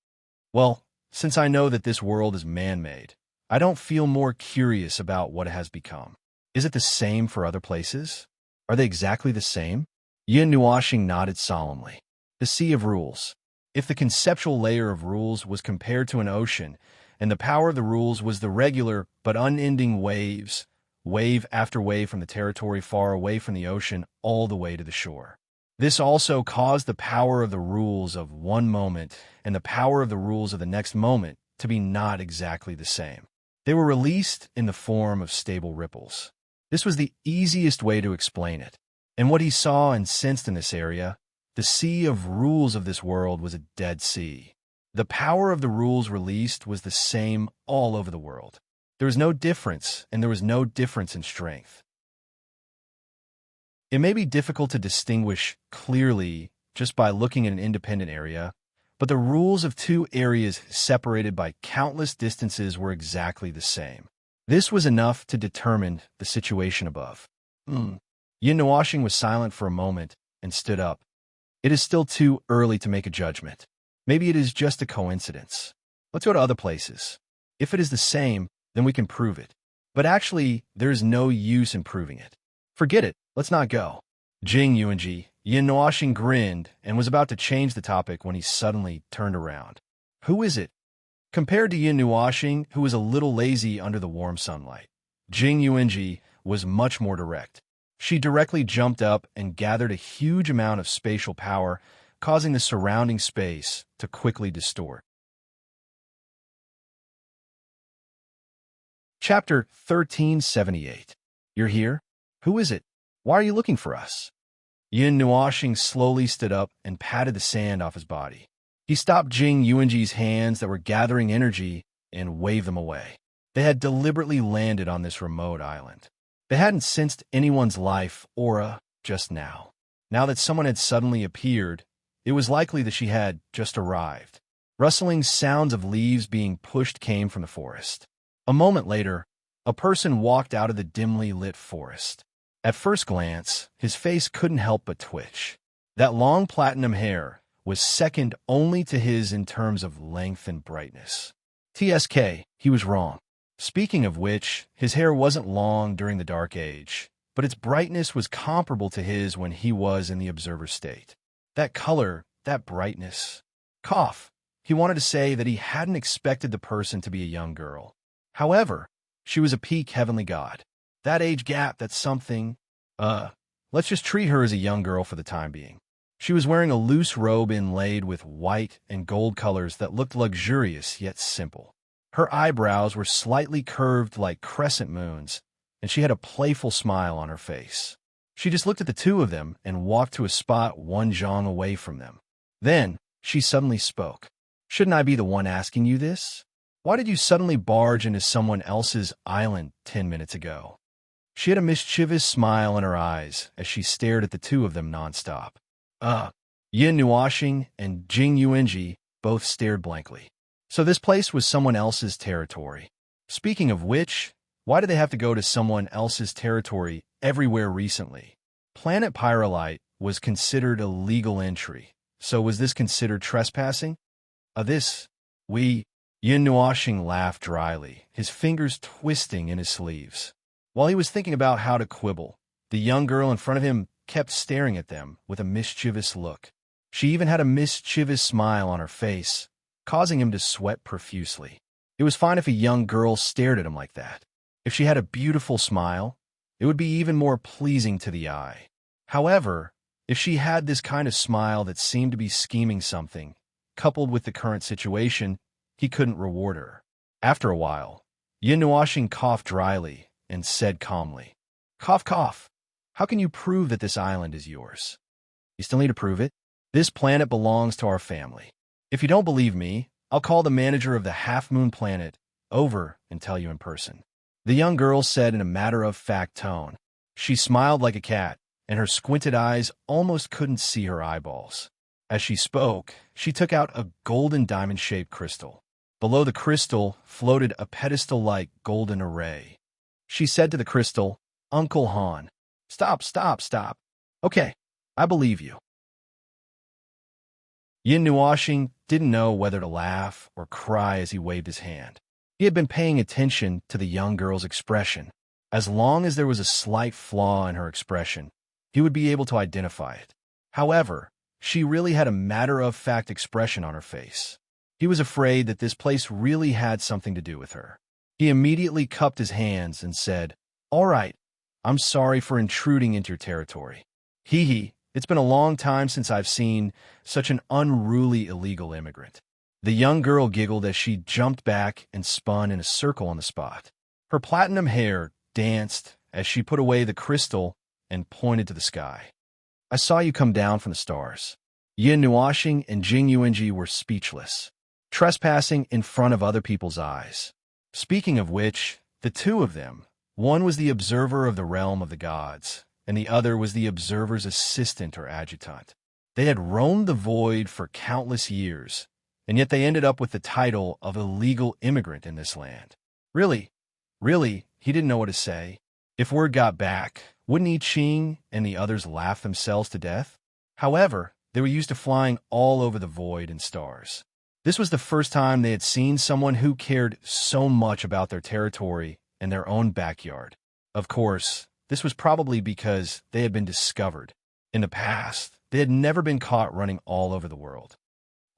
Well, since I know that this world is man-made, I don't feel more curious about what it has become. Is it the same for other places? Are they exactly the same? Yin Nuoxing nodded solemnly. The sea of rules. If the conceptual layer of rules was compared to an ocean, and the power of the rules was the regular but unending waves, wave after wave from the territory far away from the ocean all the way to the shore. This also caused the power of the rules of one moment and the power of the rules of the next moment to be not exactly the same. They were released in the form of stable ripples. This was the easiest way to explain it. And what he saw and sensed in this area, the sea of rules of this world was a dead sea. The power of the rules released was the same all over the world. There was no difference, and there was no difference in strength. It may be difficult to distinguish clearly just by looking at an independent area, but the rules of two areas separated by countless distances were exactly the same. This was enough to determine the situation above. Yin Nuoxing was silent for a moment and stood up. It is still too early to make a judgment. Maybe it is just a coincidence. Let's go to other places. If it is the same, then we can prove it. But actually, there is no use in proving it. Forget it. Let's not go. Jing Yuanji, Yin Nuoxing grinned and was about to change the topic when he suddenly turned around. Who is it? Compared to Yin Nuoxing, who was a little lazy under the warm sunlight, Jing Yuanji was much more direct. She directly jumped up and gathered a huge amount of spatial power, causing the surrounding space to quickly distort. Chapter 1378. You're here? Who is it? Why are you looking for us? Yin Nuoxing slowly stood up and patted the sand off his body. He stopped Jing Yuanji's hands that were gathering energy and waved them away. They had deliberately landed on this remote island. They hadn't sensed anyone's life aura just now. Now that someone had suddenly appeared, it was likely that she had just arrived. Rustling sounds of leaves being pushed came from the forest. A moment later, a person walked out of the dimly lit forest. At first glance, his face couldn't help but twitch. That long platinum hair was second only to his in terms of length and brightness. TSK, he was wrong. Speaking of which, his hair wasn't long during the Dark Age, but its brightness was comparable to his when he was in the observer state. That color, that brightness. Cough. He wanted to say that he hadn't expected the person to be a young girl. However, she was a peak heavenly god. That age gap, that's something. Let's just treat her as a young girl for the time being. She was wearing a loose robe inlaid with white and gold colors that looked luxurious yet simple. Her eyebrows were slightly curved like crescent moons, and she had a playful smile on her face. She just looked at the two of them and walked to a spot one zhang away from them. Then, she suddenly spoke. Shouldn't I be the one asking you this? Why did you suddenly barge into someone else's island 10 minutes ago? She had a mischievous smile in her eyes as she stared at the two of them nonstop. Yin Nuoxing and Jing Yuanji both stared blankly. So this place was someone else's territory. Speaking of which, why did they have to go to someone else's territory everywhere recently? Planet Pyrolite was considered a legal entry, so was this considered trespassing? Yin Nuoxing laughed dryly, his fingers twisting in his sleeves. While he was thinking about how to quibble, the young girl in front of him kept staring at them with a mischievous look. She even had a mischievous smile on her face, causing him to sweat profusely. It was fine if a young girl stared at him like that. If she had a beautiful smile, it would be even more pleasing to the eye. However, if she had this kind of smile that seemed to be scheming something, coupled with the current situation, he couldn't reward her. After a while, Yin Nuoxing coughed dryly and said calmly, Cough, cough. How can you prove that this island is yours? You still need to prove it. This planet belongs to our family. If you don't believe me, I'll call the manager of the half-moon planet over and tell you in person. The young girl said in a matter-of-fact tone. She smiled like a cat, and her squinted eyes almost couldn't see her eyeballs. As she spoke, she took out a golden diamond-shaped crystal. Below the crystal floated a pedestal-like golden array. She said to the crystal, Uncle Han, Stop. Okay, I believe you. Yin Nuoxing didn't know whether to laugh or cry as he waved his hand. He had been paying attention to the young girl's expression. As long as there was a slight flaw in her expression, he would be able to identify it. However, she really had a matter-of-fact expression on her face. He was afraid that this place really had something to do with her. He immediately cupped his hands and said, All right, I'm sorry for intruding into your territory. It's been a long time since I've seen such an unruly illegal immigrant. The young girl giggled as she jumped back and spun in a circle on the spot. Her platinum hair danced as she put away the crystal and pointed to the sky. I saw you come down from the stars. Yin Nuoxing and Jing Yuanji were speechless, trespassing in front of other people's eyes. Speaking of which, the two of them, one was the observer of the realm of the gods, and the other was the observer's assistant or adjutant. They had roamed the void for countless years, and yet they ended up with the title of illegal immigrant in this land. Really, he didn't know what to say. If word got back, wouldn't I Ching and the others laugh themselves to death? However, they were used to flying all over the void and stars. This was the first time they had seen someone who cared so much about their territory and their own backyard. Of course, this was probably because they had been discovered. In the past, they had never been caught running all over the world.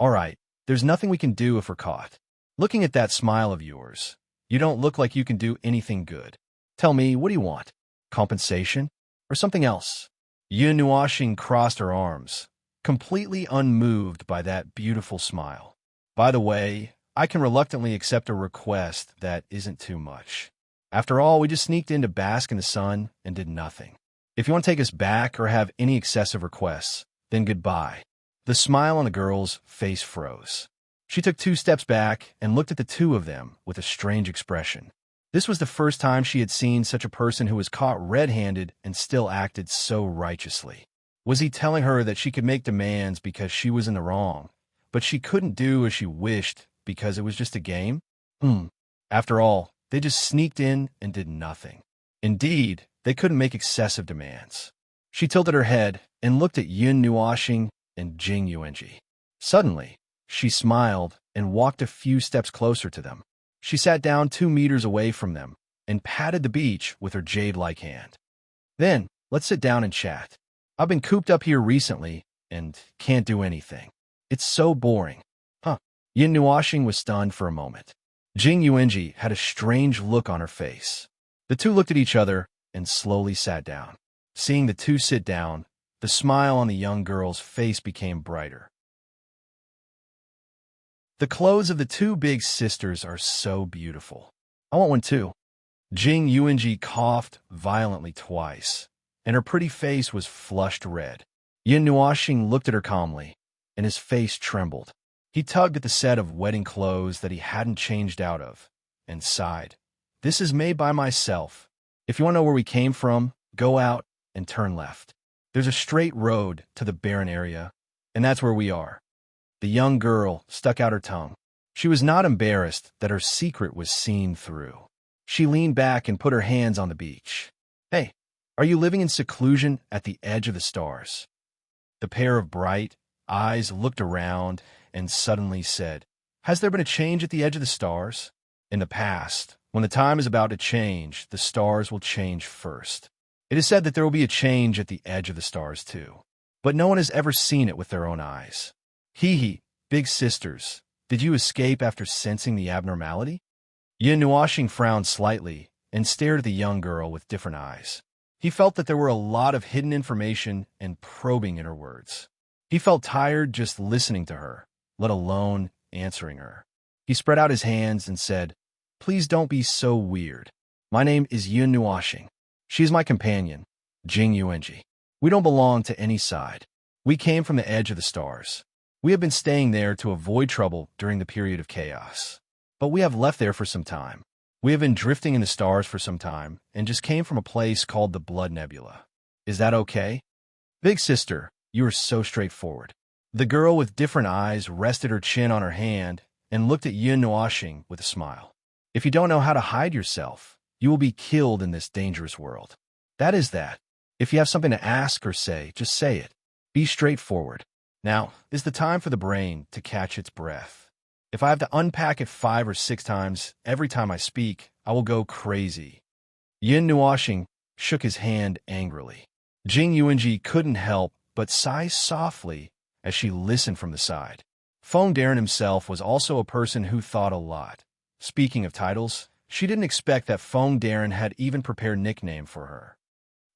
All right, there's nothing we can do if we're caught. Looking at that smile of yours, you don't look like you can do anything good. Tell me, what do you want? Compensation? Or something else? Yun Nuashing crossed her arms, completely unmoved by that beautiful smile. By the way, I can reluctantly accept a request that isn't too much. After all, we just sneaked in to bask in the sun and did nothing. If you want to take us back or have any excessive requests, then goodbye. The smile on the girl's face froze. She took 2 steps back and looked at the two of them with a strange expression. This was the first time she had seen such a person who was caught red-handed and still acted so righteously. Was he telling her that she could make demands because she was in the wrong, but she couldn't do as she wished because it was just a game? After all, they just sneaked in and did nothing. Indeed, they couldn't make excessive demands. She tilted her head and looked at Yun Nuashing and Jing Yuanji. Suddenly, she smiled and walked a few steps closer to them. She sat down 2 meters away from them and patted the beach with her jade-like hand. Then, let's sit down and chat. I've been cooped up here recently and can't do anything. It's so boring. Yin Nuashing was stunned for a moment. Jing Yuanji had a strange look on her face. The two looked at each other and slowly sat down. Seeing the two sit down, the smile on the young girl's face became brighter. The clothes of the 2 big sisters are so beautiful. I want one too. Jing Yuanji coughed violently twice, and her pretty face was flushed red. Yin Nuashing looked at her calmly, and his face trembled. He tugged at the set of wedding clothes that he hadn't changed out of, and sighed. This is made by myself. If you want to know where we came from, go out and turn left. There's a straight road to the barren area, and that's where we are. The young girl stuck out her tongue. She was not embarrassed that her secret was seen through. She leaned back and put her hands on the beach. Hey, are you living in seclusion at the edge of the stars? The pair of bright eyes looked around and suddenly said, Has there been a change at the edge of the stars? In the past, when the time is about to change, the stars will change first. It is said that there will be a change at the edge of the stars too, but no one has ever seen it with their own eyes. Hee, big sisters, did you escape after sensing the abnormality? Yin Nuashing frowned slightly and stared at the young girl with different eyes. He felt that there were a lot of hidden information and probing in her words. He felt tired just listening to her, let alone answering her. He spread out his hands and said, Please don't be so weird. My name is Yun Nuashing. She is my companion, Jing Yuanji. We don't belong to any side. We came from the edge of the stars. We have been staying there to avoid trouble during the period of chaos. But we have left there for some time. We have been drifting in the stars for some time and just came from a place called the Blood Nebula. Is that okay? Big sister, you are so straightforward. The girl with different eyes rested her chin on her hand and looked at Yun Nuashing with a smile. If you don't know how to hide yourself, you will be killed in this dangerous world. That is that. If you have something to ask or say, just say it. Be straightforward. Now is the time for the brain to catch its breath. If I have to unpack it 5 or 6 times every time I speak, I will go crazy. Yin Nuashing shook his hand angrily. Jing Yuanji couldn't help but sigh softly as she listened from the side. Feng Darren himself was also a person who thought a lot. Speaking of titles, she didn't expect that Feng Darren had even prepared a nickname for her.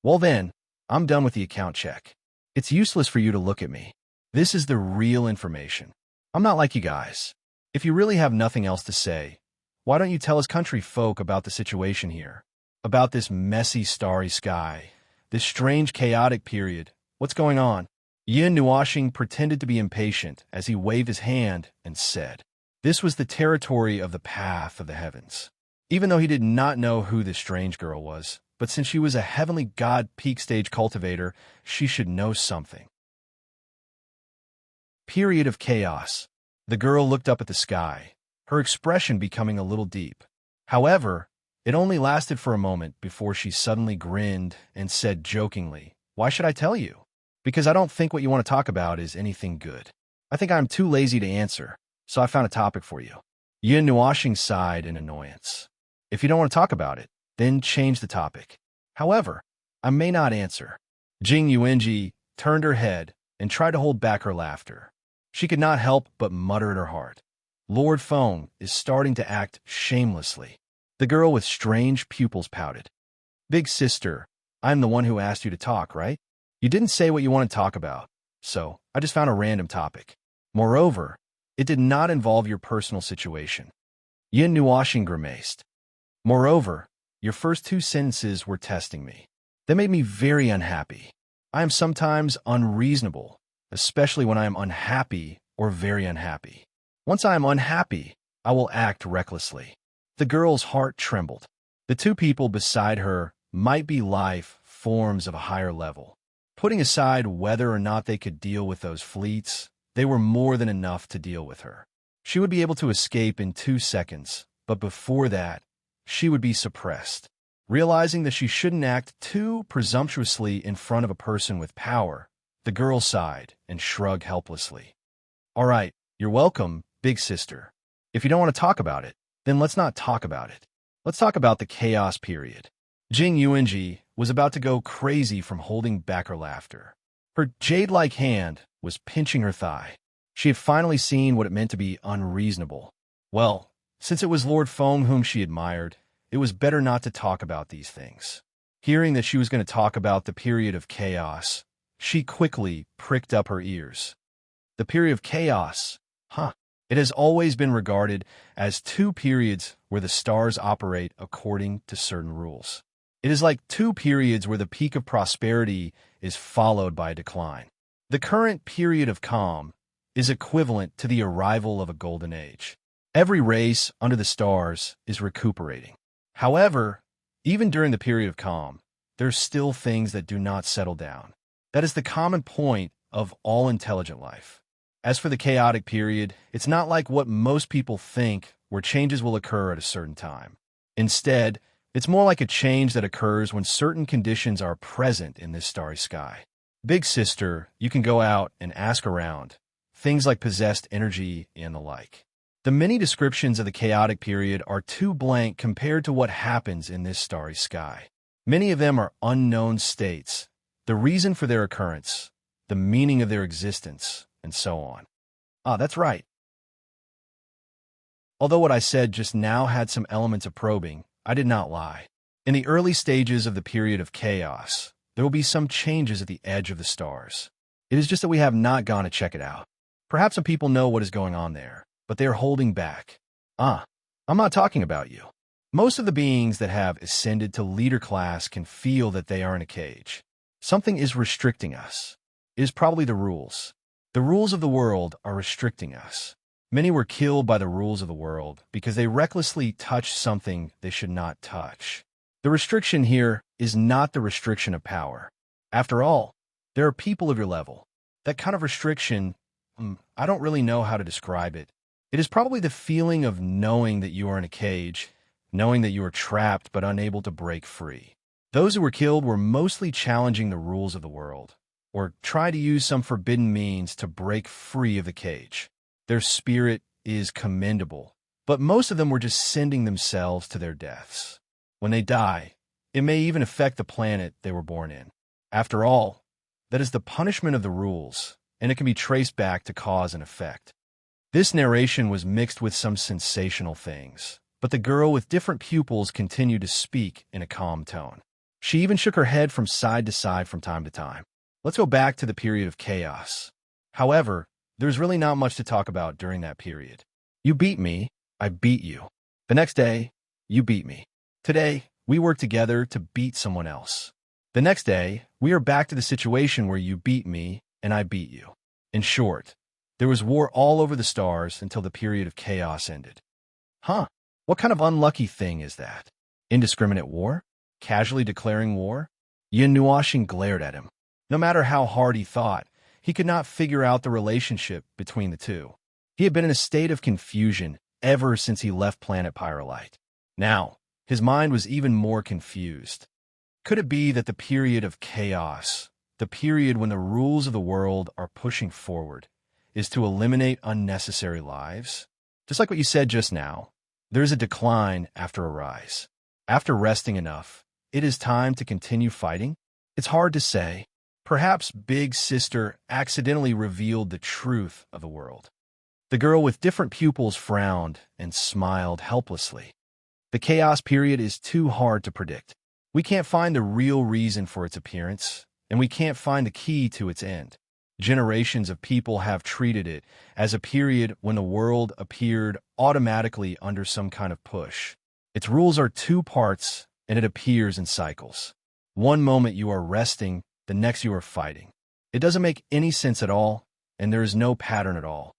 Well then, I'm done with the account check. It's useless for you to look at me. This is the real information. I'm not like you guys. If you really have nothing else to say, why don't you tell us country folk about the situation here? About this messy starry sky, this strange chaotic period. What's going on? Yin Nuashing pretended to be impatient as he waved his hand and said, This was the territory of the path of the heavens. Even though he did not know who this strange girl was, but since she was a heavenly god peak stage cultivator, she should know something. Period of chaos. The girl looked up at the sky, her expression becoming a little deep. However, it only lasted for a moment before she suddenly grinned and said jokingly, Why should I tell you? Because I don't think what you want to talk about is anything good. I think I'm too lazy to answer, so I found a topic for you. Yin Nuashing sighed in annoyance. If you don't want to talk about it, then change the topic. However, I may not answer. Jing Yuanji turned her head and tried to hold back her laughter. She could not help but mutter in her heart, Lord Phone is starting to act shamelessly. The girl with strange pupils pouted. Big sister, I'm the one who asked you to talk, right? You didn't say what you want to talk about, so I just found a random topic. Moreover, it did not involve your personal situation. Yin Nuashin grimaced. Moreover, your first two sentences were testing me. They made me very unhappy. I am sometimes unreasonable, especially when I am unhappy or very unhappy. Once I am unhappy, I will act recklessly. The girl's heart trembled. The two people beside her might be life forms of a higher level. Putting aside whether or not they could deal with those fleets, they were more than enough to deal with her. She would be able to escape in 2 seconds, but before that, she would be suppressed. Realizing that she shouldn't act too presumptuously in front of a person with power, the girl sighed and shrugged helplessly. All right, you're welcome, big sister. If you don't want to talk about it, then let's not talk about it. Let's talk about the chaos period. Jing Yuanji was about to go crazy from holding back her laughter. Her jade-like hand was pinching her thigh. She had finally seen what it meant to be unreasonable. Well, since it was Lord Feng whom she admired, it was better not to talk about these things. Hearing that she was going to talk about the period of chaos, she quickly pricked up her ears. The period of chaos, huh? It has always been regarded as 2 periods where the stars operate according to certain rules. It is like 2 periods where the peak of prosperity is followed by a decline. The current period of calm is equivalent to the arrival of a golden age. Every race under the stars is recuperating. However, even during the period of calm, there are still things that do not settle down. That is the common point of all intelligent life. As for the chaotic period, it's not like what most people think, where changes will occur at a certain time. Instead, it's more like a change that occurs when certain conditions are present in this starry sky. Big sister, you can go out and ask around. Things like possessed energy and the like. The many descriptions of the chaotic period are too blank compared to what happens in this starry sky. Many of them are unknown states, the reason for their occurrence, the meaning of their existence, and so on. Ah, that's right. Although what I said just now had some elements of probing, I did not lie. In the early stages of the period of chaos, there will be some changes at the edge of the stars. It is just that we have not gone to check it out. Perhaps some people know what is going on there, but they are holding back. I'm not talking about you. Most of the beings that have ascended to leader class can feel that they are in a cage. Something is restricting us. It is probably the rules. The rules of the world are restricting us. Many were killed by the rules of the world because they recklessly touched something they should not touch. The restriction here is not the restriction of power. After all, there are people of your level. That kind of restriction, I don't really know how to describe it. It is probably the feeling of knowing that you are in a cage, knowing that you are trapped but unable to break free. Those who were killed were mostly challenging the rules of the world, or try to use some forbidden means to break free of the cage. Their spirit is commendable, but most of them were just sending themselves to their deaths. When they die, it may even affect the planet they were born in. After all, that is the punishment of the rules, and it can be traced back to cause and effect. This narration was mixed with some sensational things, but the girl with different pupils continued to speak in a calm tone. She even shook her head from side to side from time to time. Let's go back to the period of chaos. However, there's really not much to talk about during that period. You beat me, I beat you. The next day, you beat me. Today, we work together to beat someone else. The next day, we are back to the situation where you beat me and I beat you. In short, there was war all over the stars until the period of chaos ended. Huh? What kind of unlucky thing is that? Indiscriminate war? Casually declaring war? Yin Nuashin glared at him. No matter how hard he thought, he could not figure out the relationship between the two. He had been in a state of confusion ever since he left planet Pyrolite. Now, his mind was even more confused. Could it be that the period of chaos, the period when the rules of the world are pushing forward, is to eliminate unnecessary lives? Just like what you said just now, there is a decline after a rise. After resting enough, it is time to continue fighting? It's hard to say. Perhaps Big Sister accidentally revealed the truth of the world. The girl with different pupils frowned and smiled helplessly. The chaos period is too hard to predict. We can't find the real reason for its appearance, and we can't find the key to its end. Generations of people have treated it as a period when the world appeared automatically under some kind of push. Its rules are two parts, and it appears in cycles. One moment you are resting, the next you are fighting. It doesn't make any sense at all, and there is no pattern at all.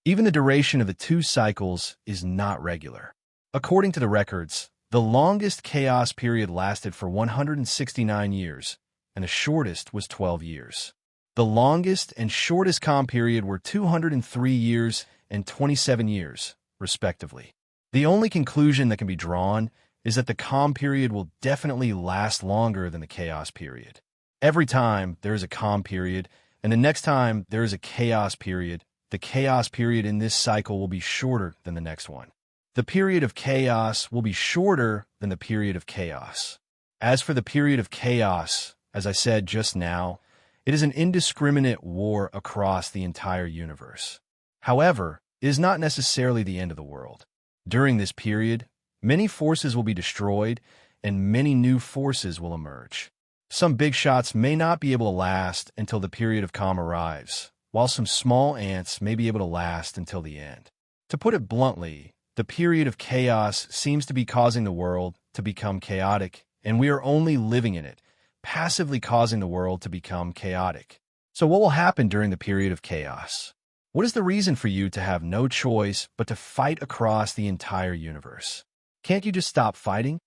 Even the duration of the two cycles is not regular. According to the records, the longest chaos period lasted for 169 years, and the shortest was 12 years. The longest and shortest calm period were 203 years and 27 years, respectively. The only conclusion that can be drawn is that the calm period will definitely last longer than the chaos period. Every time there is a calm period, and the next time there is a chaos period, the chaos period in this cycle will be shorter than the next one. The period of chaos will be shorter than the period of chaos. As for the period of chaos, as I said just now, it is an indiscriminate war across the entire universe. However, it is not necessarily the end of the world. During this period, many forces will be destroyed, and many new forces will emerge. Some big shots may not be able to last until the period of calm arrives, while some small ants may be able to last until the end. To put it bluntly, the period of chaos seems to be causing the world to become chaotic, and we are only living in it, passively causing the world to become chaotic. So what will happen during the period of chaos? What is the reason for you to have no choice but to fight across the entire universe? Can't you just stop fighting?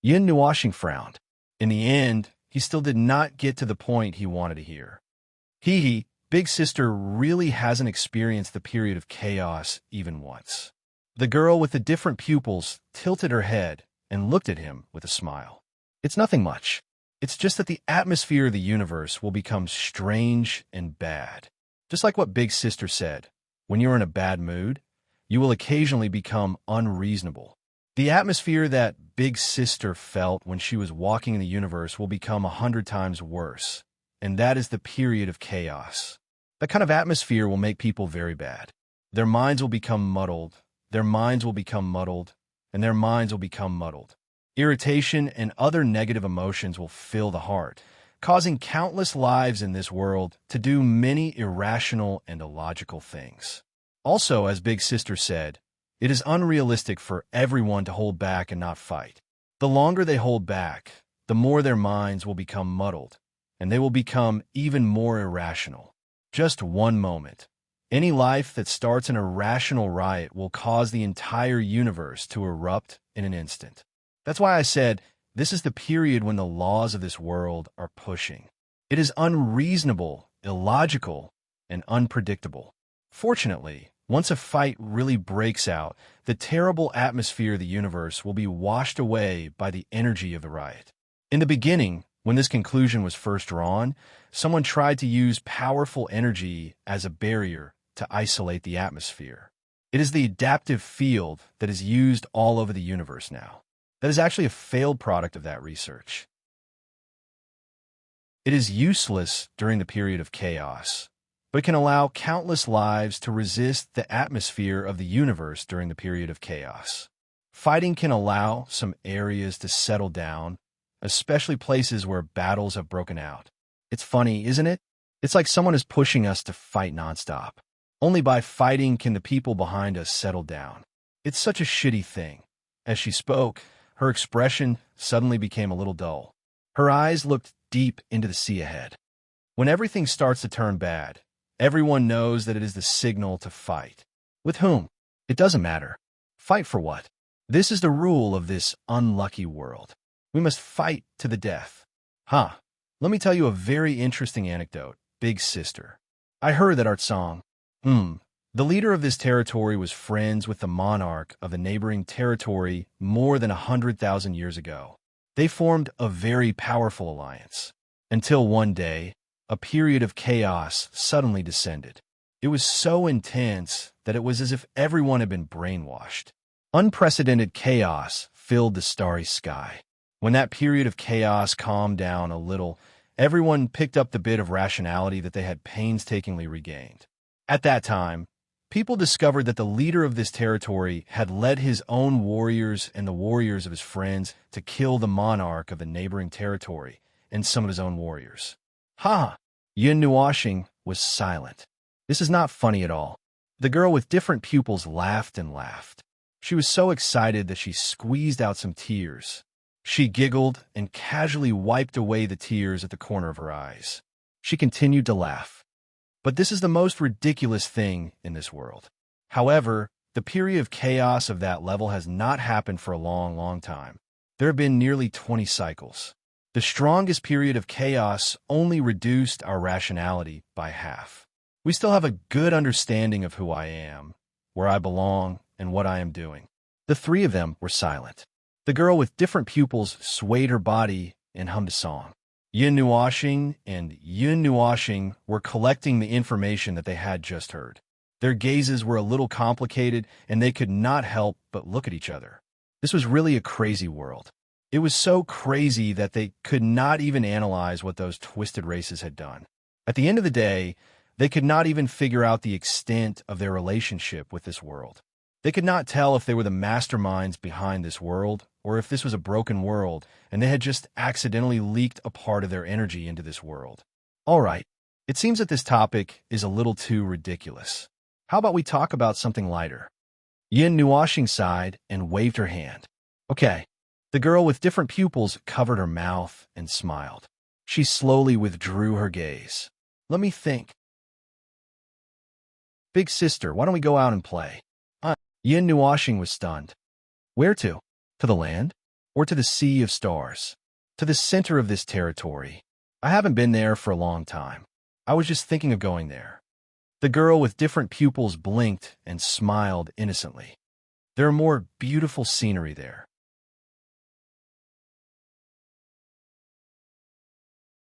Yin Nuashing frowned. In the end, he still did not get to the point he wanted to hear. Big Sister really hasn't experienced the period of chaos even once. The girl with the different pupils tilted her head and looked at him with a smile. It's nothing much. It's just that the atmosphere of the universe will become strange and bad. Just like what Big Sister said, when you're in a bad mood, you will occasionally become unreasonable. The atmosphere that Big Sister felt when she was walking in the universe will become 100 times worse, and that is the period of chaos. That kind of atmosphere will make people very bad. Their minds will become muddled, their minds will become muddled, and their minds will become muddled. Irritation and other negative emotions will fill the heart, causing countless lives in this world to do many irrational and illogical things. Also, as Big Sister said, it is unrealistic for everyone to hold back and not fight. The longer they hold back, the more their minds will become muddled, and they will become even more irrational. Just one moment. Any life that starts an irrational riot will cause the entire universe to erupt in an instant. That's why I said this is the period when the laws of this world are pushing. It is unreasonable, illogical, and unpredictable. Fortunately, once a fight really breaks out, the terrible atmosphere of the universe will be washed away by the energy of the riot. In the beginning, when this conclusion was first drawn, someone tried to use powerful energy as a barrier to isolate the atmosphere. It is the adaptive field that is used all over the universe now. That is actually a failed product of that research. It is useless during the period of chaos, but it can allow countless lives to resist the atmosphere of the universe during the period of chaos. Fighting can allow some areas to settle down, especially places where battles have broken out. It's funny, isn't it? It's like someone is pushing us to fight nonstop. Only by fighting can the people behind us settle down. It's such a shitty thing. As she spoke, her expression suddenly became a little dull. Her eyes looked deep into the sea ahead. When everything starts to turn bad, everyone knows that it is the signal to fight. With whom? It doesn't matter. Fight for what? This is the rule of this unlucky world. We must fight to the death. Let me tell you a very interesting anecdote, Big Sister. I heard that art song. The leader of this territory was friends with the monarch of the neighboring territory more than 100,000 years ago. They formed a very powerful alliance. Until one day, a period of chaos suddenly descended. It was so intense that it was as if everyone had been brainwashed. Unprecedented chaos filled the starry sky. When that period of chaos calmed down a little, everyone picked up the bit of rationality that they had painstakingly regained. At that time, people discovered that the leader of this territory had led his own warriors and the warriors of his friends to kill the monarch of the neighboring territory and some of his own warriors. Ha! Yun Nuashing was silent. This is not funny at all. The girl with different pupils laughed and laughed. She was so excited that she squeezed out some tears. She giggled and casually wiped away the tears at the corner of her eyes. She continued to laugh. But this is the most ridiculous thing in this world. However, the period of chaos of that level has not happened for a long, long time. There have been nearly 20 cycles. The strongest period of chaos only reduced our rationality by half. We still have a good understanding of who I am, where I belong, and what I am doing. The three of them were silent. The girl with different pupils swayed her body and hummed a song. Yun Nuashing and Yun Nuashing were collecting the information that they had just heard. Their gazes were a little complicated, and they could not help but look at each other. This was really a crazy world. It was so crazy that they could not even analyze what those twisted races had done. At the end of the day, they could not even figure out the extent of their relationship with this world. They could not tell if they were the masterminds behind this world or if this was a broken world and they had just accidentally leaked a part of their energy into this world. All right, it seems that this topic is a little too ridiculous. How about we talk about something lighter? Yin Nuashing sighed and waved her hand. Okay. The girl with different pupils covered her mouth and smiled. She slowly withdrew her gaze. Let me think. Big sister, why don't we go out and play? Yin Nuashing was stunned. Where to? To the land? Or to the sea of stars? To the center of this territory. I haven't been there for a long time. I was just thinking of going there. The girl with different pupils blinked and smiled innocently. There are more beautiful scenery there.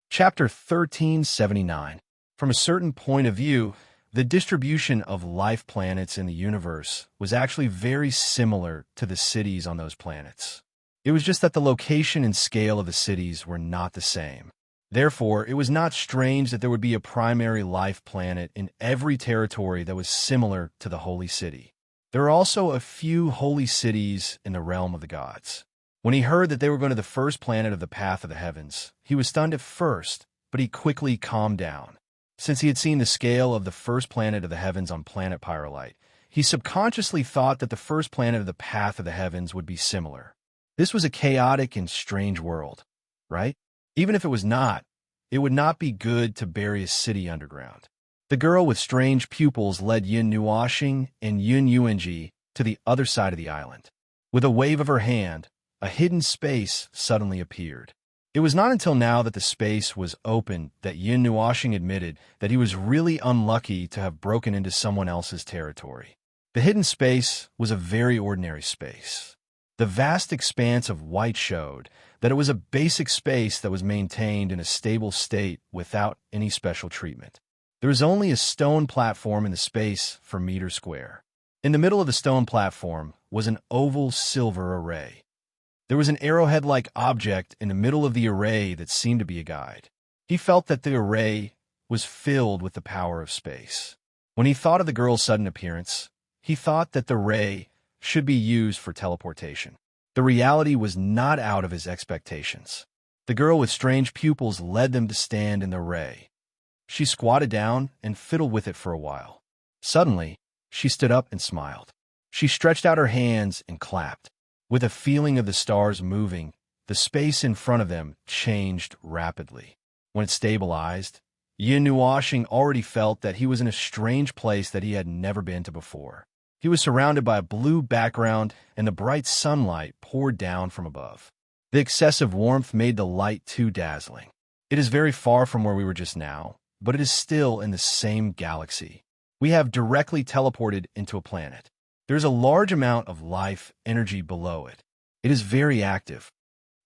Chapter 1379. From a certain point of view, the distribution of life planets in the universe was actually very similar to the cities on those planets. It was just that the location and scale of the cities were not the same. Therefore, it was not strange that there would be a primary life planet in every territory that was similar to the holy city. There are also a few holy cities in the realm of the gods. When he heard that they were going to the first planet of the path of the heavens, he was stunned at first, but he quickly calmed down. Since he had seen the scale of the first planet of the heavens on planet Pyrolite, he subconsciously thought that the first planet of the path of the heavens would be similar. This was a chaotic and strange world, right? Even if it was not, it would not be good to bury a city underground. The girl with strange pupils led Yin Nuashing and Yun Yuanji to the other side of the island. With a wave of her hand, a hidden space suddenly appeared. It was not until now that the space was open that Yin Nuashing admitted that he was really unlucky to have broken into someone else's territory. The hidden space was a very ordinary space. The vast expanse of white showed that it was a basic space that was maintained in a stable state without any special treatment. There was only a stone platform in the space for meters square. In the middle of the stone platform was an oval silver array. There was an arrowhead-like object in the middle of the array that seemed to be a guide. He felt that the array was filled with the power of space. When he thought of the girl's sudden appearance, he thought that the ray should be used for teleportation. The reality was not out of his expectations. The girl with strange pupils led them to stand in the ray. She squatted down and fiddled with it for a while. Suddenly, she stood up and smiled. She stretched out her hands and clapped. With a feeling of the stars moving, the space in front of them changed rapidly. When it stabilized, Yin Nuashing already felt that he was in a strange place that he had never been to before. He was surrounded by a blue background, and the bright sunlight poured down from above. The excessive warmth made the light too dazzling. It is very far from where we were just now, but it is still in the same galaxy. We have directly teleported into a planet. There is a large amount of life energy below it. It is very active.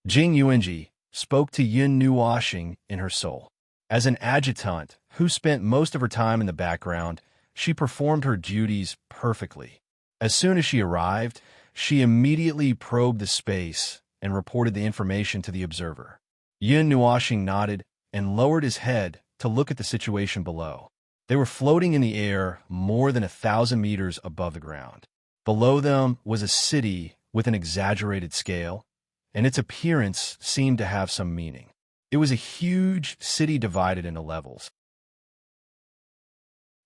Jing Yuanji spoke to Yin Nuashing in her soul. As an adjutant who spent most of her time in the background, she performed her duties perfectly. As soon as she arrived, she immediately probed the space and reported the information to the observer. Yin Nuashing nodded and lowered his head to look at the situation below. They were floating in the air more than 1,000 meters above the ground. Below them was a city with an exaggerated scale, and its appearance seemed to have some meaning. It was a huge city divided into levels.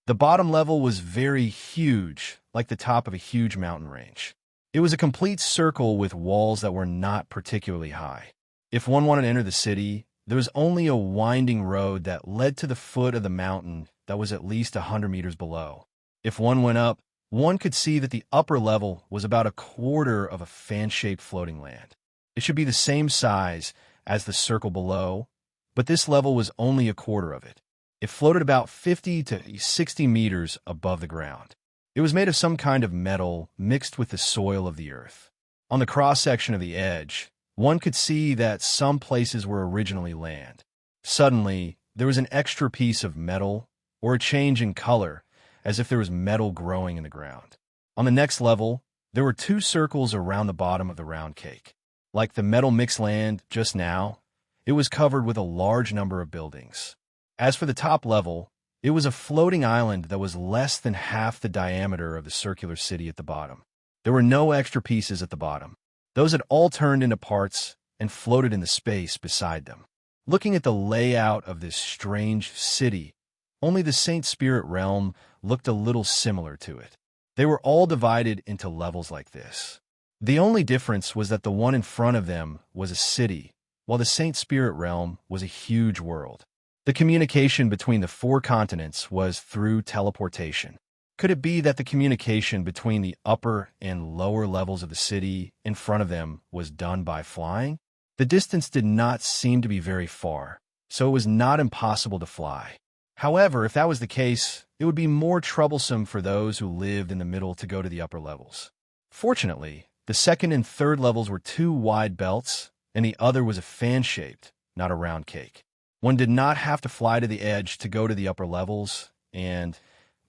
The bottom level was very huge, like the top of a huge mountain range. It was a complete circle with walls that were not particularly high. If one wanted to enter the city, there was only a winding road that led to the foot of the mountain that was at least 100 meters below. If one went up, one could see that the upper level was about a quarter of a fan-shaped floating land. It should be the same size as the circle below, but this level was only a quarter of it. It floated about 50 to 60 meters above the ground. It was made of some kind of metal mixed with the soil of the earth. On the cross-section of the edge, one could see that some places were originally land. Suddenly, there was an extra piece of metal, or a change in color, as if there was metal growing in the ground. On the next level, there were two circles around the bottom of the round cake. Like the metal mixed land just now, it was covered with a large number of buildings. As for the top level, it was a floating island that was less than half the diameter of the circular city at the bottom. There were no extra pieces at the bottom. Those had all turned into parts and floated in the space beside them. Looking at the layout of this strange city, only the Saint Spirit realm looked a little similar to it. They were all divided into levels like this. The only difference was that the one in front of them was a city, while the Saint Spirit realm was a huge world. The communication between the four continents was through teleportation. Could it be that the communication between the upper and lower levels of the city in front of them was done by flying? The distance did not seem to be very far, so it was not impossible to fly. However, if that was the case, it would be more troublesome for those who lived in the middle to go to the upper levels. Fortunately, the second and third levels were two wide belts, and the other was a fan-shaped, not a round cake. One did not have to fly to the edge to go to the upper levels, and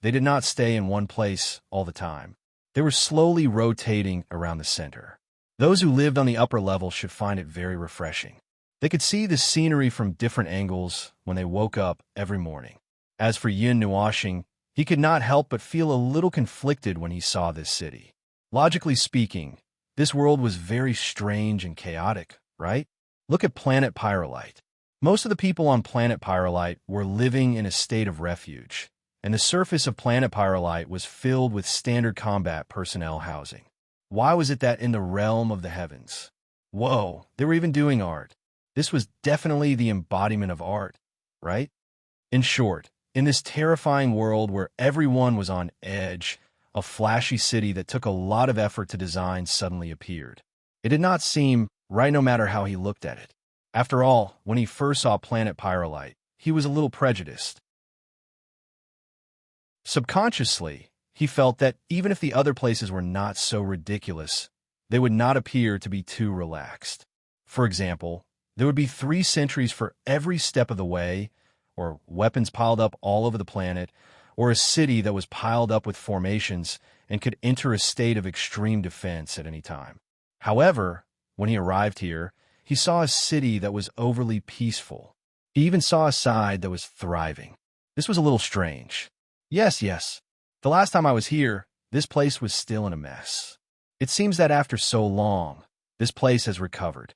they did not stay in one place all the time. They were slowly rotating around the center. Those who lived on the upper level should find it very refreshing. They could see the scenery from different angles when they woke up every morning. As for Yin Nuashing, he could not help but feel a little conflicted when he saw this city. Logically speaking, this world was very strange and chaotic, right? Look at planet Pyrolite. Most of the people on planet Pyrolite were living in a state of refuge, and the surface of planet Pyrolite was filled with standard combat personnel housing. Why was it that in the realm of the heavens? Whoa, they were even doing art. This was definitely the embodiment of art, right? In short, in this terrifying world where everyone was on edge, a flashy city that took a lot of effort to design suddenly appeared. It did not seem right no matter how he looked at it. After all, when he first saw planet Pyrolite, he was a little prejudiced. Subconsciously, he felt that even if the other places were not so ridiculous, they would not appear to be too relaxed. For example, there would be 3 sentries for every step of the way, or weapons piled up all over the planet, or a city that was piled up with formations and could enter a state of extreme defense at any time. However, when he arrived here, he saw a city that was overly peaceful. He even saw a side that was thriving. This was a little strange. Yes. The last time I was here, this place was still in a mess. It seems that after so long, this place has recovered.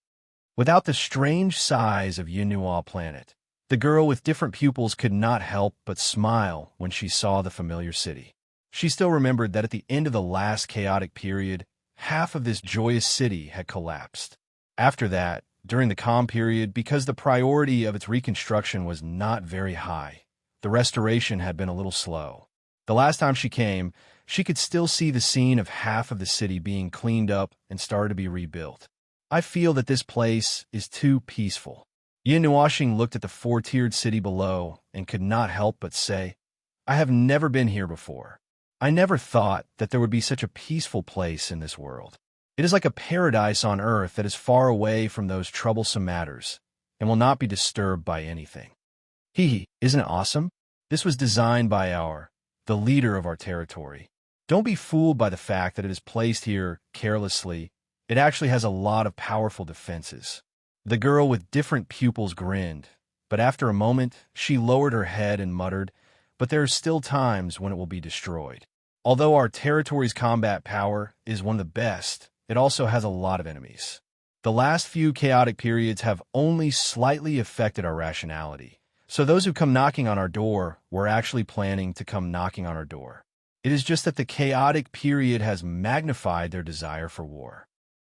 Without the strange size of Yinhua planet, the girl with different pupils could not help but smile when she saw the familiar city. She still remembered that at the end of the last chaotic period, half of this joyous city had collapsed. After that, during the calm period, because the priority of its reconstruction was not very high, the restoration had been a little slow. The last time she came, she could still see the scene of half of the city being cleaned up and started to be rebuilt. I feel that this place is too peaceful. Yin Nuashing looked at the 4-tiered city below and could not help but say, I have never been here before. I never thought that there would be such a peaceful place in this world. It is like a paradise on earth that is far away from those troublesome matters and will not be disturbed by anything. Isn't it awesome? This was designed by the leader of our territory. Don't be fooled by the fact that it is placed here carelessly. It actually has a lot of powerful defenses. The girl with different pupils grinned, but after a moment, she lowered her head and muttered, but there are still times when it will be destroyed. Although our territory's combat power is one of the best, it also has a lot of enemies. The last few chaotic periods have only slightly affected our rationality. So those who come knocking on our door were actually planning to come knocking on our door. It is just that the chaotic period has magnified their desire for war.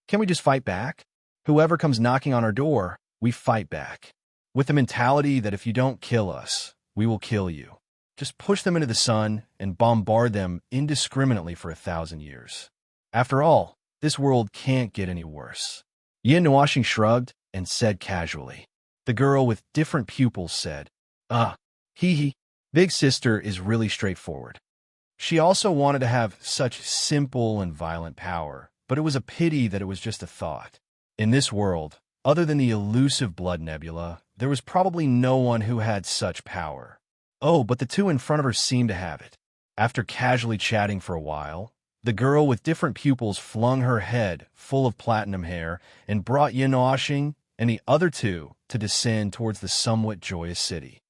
Can we just fight back? Whoever comes knocking on our door, we fight back. With the mentality that if you don't kill us, we will kill you. Just push them into the sun and bombard them indiscriminately for 1,000 years. After all, this world can't get any worse. Yin Nuashing shrugged and said casually. The girl with different pupils said, hee. Big sister is really straightforward. She also wanted to have such simple and violent power, but it was a pity that it was just a thought. In this world, other than the elusive blood nebula, there was probably no one who had such power. Oh, but the two in front of her seemed to have it. After casually chatting for a while, the girl with different pupils flung her head full of platinum hair and brought Yin Nuashing and the other two to descend towards the somewhat joyous city.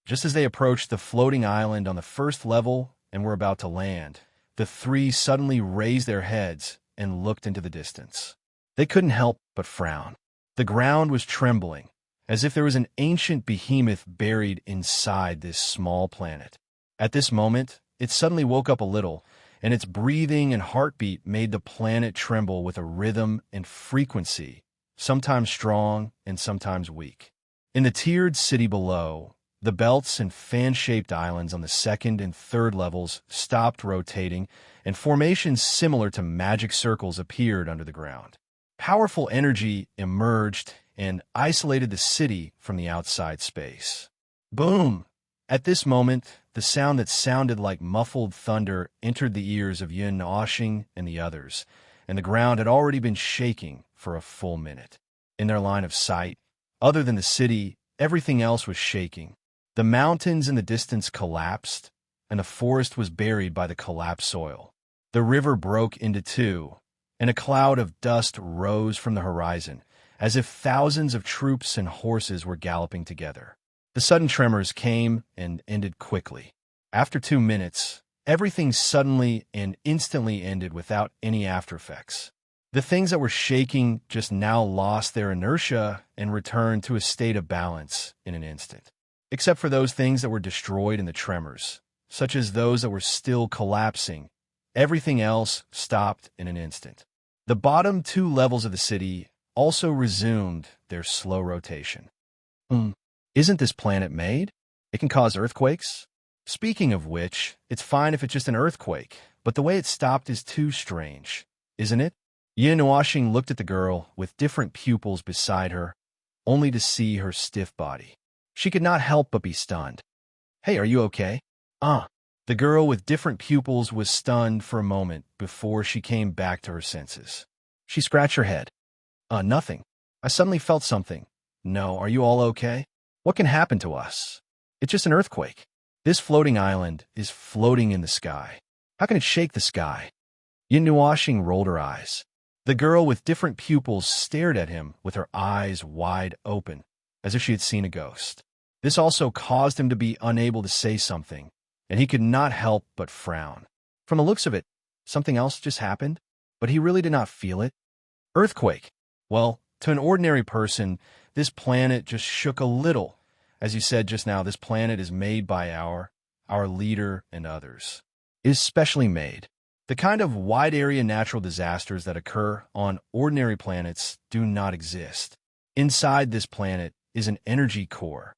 Just as they approached the floating island on the first level and were about to land, the three suddenly raised their heads and looked into the distance. They couldn't help but frown. The ground was trembling, as if there was an ancient behemoth buried inside this small planet. At this moment, it suddenly woke up a little, and its breathing and heartbeat made the planet tremble with a rhythm and frequency, sometimes strong and sometimes weak. In the tiered city below, the belts and fan-shaped islands on the second and third levels stopped rotating, and formations similar to magic circles appeared under the ground. Powerful energy emerged and isolated the city from the outside space. Boom! At this moment, the sound that sounded like muffled thunder entered the ears of Yin Nuashing and the others, and the ground had already been shaking for a full minute. In their line of sight, other than the city, everything else was shaking. The mountains in the distance collapsed, and the forest was buried by the collapsed soil. The river broke into two, and a cloud of dust rose from the horizon, as if thousands of troops and horses were galloping together. The sudden tremors came and ended quickly. After 2 minutes, everything suddenly and instantly ended without any aftereffects. The things that were shaking just now lost their inertia and returned to a state of balance in an instant. Except for those things that were destroyed in the tremors, such as those that were still collapsing, everything else stopped in an instant. The bottom 2 levels of the city also resumed their slow rotation. Isn't this planet made? It can cause earthquakes? Speaking of which, it's fine if it's just an earthquake, but the way it stopped is too strange, isn't it? Yin Nuashing looked at the girl with different pupils beside her, only to see her stiff body. She could not help but be stunned. Hey, are you okay? The girl with different pupils was stunned for a moment before she came back to her senses. She scratched her head. Nothing. I suddenly felt something. No, are you all okay? What can happen to us? It's just an earthquake. This floating island is floating in the sky. How can it shake the sky? Yin Nuashing rolled her eyes. The girl with different pupils stared at him with her eyes wide open, as if she had seen a ghost. This also caused him to be unable to say something, and he could not help but frown. From the looks of it, something else just happened, but he really did not feel it. Earthquake. Well, to an ordinary person, this planet just shook a little. As you said just now, this planet is made by our leader and others. It is specially made. The kind of wide-area natural disasters that occur on ordinary planets do not exist. Inside this planet is an energy core.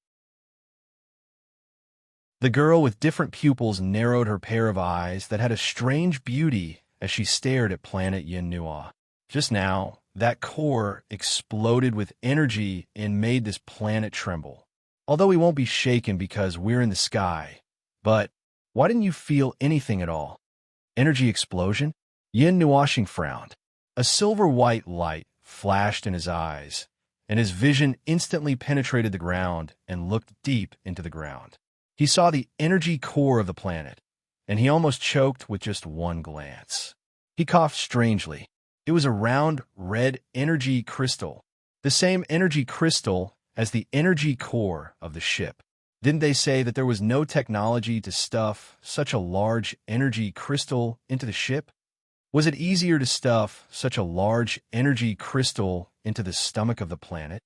The girl with different pupils narrowed her pair of eyes that had a strange beauty as she stared at planet Yin Nua. Just now, that core exploded with energy and made this planet tremble. Although we won't be shaken because we're in the sky. But why didn't you feel anything at all? Energy explosion? Yin Nuashing frowned. A silver-white light flashed in his eyes, and his vision instantly penetrated the ground and looked deep into the ground. He saw the energy core of the planet, and he almost choked with just one glance. He coughed strangely. It was a round, red energy crystal, the same energy crystal as the energy core of the ship. Didn't they say that there was no technology to stuff such a large energy crystal into the ship? Was it easier to stuff such a large energy crystal into the stomach of the planet?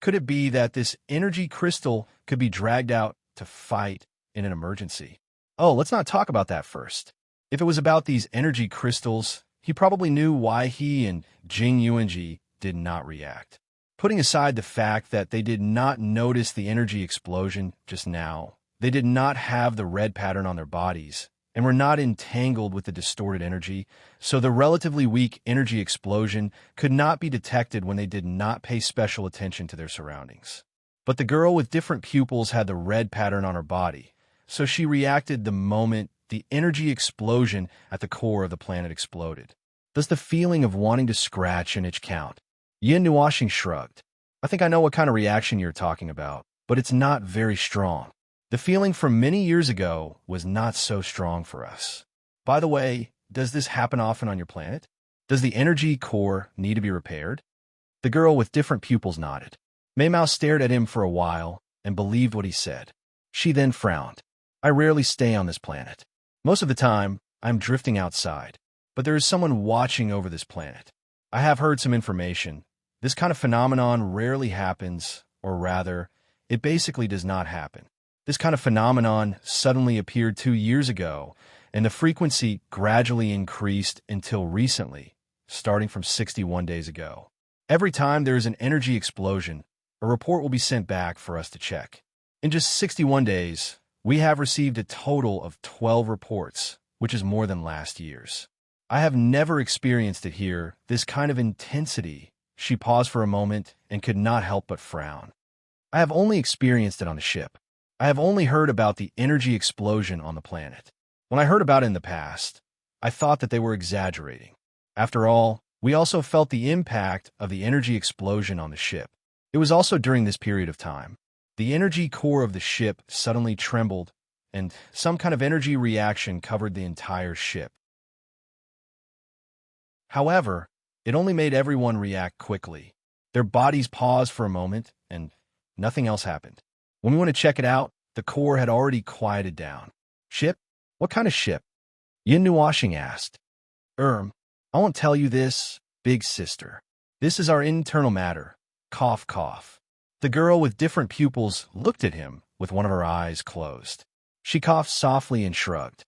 Could it be that this energy crystal could be dragged out to fight in an emergency? Oh, let's not talk about that first. If it was about these energy crystals, he probably knew why he and Jing Yuanji did not react. Putting aside the fact that they did not notice the energy explosion just now, they did not have the red pattern on their bodies, and were not entangled with the distorted energy, so the relatively weak energy explosion could not be detected when they did not pay special attention to their surroundings. But the girl with different pupils had the red pattern on her body, so she reacted the moment the energy explosion at the core of the planet exploded. Does the feeling of wanting to scratch and itch count? Yin Nuoxing shrugged. I think I know what kind of reaction you're talking about, but it's not very strong. The feeling from many years ago was not so strong for us. By the way, does this happen often on your planet? Does the energy core need to be repaired? The girl with different pupils nodded. Mei Mao stared at him for a while and believed what he said. She then frowned. I rarely stay on this planet. Most of the time, I'm drifting outside, but there is someone watching over this planet. I have heard some information. This kind of phenomenon rarely happens, or rather, it basically does not happen. This kind of phenomenon suddenly appeared 2 years ago, and the frequency gradually increased until recently, starting from 61 days ago. Every time there is an energy explosion, a report will be sent back for us to check. In just 61 days, we have received a total of 12 reports, which is more than last year's. I have never experienced it here, this kind of intensity. She paused for a moment and could not help but frown. I have only experienced it on the ship. I have only heard about the energy explosion on the planet. When I heard about it in the past, I thought that they were exaggerating. After all, we also felt the impact of the energy explosion on the ship. It was also during this period of time. The energy core of the ship suddenly trembled, and some kind of energy reaction covered the entire ship. However, it only made everyone react quickly. Their bodies paused for a moment, and nothing else happened. When we went to check it out, the core had already quieted down. Ship? What kind of ship? Yin Nuoxing asked. I won't tell you this, big sister. This is our internal matter. Cough, cough. The girl with different pupils looked at him with one of her eyes closed. She coughed softly and shrugged.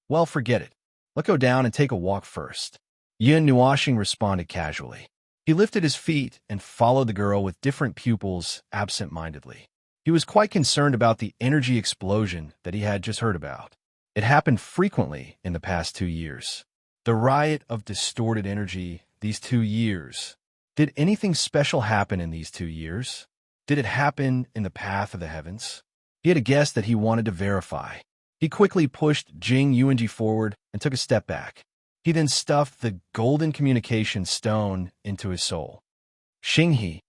Well, forget it. Let's go down and take a walk first. Yin Nuoxing responded casually. He lifted his feet and followed the girl with different pupils absent-mindedly. He was quite concerned about the energy explosion that he had just heard about. It happened frequently in the past 2 years. The riot of distorted energy these 2 years. Did anything special happen in these 2 years? Did it happen in the path of the heavens? He had a guess that he wanted to verify. He quickly pushed Jing Yuanji forward and took a step back. He then stuffed the golden communication stone into his soul. Xinghe,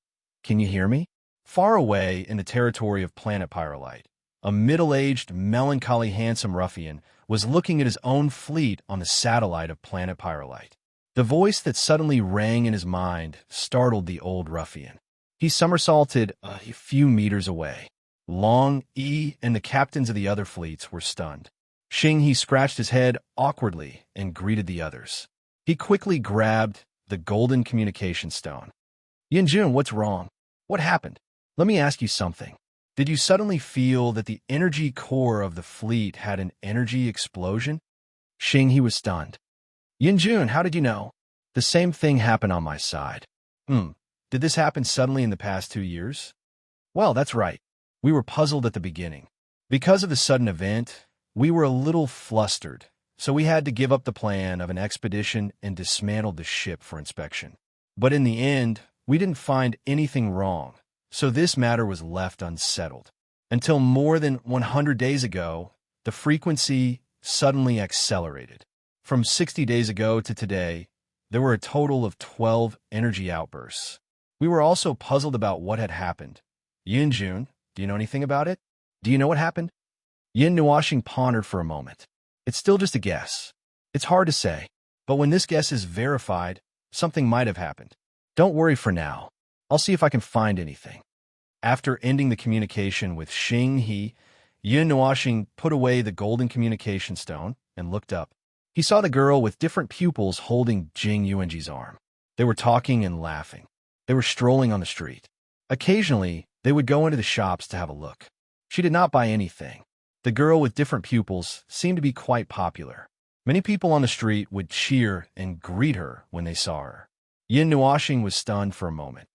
can you hear me? Far away in the territory of planet Pyrolite, a middle-aged, melancholy, handsome ruffian was looking at his own fleet on the satellite of planet Pyrolite. The voice that suddenly rang in his mind startled the old ruffian. He somersaulted a few meters away. Long, Yi, and the captains of the other fleets were stunned. Xinghe scratched his head awkwardly and greeted the others. He quickly grabbed the golden communication stone. Yinjun, what's wrong? What happened? Let me ask you something. Did you suddenly feel that the energy core of the fleet had an energy explosion? Xinghe was stunned. Yinjun, how did you know? The same thing happened on my side. Did this happen suddenly in the past 2 years? Well, that's right. We were puzzled at the beginning. Because of the sudden event, we were a little flustered, so we had to give up the plan of an expedition and dismantle the ship for inspection. But in the end, we didn't find anything wrong, so this matter was left unsettled. Until more than 100 days ago, the frequency suddenly accelerated. From 60 days ago to today, there were a total of 12 energy outbursts. We were also puzzled about what had happened. Yinjun, do you know anything about it? Do you know what happened? Yin Nuoxing pondered for a moment. It's still just a guess. It's hard to say, but when this guess is verified, something might have happened. Don't worry for now. I'll see if I can find anything. After ending the communication with Xing He, Yin Nuoxing put away the golden communication stone and looked up. He saw the girl with different pupils holding Jing Yuanji's arm. They were talking and laughing. They were strolling on the street. Occasionally, they would go into the shops to have a look. She did not buy anything. The girl with different pupils seemed to be quite popular. Many people on the street would cheer and greet her when they saw her. Yin Nuoxing was stunned for a moment.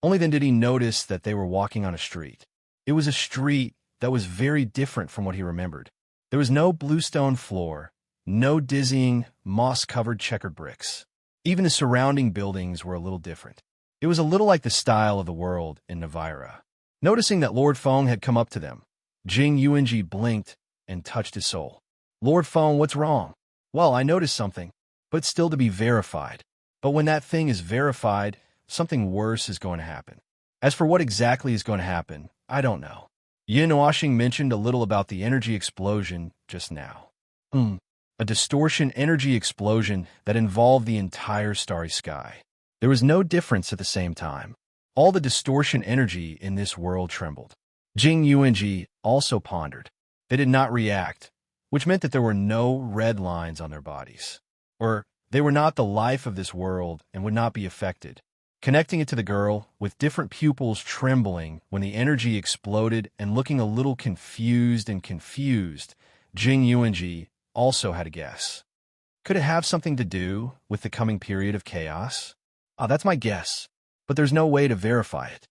Only then did he notice that they were walking on a street. It was a street that was very different from what he remembered. There was no bluestone floor, no dizzying, moss-covered checkered bricks. Even the surrounding buildings were a little different. It was a little like the style of the world in Navira. Noticing that Lord Feng had come up to them, Jing Yuanji blinked and touched his soul. Lord Feng, what's wrong? Well, I noticed something, but still to be verified. But when that thing is verified, something worse is going to happen. As for what exactly is going to happen, I don't know. Yin Nuoxing mentioned a little about the energy explosion just now. A distortion energy explosion that involved the entire starry sky. There was no difference at the same time. All the distortion energy in this world trembled. Jing Yuanji also pondered. They did not react, which meant that there were no red lines on their bodies. Or they were not the life of this world and would not be affected. Connecting it to the girl, with different pupils trembling when the energy exploded and looking a little confused, Jing Yuanji also had a guess. Could it have something to do with the coming period of chaos? That's my guess, but there's no way to verify it.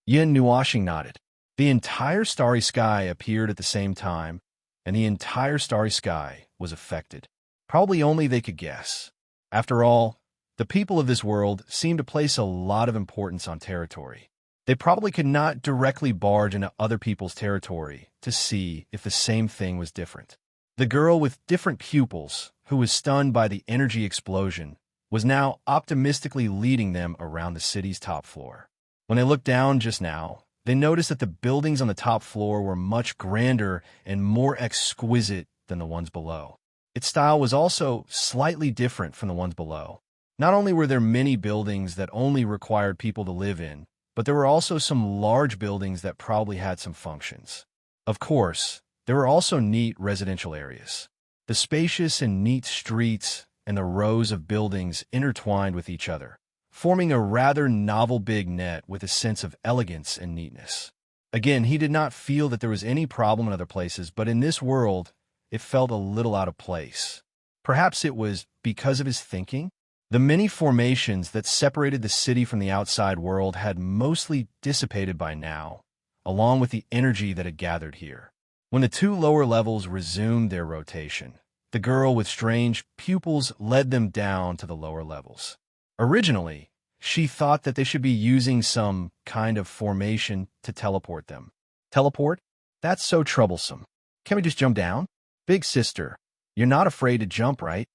Yin Nuoxing nodded. The entire starry sky appeared at the same time, and the entire starry sky was affected. Probably only they could guess. After all, the people of this world seem to place a lot of importance on territory. They probably could not directly barge into other people's territory to see if the same thing was different. The girl with different pupils, who was stunned by the energy explosion, was now optimistically leading them around the city's top floor. When they looked down just now, they noticed that the buildings on the top floor were much grander and more exquisite than the ones below. Its style was also slightly different from the ones below. Not only were there many buildings that only required people to live in, but there were also some large buildings that probably had some functions. Of course, there were also neat residential areas. The spacious and neat streets and the rows of buildings intertwined with each other, forming a rather novel big net with a sense of elegance and neatness. Again, he did not feel that there was any problem in other places, but in this world, it felt a little out of place. Perhaps it was because of his thinking? The many formations that separated the city from the outside world had mostly dissipated by now, along with the energy that had gathered here. When the two lower levels resumed their rotation, the girl with strange pupils led them down to the lower levels. Originally, she thought that they should be using some kind of formation to teleport them. Teleport? That's so troublesome. Can we just jump down? Big sister, you're not afraid to jump, right?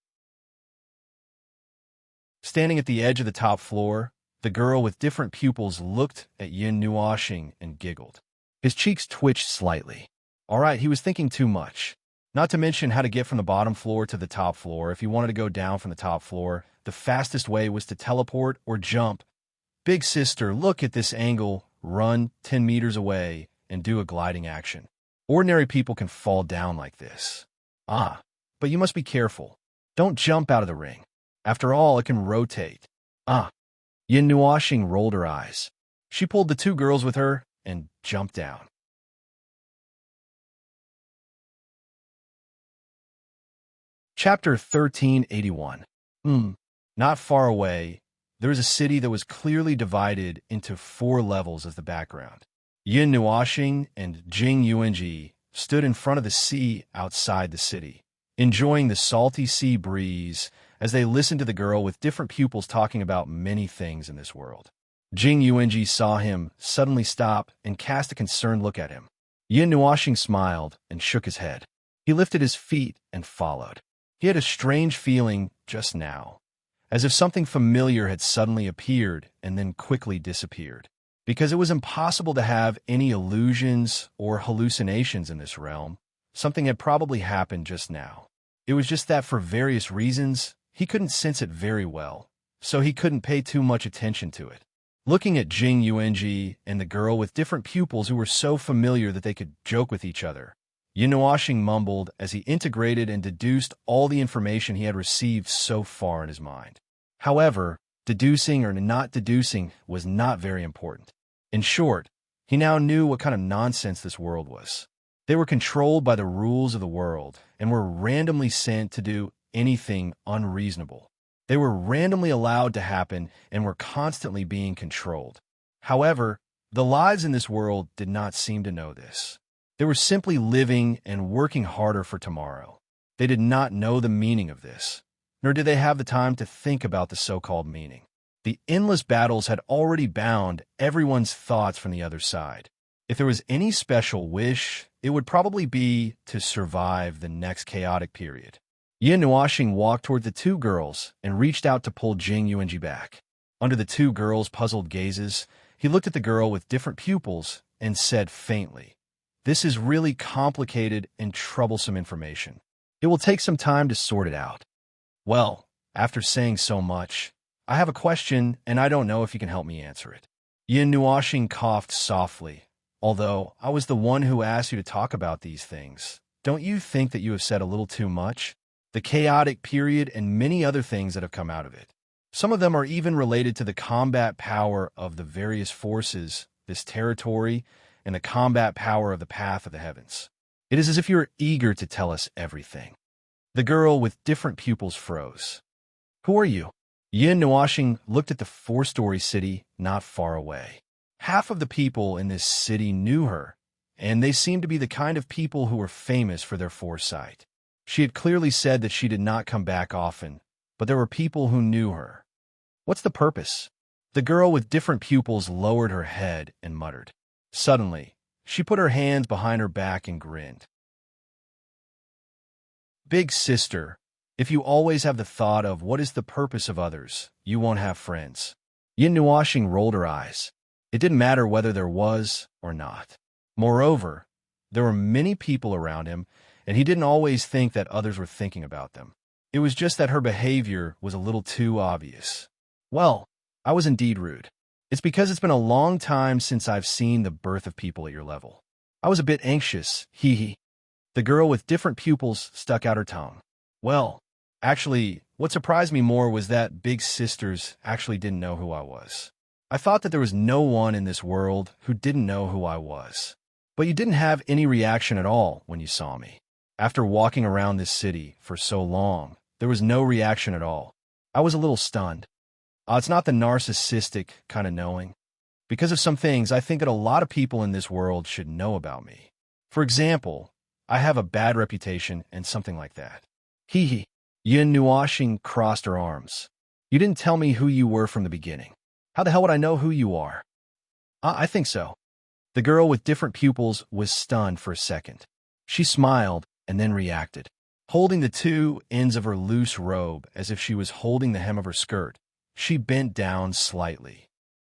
Standing at the edge of the top floor, the girl with different pupils looked at Yin Nuoxing and giggled. His cheeks twitched slightly. All right, he was thinking too much. Not to mention how to get from the bottom floor to the top floor. If he wanted to go down from the top floor, the fastest way was to teleport or jump. Big sister, look at this angle, run 10 meters away, and do a gliding action. Ordinary people can fall down like this. But you must be careful. Don't jump out of the ring. After all, it can rotate. Yin Nuoxing rolled her eyes. She pulled the two girls with her and jumped down. Chapter 1381. Not far away, there was a city that was clearly divided into 4 levels as the background. Yin Nuoxing and Jing Yuanji stood in front of the sea outside the city, enjoying the salty sea breeze as they listened to the girl with different pupils talking about many things in this world. Jing Yuanji saw him suddenly stop and cast a concerned look at him. Yin Nuoxing smiled and shook his head. He lifted his feet and followed. He had a strange feeling just now, as if something familiar had suddenly appeared and then quickly disappeared. Because it was impossible to have any illusions or hallucinations in this realm, something had probably happened just now. It was just that for various reasons, he couldn't sense it very well, so he couldn't pay too much attention to it. looking at Jing Yuanji and the girl with different pupils who were so familiar that they could joke with each other. Yin Nuoxing mumbled as he integrated and deduced all the information he had received so far in his mind. However, deducing or not deducing was not very important. In short, he now knew what kind of nonsense this world was. They were controlled by the rules of the world and were randomly sent to do anything unreasonable. They were randomly allowed to happen and were constantly being controlled. However, the lives in this world did not seem to know this. They were simply living and working harder for tomorrow. They did not know the meaning of this, nor did they have the time to think about the so-called meaning. The endless battles had already bound everyone's thoughts from the other side. If there was any special wish, it would probably be to survive the next chaotic period. Yin Nuoxing walked toward the two girls and reached out to pull Jing Yuanji back. Under the two girls' puzzled gazes, he looked at the girl with different pupils and said faintly, "This is really complicated and troublesome information. It will take some time to sort it out." "Well, after saying so much, I have a question and I don't know if you can help me answer it." Yin Nuoxing coughed softly. "Although I was the one who asked you to talk about these things, don't you think that you have said a little too much? The chaotic period and many other things that have come out of it. Some of them are even related to the combat power of the various forces, this territory, and the combat power of the path of the heavens. It is as if you are eager to tell us everything." The girl with different pupils froze. "Who are you?" Yin Nuoxing looked at the four-story city not far away. Half of the people in this city knew her, and they seemed to be the kind of people who were famous for their foresight. She had clearly said that she did not come back often, but there were people who knew her. "What's the purpose?" The girl with different pupils lowered her head and muttered. Suddenly, she put her hands behind her back and grinned. "Big sister, if you always have the thought of what is the purpose of others, you won't have friends." Yin Nuoxing rolled her eyes. It didn't matter whether there was or not. Moreover, there were many people around him, and he didn't always think that others were thinking about them. It was just that her behavior was a little too obvious. "Well, I was indeed rude. It's because it's been a long time since I've seen the birth of people at your level. I was a bit anxious, hee hee." The girl with different pupils stuck out her tongue. "Well, actually, what surprised me more was that big sisters actually didn't know who I was. I thought that there was no one in this world who didn't know who I was. But you didn't have any reaction at all when you saw me. After walking around this city for so long, there was no reaction at all. I was a little stunned. It's not the narcissistic kind of knowing. Because of some things, I think that a lot of people in this world should know about me. For example, I have a bad reputation and something like that." Hee hee. Yin Nuoxing crossed her arms. "You didn't tell me who you were from the beginning. How the hell would I know who you are?" I think so." The girl with different pupils was stunned for a second. She smiled and then reacted. Holding the two ends of her loose robe as if she was holding the hem of her skirt, she bent down slightly.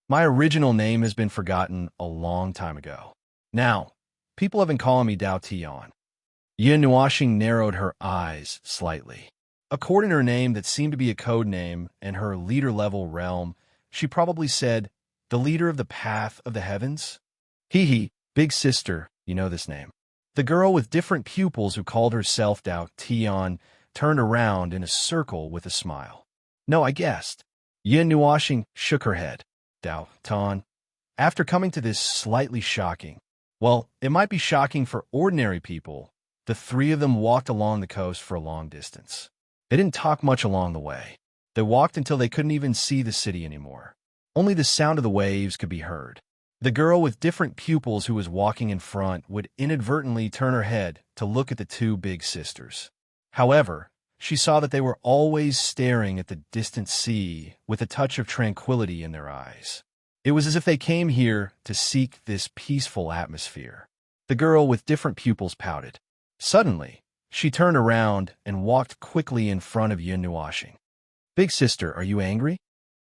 "My original name has been forgotten a long time ago. Now, people have been calling me Dao Tian." Yin Nuoxing narrowed her eyes slightly. According to her name that seemed to be a code name and her leader-level realm, she probably said, "The leader of the path of the heavens?" Hee hee, big sister, you know this name. The girl with different pupils who called herself Dao Tian turned around in a circle with a smile. "No, I guessed." Yin Nuoxing shook her head. "Dao Tian." After coming to this slightly shocking, well, it might be shocking for ordinary people, the three of them walked along the coast for a long distance. They didn't talk much along the way. They walked until they couldn't even see the city anymore. Only the sound of the waves could be heard. The girl with different pupils who was walking in front would inadvertently turn her head to look at the two big sisters. However, she saw that they were always staring at the distant sea with a touch of tranquility in their eyes. It was as if they came here to seek this peaceful atmosphere. The girl with different pupils pouted. Suddenly, she turned around and walked quickly in front of Yin Nuoxing. "Big sister, are you angry?"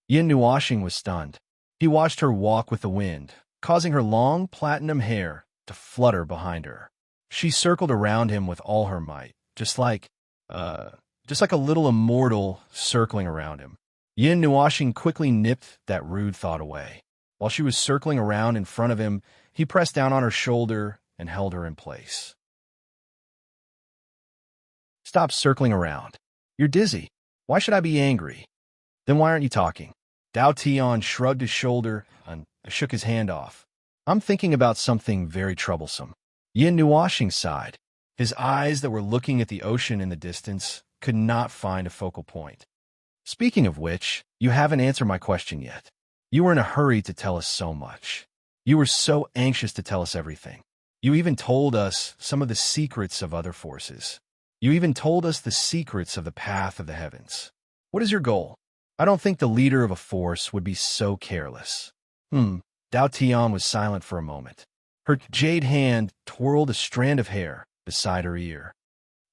Yin Nuoxing was stunned. He watched her walk with the wind, causing her long platinum hair to flutter behind her. She circled around him with all her might, just like a little immortal circling around him. Yin Nuoxing quickly nipped that rude thought away. While she was circling around in front of him, he pressed down on her shoulder and held her in place. Stop circling around. You're dizzy. Why should I be angry? Then why aren't you talking? Dao Tian shrugged his shoulder and shook his hand off. I'm thinking about something very troublesome. Yin Nuoshing sighed. His eyes that were looking at the ocean in the distance could not find a focal point. Speaking of which, you haven't answered my question yet. You were in a hurry to tell us so much. You were so anxious to tell us everything. You even told us some of the secrets of other forces. You even told us the secrets of the path of the heavens. What is your goal? I don't think the leader of a force would be so careless. Dao Tian was silent for a moment. Her jade hand twirled a strand of hair beside her ear.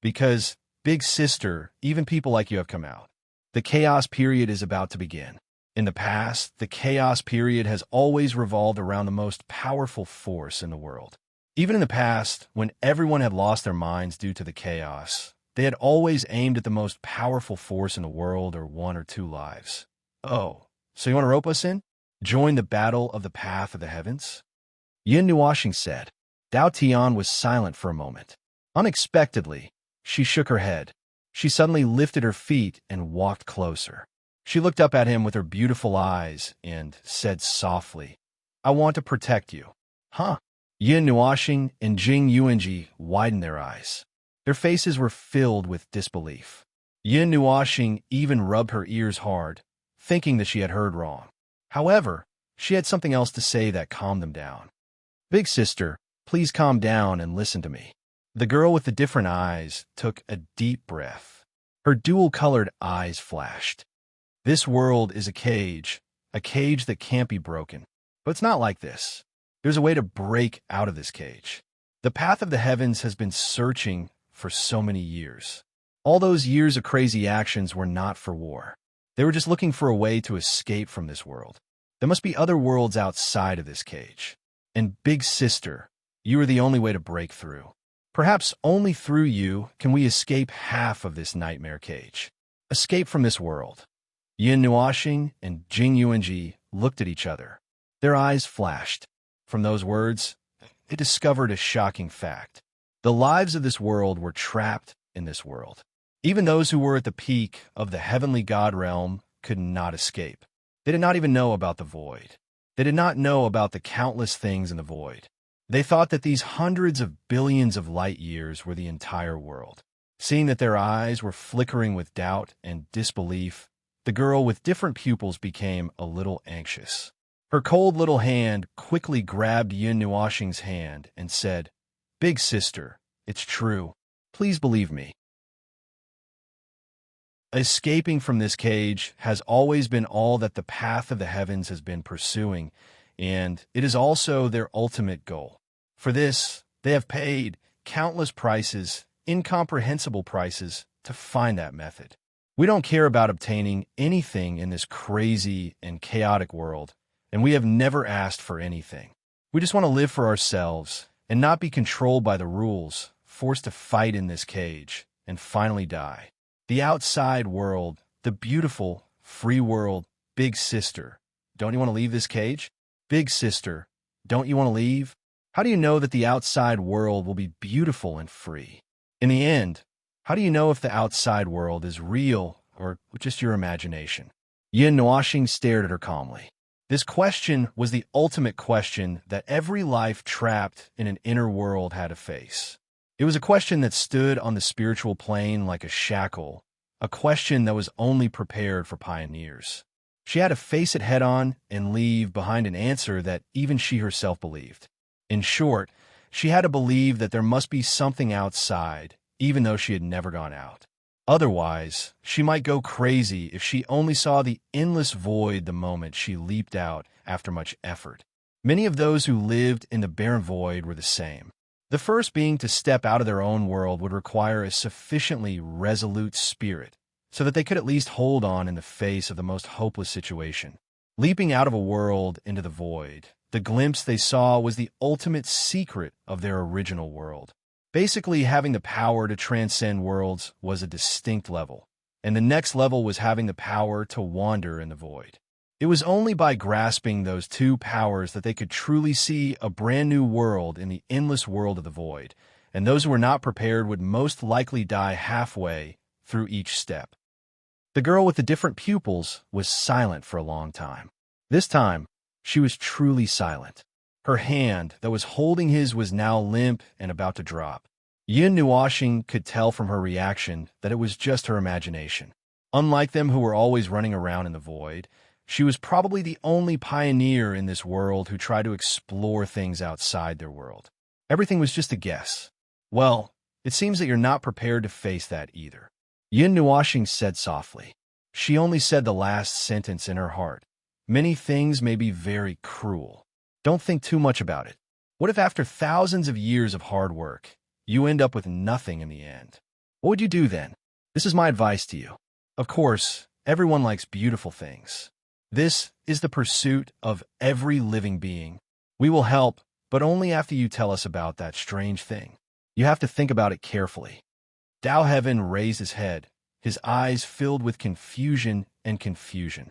Because, big sister, even people like you have come out. The chaos period is about to begin. In the past, the chaos period has always revolved around the most powerful force in the world. Even in the past, when everyone had lost their minds due to the chaos, they had always aimed at the most powerful force in the world or one or two lives. Oh, so you want to rope us in? Join the battle of the path of the heavens? Yin Nuoshing said. Dao Tian was silent for a moment. Unexpectedly, she shook her head. She suddenly lifted her feet and walked closer. She looked up at him with her beautiful eyes and said softly, I want to protect you. Huh? Yin Nuoshing and Jing Yuanji widened their eyes. Their faces were filled with disbelief. Yin Nuoshing even rubbed her ears hard, thinking that she had heard wrong. However, she had something else to say that calmed them down. Big sister, please calm down and listen to me. The girl with the different eyes took a deep breath. Her dual-colored eyes flashed. This world is a cage that can't be broken. But it's not like this. There's a way to break out of this cage. The path of the heavens has been searching for so many years. All those years of crazy actions were not for war. They were just looking for a way to escape from this world. There must be other worlds outside of this cage. And big sister, you are the only way to break through. Perhaps only through you can we escape half of this nightmare cage. Escape from this world. Yin Nuoshing and Jing Yuanji looked at each other. Their eyes flashed. From those words, they discovered a shocking fact. The lives of this world were trapped in this world. Even those who were at the peak of the heavenly god realm could not escape. They did not even know about the void. They did not know about the countless things in the void. They thought that these hundreds of billions of light years were the entire world. Seeing that their eyes were flickering with doubt and disbelief, the girl with different pupils became a little anxious. Her cold little hand quickly grabbed Yin Nuoshing's hand and said, Big sister, it's true. Please believe me. Escaping from this cage has always been all that the path of the heavens has been pursuing, and it is also their ultimate goal. For this, they have paid countless prices, incomprehensible prices, to find that method. We don't care about obtaining anything in this crazy and chaotic world, and we have never asked for anything. We just want to live for ourselves and not be controlled by the rules, forced to fight in this cage, and finally die. The outside world, the beautiful, free world, big sister. Don't you want to leave this cage? Big sister, don't you want to leave? How do you know that the outside world will be beautiful and free? In the end, how do you know if the outside world is real or just your imagination? Yin Nuoshing stared at her calmly. This question was the ultimate question that every life trapped in an inner world had to face. It was a question that stood on the spiritual plane like a shackle, a question that was only prepared for pioneers. She had to face it head-on and leave behind an answer that even she herself believed. In short, she had to believe that there must be something outside, even though she had never gone out. Otherwise, she might go crazy if she only saw the endless void the moment she leaped out after much effort. Many of those who lived in the barren void were the same. The first being to step out of their own world would require a sufficiently resolute spirit so that they could at least hold on in the face of the most hopeless situation. Leaping out of a world into the void, the glimpse they saw was the ultimate secret of their original world. Basically, having the power to transcend worlds was a distinct level, and the next level was having the power to wander in the void. It was only by grasping those two powers that they could truly see a brand new world in the endless world of the void, and those who were not prepared would most likely die halfway through each step. The girl with the different pupils was silent for a long time. This time, she was truly silent. Her hand that was holding his was now limp and about to drop. Yin Nuoxing could tell from her reaction that it was just her imagination. Unlike them who were always running around in the void, she was probably the only pioneer in this world who tried to explore things outside their world. Everything was just a guess. Well, it seems that you're not prepared to face that either. Yin Nuoxing said softly. She only said the last sentence in her heart. Many things may be very cruel. Don't think too much about it. What if after thousands of years of hard work, you end up with nothing in the end? What would you do then? This is my advice to you. Of course, everyone likes beautiful things. This is the pursuit of every living being. We will help, but only after you tell us about that strange thing. You have to think about it carefully. Dao Heaven raised his head, his eyes filled with confusion and confusion.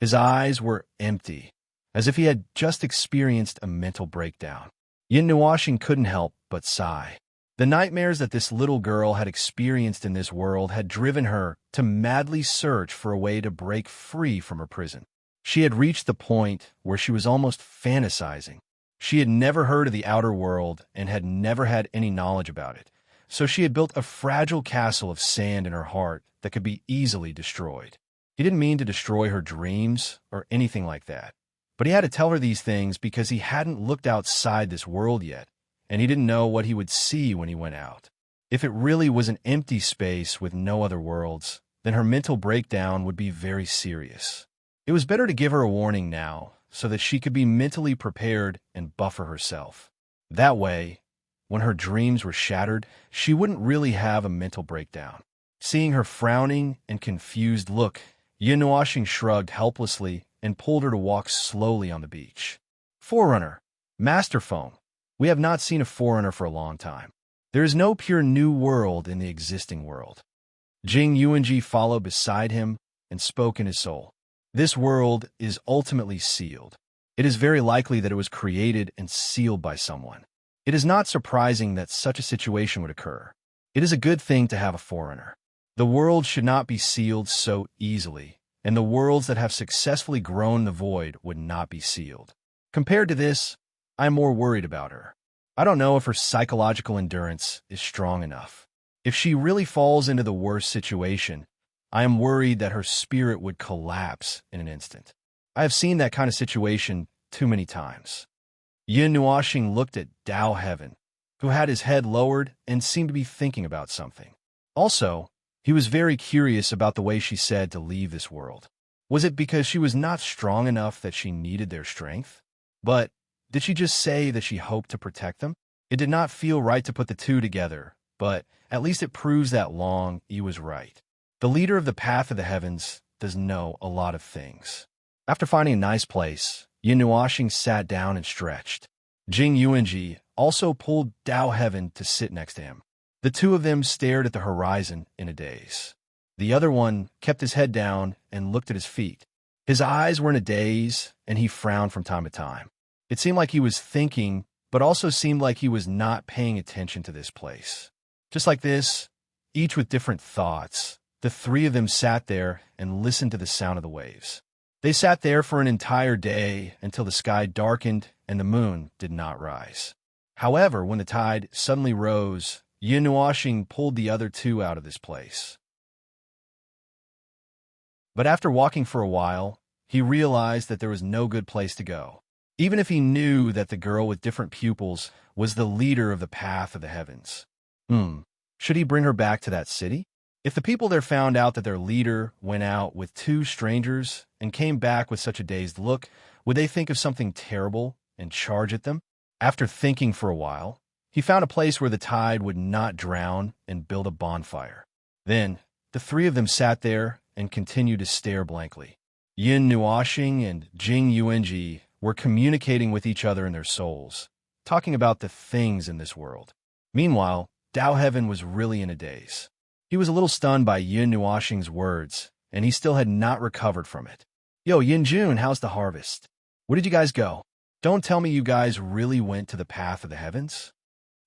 His eyes were empty, as if he had just experienced a mental breakdown. Yin Nuoxing couldn't help but sigh. The nightmares that this little girl had experienced in this world had driven her to madly search for a way to break free from her prison. She had reached the point where she was almost fantasizing. She had never heard of the outer world and had never had any knowledge about it, so she had built a fragile castle of sand in her heart that could be easily destroyed. He didn't mean to destroy her dreams or anything like that, but he had to tell her these things because he hadn't looked outside this world yet, and he didn't know what he would see when he went out. If it really was an empty space with no other worlds, then her mental breakdown would be very serious. It was better to give her a warning now, so that she could be mentally prepared and buffer herself. That way, when her dreams were shattered, she wouldn't really have a mental breakdown. Seeing her frowning and confused look, Yin Nuoxing shrugged helplessly and pulled her to walk slowly on the beach. Forerunner, Master Phone. We have not seen a forerunner for a long time. There is no pure new world in the existing world. Jing Yuanji followed beside him and spoke in his soul. This world is ultimately sealed. It is very likely that it was created and sealed by someone. It is not surprising that such a situation would occur. It is a good thing to have a forerunner. The world should not be sealed so easily, and the worlds that have successfully grown the void would not be sealed. Compared to this, I'm more worried about her. I don't know if her psychological endurance is strong enough. If she really falls into the worst situation, I am worried that her spirit would collapse in an instant. I have seen that kind of situation too many times. Yin Nuoxing looked at Dao Heaven, who had his head lowered and seemed to be thinking about something. Also, he was very curious about the way she said to leave this world. Was it because she was not strong enough that she needed their strength? But did she just say that she hoped to protect them? It did not feel right to put the two together, but at least it proves that Long Yi was right. The leader of the Path of the Heavens does know a lot of things. After finding a nice place, Yin Nuoxing sat down and stretched. Jing Yuanji also pulled Dao Heaven to sit next to him. The two of them stared at the horizon in a daze. The other one kept his head down and looked at his feet. His eyes were in a daze, and he frowned from time to time. It seemed like he was thinking, but also seemed like he was not paying attention to this place. Just like this, each with different thoughts, the three of them sat there and listened to the sound of the waves. They sat there for an entire day until the sky darkened and the moon did not rise. However, when the tide suddenly rose, Yin Nuoxing pulled the other two out of this place. But after walking for a while, he realized that there was no good place to go. Even if he knew that the girl with different pupils was the leader of the Path of the Heavens. Should he bring her back to that city? If the people there found out that their leader went out with two strangers and came back with such a dazed look, would they think of something terrible and charge at them? After thinking for a while, he found a place where the tide would not drown and build a bonfire. Then, the three of them sat there and continued to stare blankly. Yin Nuoxing and Jing Yuanji were communicating with each other in their souls, talking about the things in this world. Meanwhile, Dao Heaven was really in a daze. He was a little stunned by Yin Nuoxing's words and he still had not recovered from it. Yo, Yin-jun, how's the harvest? Where did you guys go? Don't tell me you guys really went to the path of the heavens?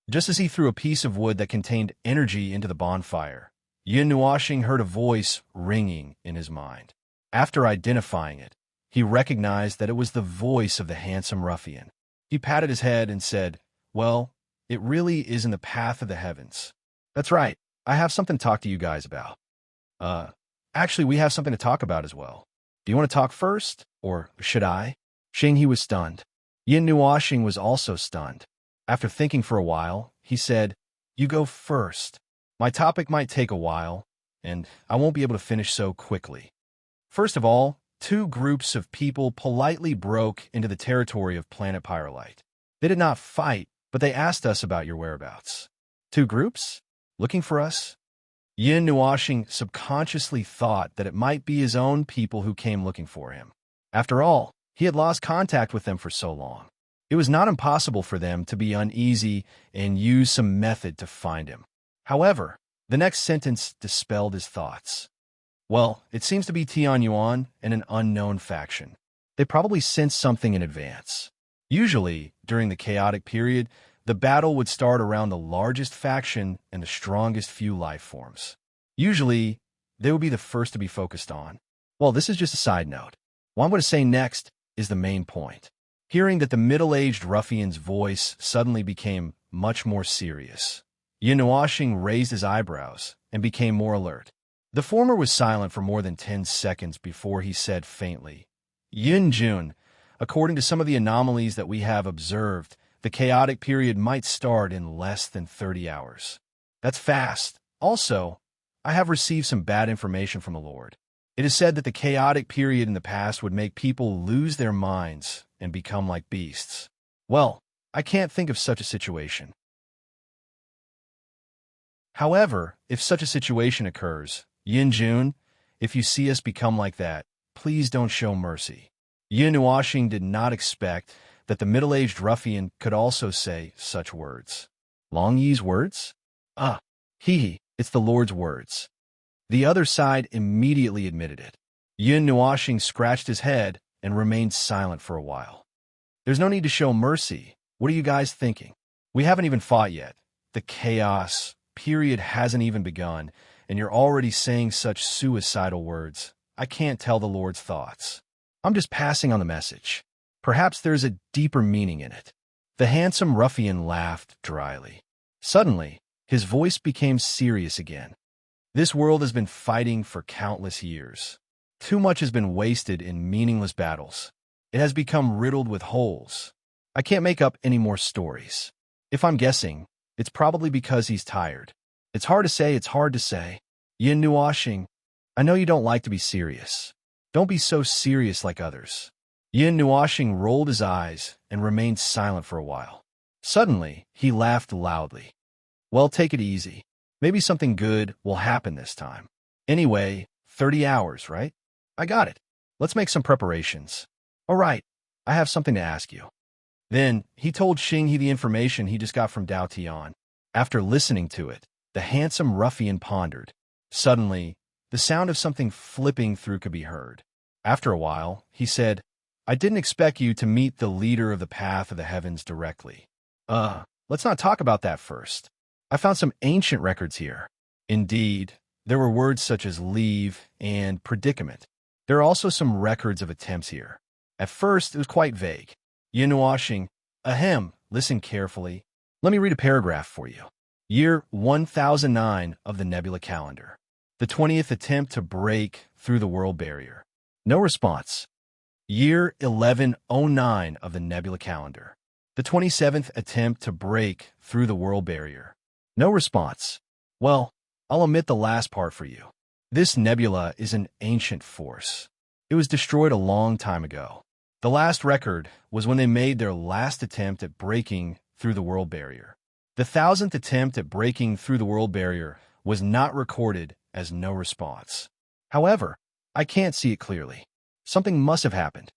Just as he threw a piece of wood that contained energy into the bonfire, Yin Nuashing heard a voice ringing in his mind. After identifying it, he recognized that it was the voice of the handsome ruffian. He patted his head and said, "Well, it really is in the path of the heavens. That's right. I have something to talk to you guys about." Actually, we have something to talk about as well. Do you want to talk first, or should I? Xinghe was stunned. Yin Nuashing was also stunned. After thinking for a while, he said, "You go first. My topic might take a while, and I won't be able to finish so quickly." First of all, two groups of people politely broke into the territory of planet Pyrolite. They did not fight, but they asked us about your whereabouts. Two groups? Looking for us? Yin Nuashing subconsciously thought that it might be his own people who came looking for him. After all, he had lost contact with them for so long. It was not impossible for them to be uneasy and use some method to find him. However, the next sentence dispelled his thoughts. Well, it seems to be Tianyuan and an unknown faction. They probably sensed something in advance. Usually, during the chaotic period, the battle would start around the largest faction and the strongest few life forms. Usually, they would be the first to be focused on. Well, this is just a side note. What I'm going to say next is the main point. Hearing that the middle-aged ruffian's voice suddenly became much more serious, Yin Nuashing raised his eyebrows and became more alert. The former was silent for more than 10 seconds before he said faintly, "Yin-jun, according to some of the anomalies that we have observed, the chaotic period might start in less than 30 hours. That's fast. Also, I have received some bad information from the Lord. It is said that the chaotic period in the past would make people lose their minds and become like beasts. Well, I can't think of such a situation. However, if such a situation occurs, Yin-jun, if you see us become like that, please don't show mercy." Yin Nuashing did not expect that the middle-aged ruffian could also say such words. Long Yi's words? It's the Lord's words. The other side immediately admitted it. Yin Nuashing scratched his head and remained silent for a while. "There's no need to show mercy. What are you guys thinking? We haven't even fought yet. The chaos period hasn't even begun, and you're already saying such suicidal words. I can't tell the Lord's thoughts. I'm just passing on the message. Perhaps there's a deeper meaning in it." The handsome ruffian laughed dryly. Suddenly, his voice became serious again. "This world has been fighting for countless years. Too much has been wasted in meaningless battles. It has become riddled with holes. I can't make up any more stories. If I'm guessing, it's probably because he's tired. It's hard to say. Yin Nuashing, I know you don't like to be serious. Don't be so serious like others." Yin Nuashing rolled his eyes and remained silent for a while. Suddenly, he laughed loudly. "Well, take it easy. Maybe something good will happen this time. Anyway, 30 hours, right? I got it. Let's make some preparations. All right, I have something to ask you." Then, he told Xinghe the information he just got from Dao Tian. After listening to it, the handsome ruffian pondered. Suddenly, the sound of something flipping through could be heard. After a while, he said, "I didn't expect you to meet the leader of the path of the heavens directly. Let's not talk about that first. I found some ancient records here." Indeed, there were words such as leave and predicament. There are also some records of attempts here. At first, it was quite vague. Yin Nuashing, listen carefully. Let me read a paragraph for you. Year 1009 of the Nebula calendar. The 20th attempt to break through the world barrier. No response. Year 1109 of the Nebula calendar. The 27th attempt to break through the world barrier. No response. Well, I'll omit the last part for you. This nebula is an ancient force. It was destroyed a long time ago. The last record was when they made their last attempt at breaking through the world barrier. The 1000th attempt at breaking through the world barrier was not recorded as no response. However, I can't see it clearly. Something must have happened.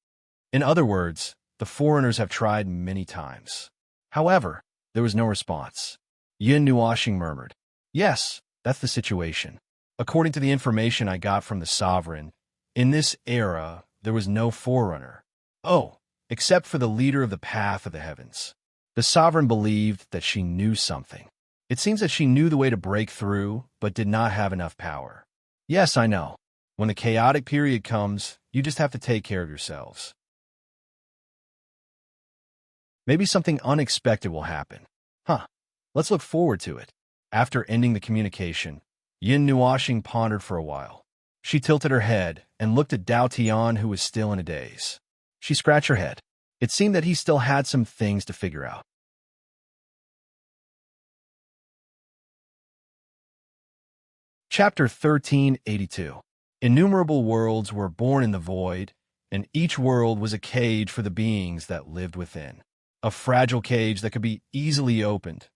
In other words, the foreigners have tried many times. However, there was no response. Yin Nuashing murmured, "Yes, that's the situation. According to the information I got from the sovereign, in this era, there was no forerunner. Oh, except for the leader of the path of the heavens. The sovereign believed that she knew something. It seems that she knew the way to break through, but did not have enough power. Yes, I know. When the chaotic period comes, you just have to take care of yourselves. Maybe something unexpected will happen. Let's look forward to it. After ending the communication, Yin Nuoxing pondered for a while. She tilted her head and looked at Dao Tian, who was still in a daze. She scratched her head. It seemed that he still had some things to figure out. Chapter 1382. Innumerable worlds were born in the void, and each world was a cage for the beings that lived within. A fragile cage that could be easily opened.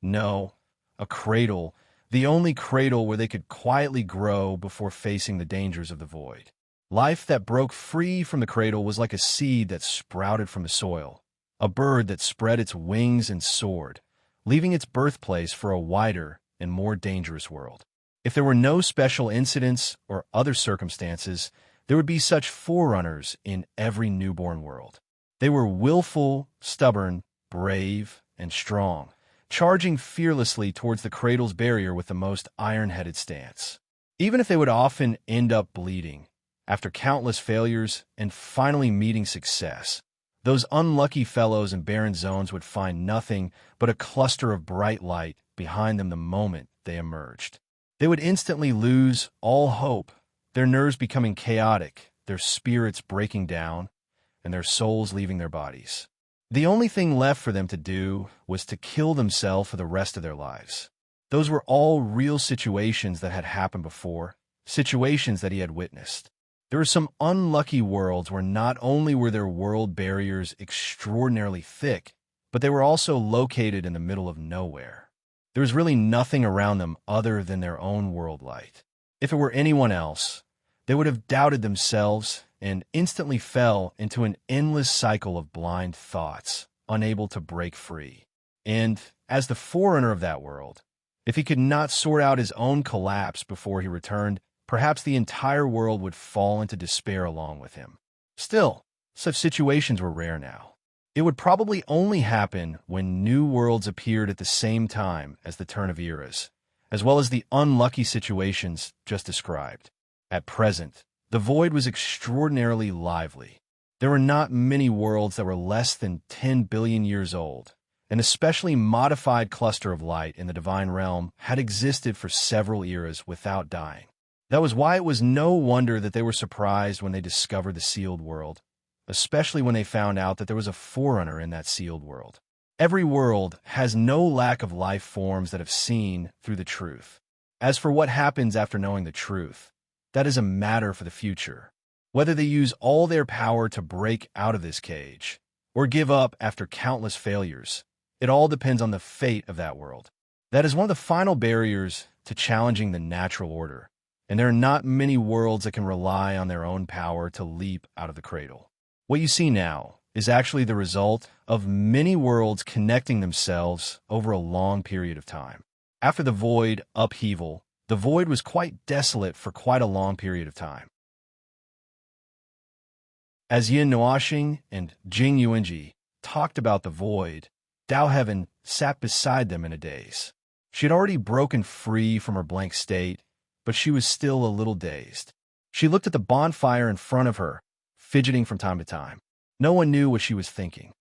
No, a cradle, the only cradle where they could quietly grow before facing the dangers of the void. Life that broke free from the cradle was like a seed that sprouted from the soil, a bird that spread its wings and soared, leaving its birthplace for a wider and more dangerous world. If there were no special incidents or other circumstances, there would be such forerunners in every newborn world. They were willful, stubborn, brave, and strong, charging fearlessly towards the cradle's barrier with the most iron-headed stance. Even if they would often end up bleeding, after countless failures and finally meeting success, those unlucky fellows in barren zones would find nothing but a cluster of bright light behind them the moment they emerged. They would instantly lose all hope, their nerves becoming chaotic, their spirits breaking down, and their souls leaving their bodies. The only thing left for them to do was to kill themselves for the rest of their lives. Those were all real situations that had happened before, situations that he had witnessed. There were some unlucky worlds where not only were their world barriers extraordinarily thick, but they were also located in the middle of nowhere. There was really nothing around them other than their own world light. If it were anyone else, they would have doubted themselves and instantly fell into an endless cycle of blind thoughts, unable to break free. And, as the forerunner of that world, if he could not sort out his own collapse before he returned, perhaps the entire world would fall into despair along with him. Still, such situations were rare now. It would probably only happen when new worlds appeared at the same time as the turn of eras, as well as the unlucky situations just described. At present, the void was extraordinarily lively. There were not many worlds that were less than 10 billion years old. An especially modified cluster of light in the divine realm had existed for several eras without dying. That was why it was no wonder that they were surprised when they discovered the sealed world, especially when they found out that there was a forerunner in that sealed world. Every world has no lack of life forms that have seen through the truth. As for what happens after knowing the truth, that is a matter for the future. Whether they use all their power to break out of this cage, or give up after countless failures, it all depends on the fate of that world. That is one of the final barriers to challenging the natural order, and there are not many worlds that can rely on their own power to leap out of the cradle. What you see now is actually the result of many worlds connecting themselves over a long period of time. After the void upheaval, the void was quite desolate for quite a long period of time. As Yin Nuoxing and Jing Yuanji talked about the void, Dao Heaven sat beside them in a daze. She had already broken free from her blank state, but she was still a little dazed. She looked at the bonfire in front of her, fidgeting from time to time. No one knew what she was thinking.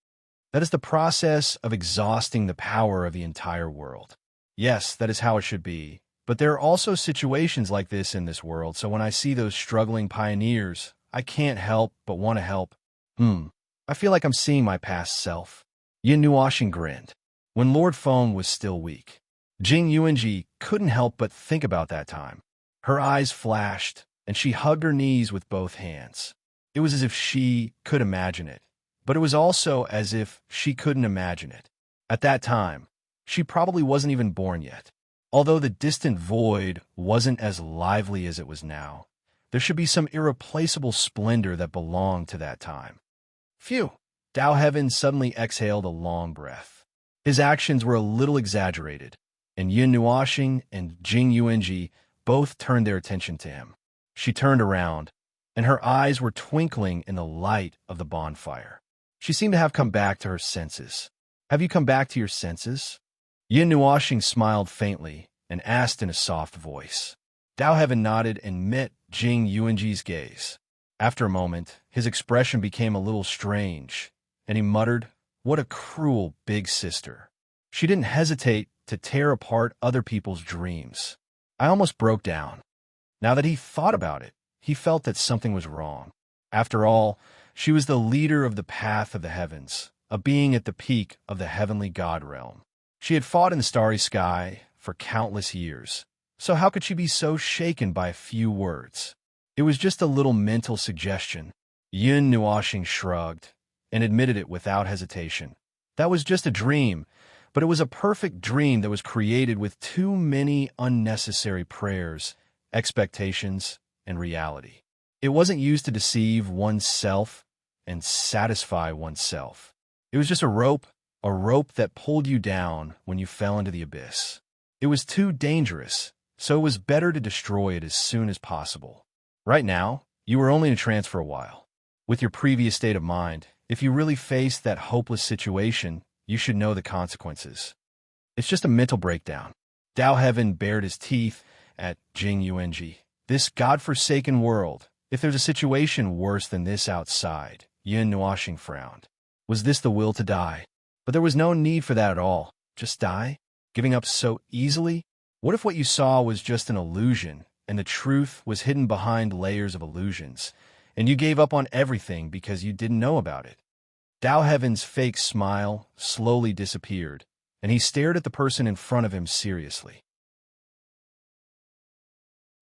That is the process of exhausting the power of the entire world. Yes, that is how it should be. But there are also situations like this in this world, so when I see those struggling pioneers, I can't help but want to help. I feel like I'm seeing my past self. Yin Nuoxing grinned. When Lord Feng was still weak, Jing Yuanji couldn't help but think about that time. Her eyes flashed, and she hugged her knees with both hands. It was as if she could imagine it, but it was also as if she couldn't imagine it. At that time, she probably wasn't even born yet. Although the distant void wasn't as lively as it was now, there should be some irreplaceable splendor that belonged to that time. Phew! Dao Heaven suddenly exhaled a long breath. His actions were a little exaggerated, and Yin Nuoxing and Jing Yuanji both turned their attention to him. She turned around, and her eyes were twinkling in the light of the bonfire. She seemed to have come back to her senses. "Have you come back to your senses?" Yin Nuoxing smiled faintly and asked in a soft voice. Dao Heaven nodded and met Jing Yuanji's gaze. After a moment, his expression became a little strange, and he muttered, "What a cruel big sister." She didn't hesitate to tear apart other people's dreams. I almost broke down. Now that he thought about it, he felt that something was wrong. After all, she was the leader of the path of the heavens, a being at the peak of the heavenly god realm. She had fought in the starry sky for countless years, so how could she be so shaken by a few words? It was just a little mental suggestion. Yin Nuoxing shrugged and admitted it without hesitation. That was just a dream, but it was a perfect dream that was created with too many unnecessary prayers, expectations, and reality. It wasn't used to deceive oneself and satisfy oneself. It was just a rope that pulled you down when you fell into the abyss. It was too dangerous, so it was better to destroy it as soon as possible. Right now, you were only in a trance for a while. With your previous state of mind, if you really faced that hopeless situation, you should know the consequences. It's just a mental breakdown. Dao Heaven bared his teeth at Jing Yuanji. This godforsaken world, if there's a situation worse than this outside, Yin Nuoxing frowned. Was this the will to die? But there was no need for that at all. Just die? Giving up so easily? What if what you saw was just an illusion, and the truth was hidden behind layers of illusions, and you gave up on everything because you didn't know about it? Dao Heaven's fake smile slowly disappeared, and he stared at the person in front of him seriously.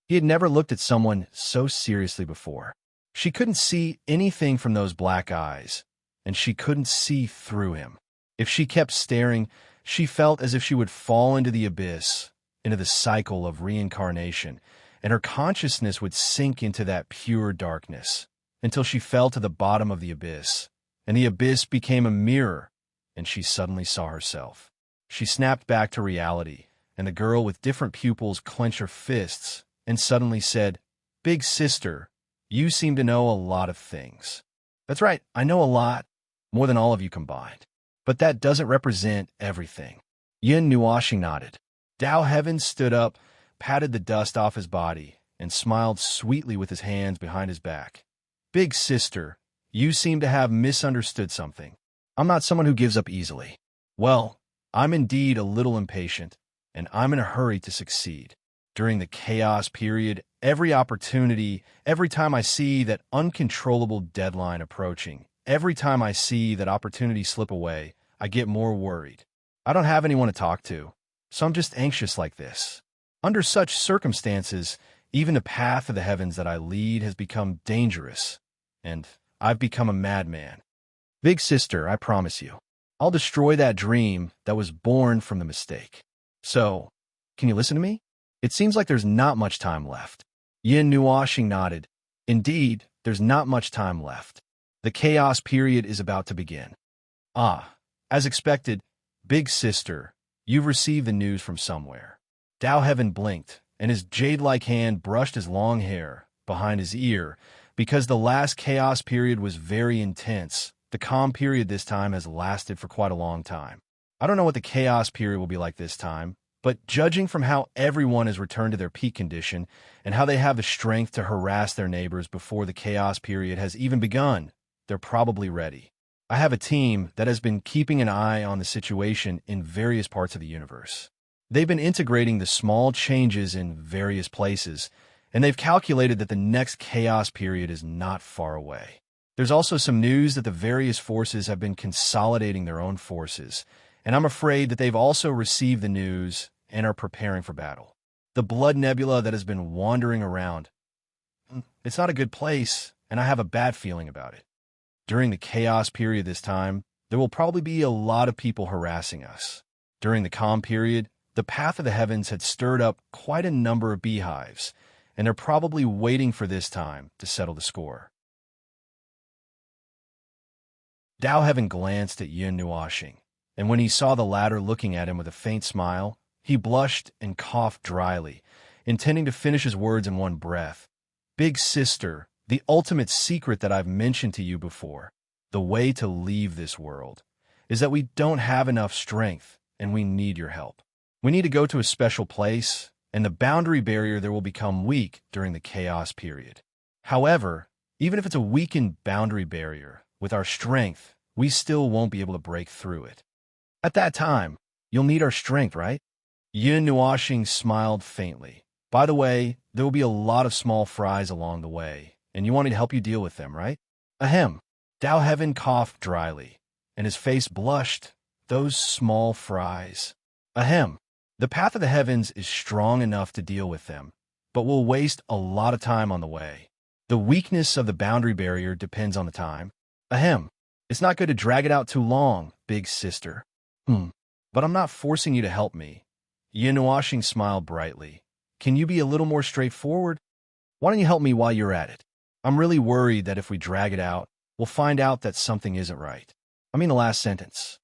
He had never looked at someone so seriously before. She couldn't see anything from those black eyes, and she couldn't see through him. If she kept staring, she felt as if she would fall into the abyss, into the cycle of reincarnation, and her consciousness would sink into that pure darkness, until she fell to the bottom of the abyss, and the abyss became a mirror, and she suddenly saw herself. She snapped back to reality, and the girl with different pupils clenched her fists and suddenly said, "Big sister, you seem to know a lot of things." "That's right, I know a lot, more than all of you combined. But that doesn't represent everything." Yin Nuoxing nodded. Dao Heaven stood up, patted the dust off his body, and smiled sweetly with his hands behind his back. "Big sister, you seem to have misunderstood something. I'm not someone who gives up easily. Well, I'm indeed a little impatient, and I'm in a hurry to succeed. During the chaos period, every time I see that uncontrollable deadline approaching, every time I see that opportunity slip away, I get more worried. I don't have anyone to talk to, so I'm just anxious like this. Under such circumstances, even the path of the heavens that I lead has become dangerous, and I've become a madman. Big sister, I promise you, I'll destroy that dream that was born from the mistake. So, can you listen to me? It seems like there's not much time left." Yin Nuoxing nodded. Indeed, there's not much time left. The chaos period is about to begin. "Ah, as expected, big sister, you've received the news from somewhere." Dao Heaven blinked, and his jade-like hand brushed his long hair behind his ear. Because the last chaos period was very intense, the calm period this time has lasted for quite a long time. I don't know what the chaos period will be like this time, but judging from how everyone has returned to their peak condition and how they have the strength to harass their neighbors before the chaos period has even begun, they're probably ready. I have a team that has been keeping an eye on the situation in various parts of the universe. They've been integrating the small changes in various places, and they've calculated that the next chaos period is not far away. There's also some news that the various forces have been consolidating their own forces, and I'm afraid that they've also received the news and are preparing for battle. The blood nebula that has been wandering around, it's not a good place, and I have a bad feeling about it. During the chaos period this time, there will probably be a lot of people harassing us. During the calm period, the path of the heavens had stirred up quite a number of beehives, and they're probably waiting for this time to settle the score. Dao Heaven glanced at Yin Nuoxing, and when he saw the latter looking at him with a faint smile, he blushed and coughed dryly, intending to finish his words in one breath. Big sister, the ultimate secret that I've mentioned to you before, the way to leave this world, is that we don't have enough strength and we need your help. We need to go to a special place, and the boundary barrier there will become weak during the chaos period. However, even if it's a weakened boundary barrier, with our strength, we still won't be able to break through it. At that time, you'll need our strength, right? Yin Nuashing smiled faintly. By the way, there will be a lot of small fries along the way, and you want me to help you deal with them, right? Ahem. Dao Heaven coughed dryly, and his face blushed. Those small fries. Ahem. The path of the heavens is strong enough to deal with them, but we'll waste a lot of time on the way. The weakness of the boundary barrier depends on the time. Ahem. It's not good to drag it out too long, big sister. But I'm not forcing you to help me. Yin Nuashing smiled brightly. Can you be a little more straightforward? Why don't you help me while you're at it? I'm really worried that if we drag it out, we'll find out that something isn't right. I mean the last sentence.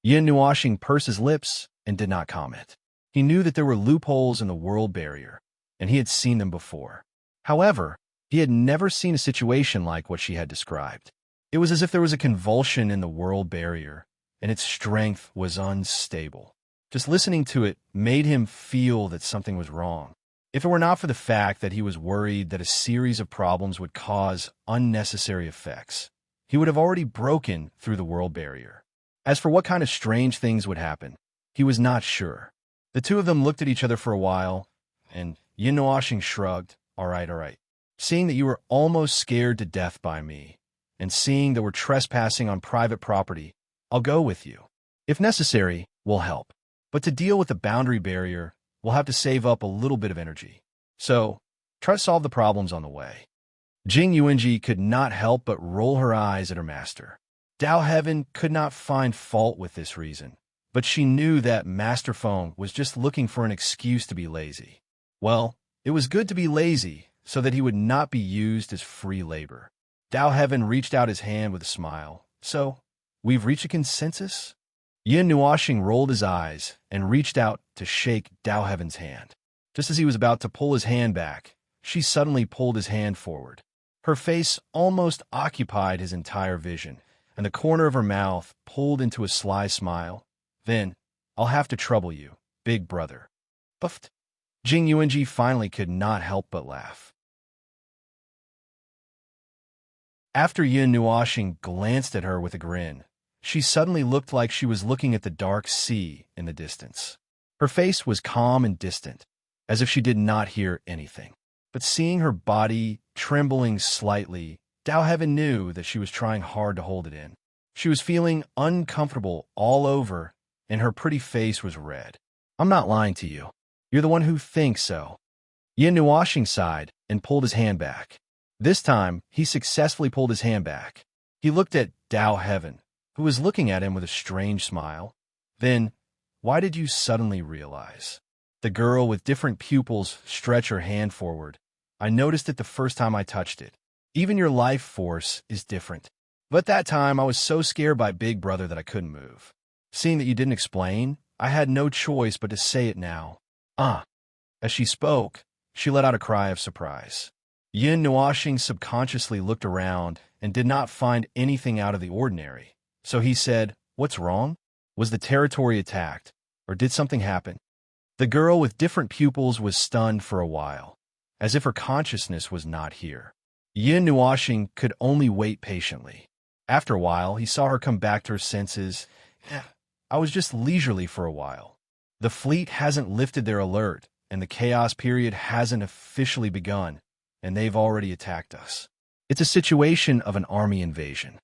Yin Nuashing pursed his lips and did not comment. He knew that there were loopholes in the world barrier, and he had seen them before. However, he had never seen a situation like what she had described. It was as if there was a convulsion in the world barrier, and its strength was unstable. Just listening to it made him feel that something was wrong. If it were not for the fact that he was worried that a series of problems would cause unnecessary effects, he would have already broken through the world barrier. As for what kind of strange things would happen, he was not sure. The two of them looked at each other for a while, and Yin Nuashing shrugged. All right. Seeing that you were almost scared to death by me, and seeing that we're trespassing on private property, I'll go with you. If necessary, we'll help. But to deal with the boundary barrier, we'll have to save up a little bit of energy. So, try to solve the problems on the way. Jing Yuanji could not help but roll her eyes at her master. Dao Heaven could not find fault with this reason, but she knew that Master Feng was just looking for an excuse to be lazy. Well, it was good to be lazy so that he would not be used as free labor. Dao Heaven reached out his hand with a smile. So, we've reached a consensus? Yin Nuashing rolled his eyes and reached out to shake Dao Heaven's hand. Just as he was about to pull his hand back, she suddenly pulled his hand forward. Her face almost occupied his entire vision, and the corner of her mouth pulled into a sly smile. Then, I'll have to trouble you, big brother. Buffed. Jing Yuanji finally could not help but laugh. After Yin Nuashing glanced at her with a grin, she suddenly looked like she was looking at the dark sea in the distance. Her face was calm and distant, as if she did not hear anything. But seeing her body trembling slightly, Dao Heaven knew that she was trying hard to hold it in. She was feeling uncomfortable all over, and her pretty face was red. I'm not lying to you. You're the one who thinks so. Yin Nuashing sighed and pulled his hand back. This time, he successfully pulled his hand back. He looked at Dao Heaven, who was looking at him with a strange smile. Then, why did you suddenly realize? The girl with different pupils stretched her hand forward. I noticed it the first time I touched it. Even your life force is different. But that time, I was so scared by Big Brother that I couldn't move. Seeing that you didn't explain, I had no choice but to say it now. As she spoke, she let out a cry of surprise. Yin Nuashing subconsciously looked around and did not find anything out of the ordinary. So he said, "What's wrong? Was the territory attacked, or did something happen?" The girl with different pupils was stunned for a while, as if her consciousness was not here. Yin Nuashing could only wait patiently. After a while, he saw her come back to her senses. I was just leisurely for a while. The fleet hasn't lifted their alert, and the chaos period hasn't officially begun, and they've already attacked us. It's a situation of an army invasion.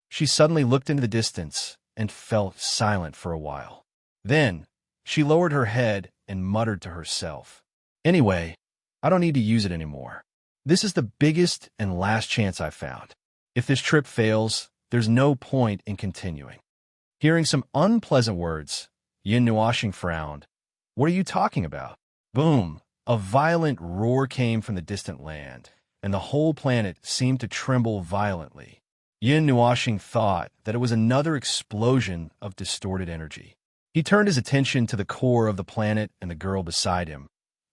She suddenly looked into the distance and fell silent for a while. Then, she lowered her head and muttered to herself, "Anyway, I don't need to use it anymore. This is the biggest and last chance I've found. If this trip fails, there's no point in continuing." Hearing some unpleasant words, Yin Nuashing frowned. "What are you talking about?" Boom! A violent roar came from the distant land, and the whole planet seemed to tremble violently. Yin Nuashing thought that it was another explosion of distorted energy. He turned his attention to the core of the planet and the girl beside him,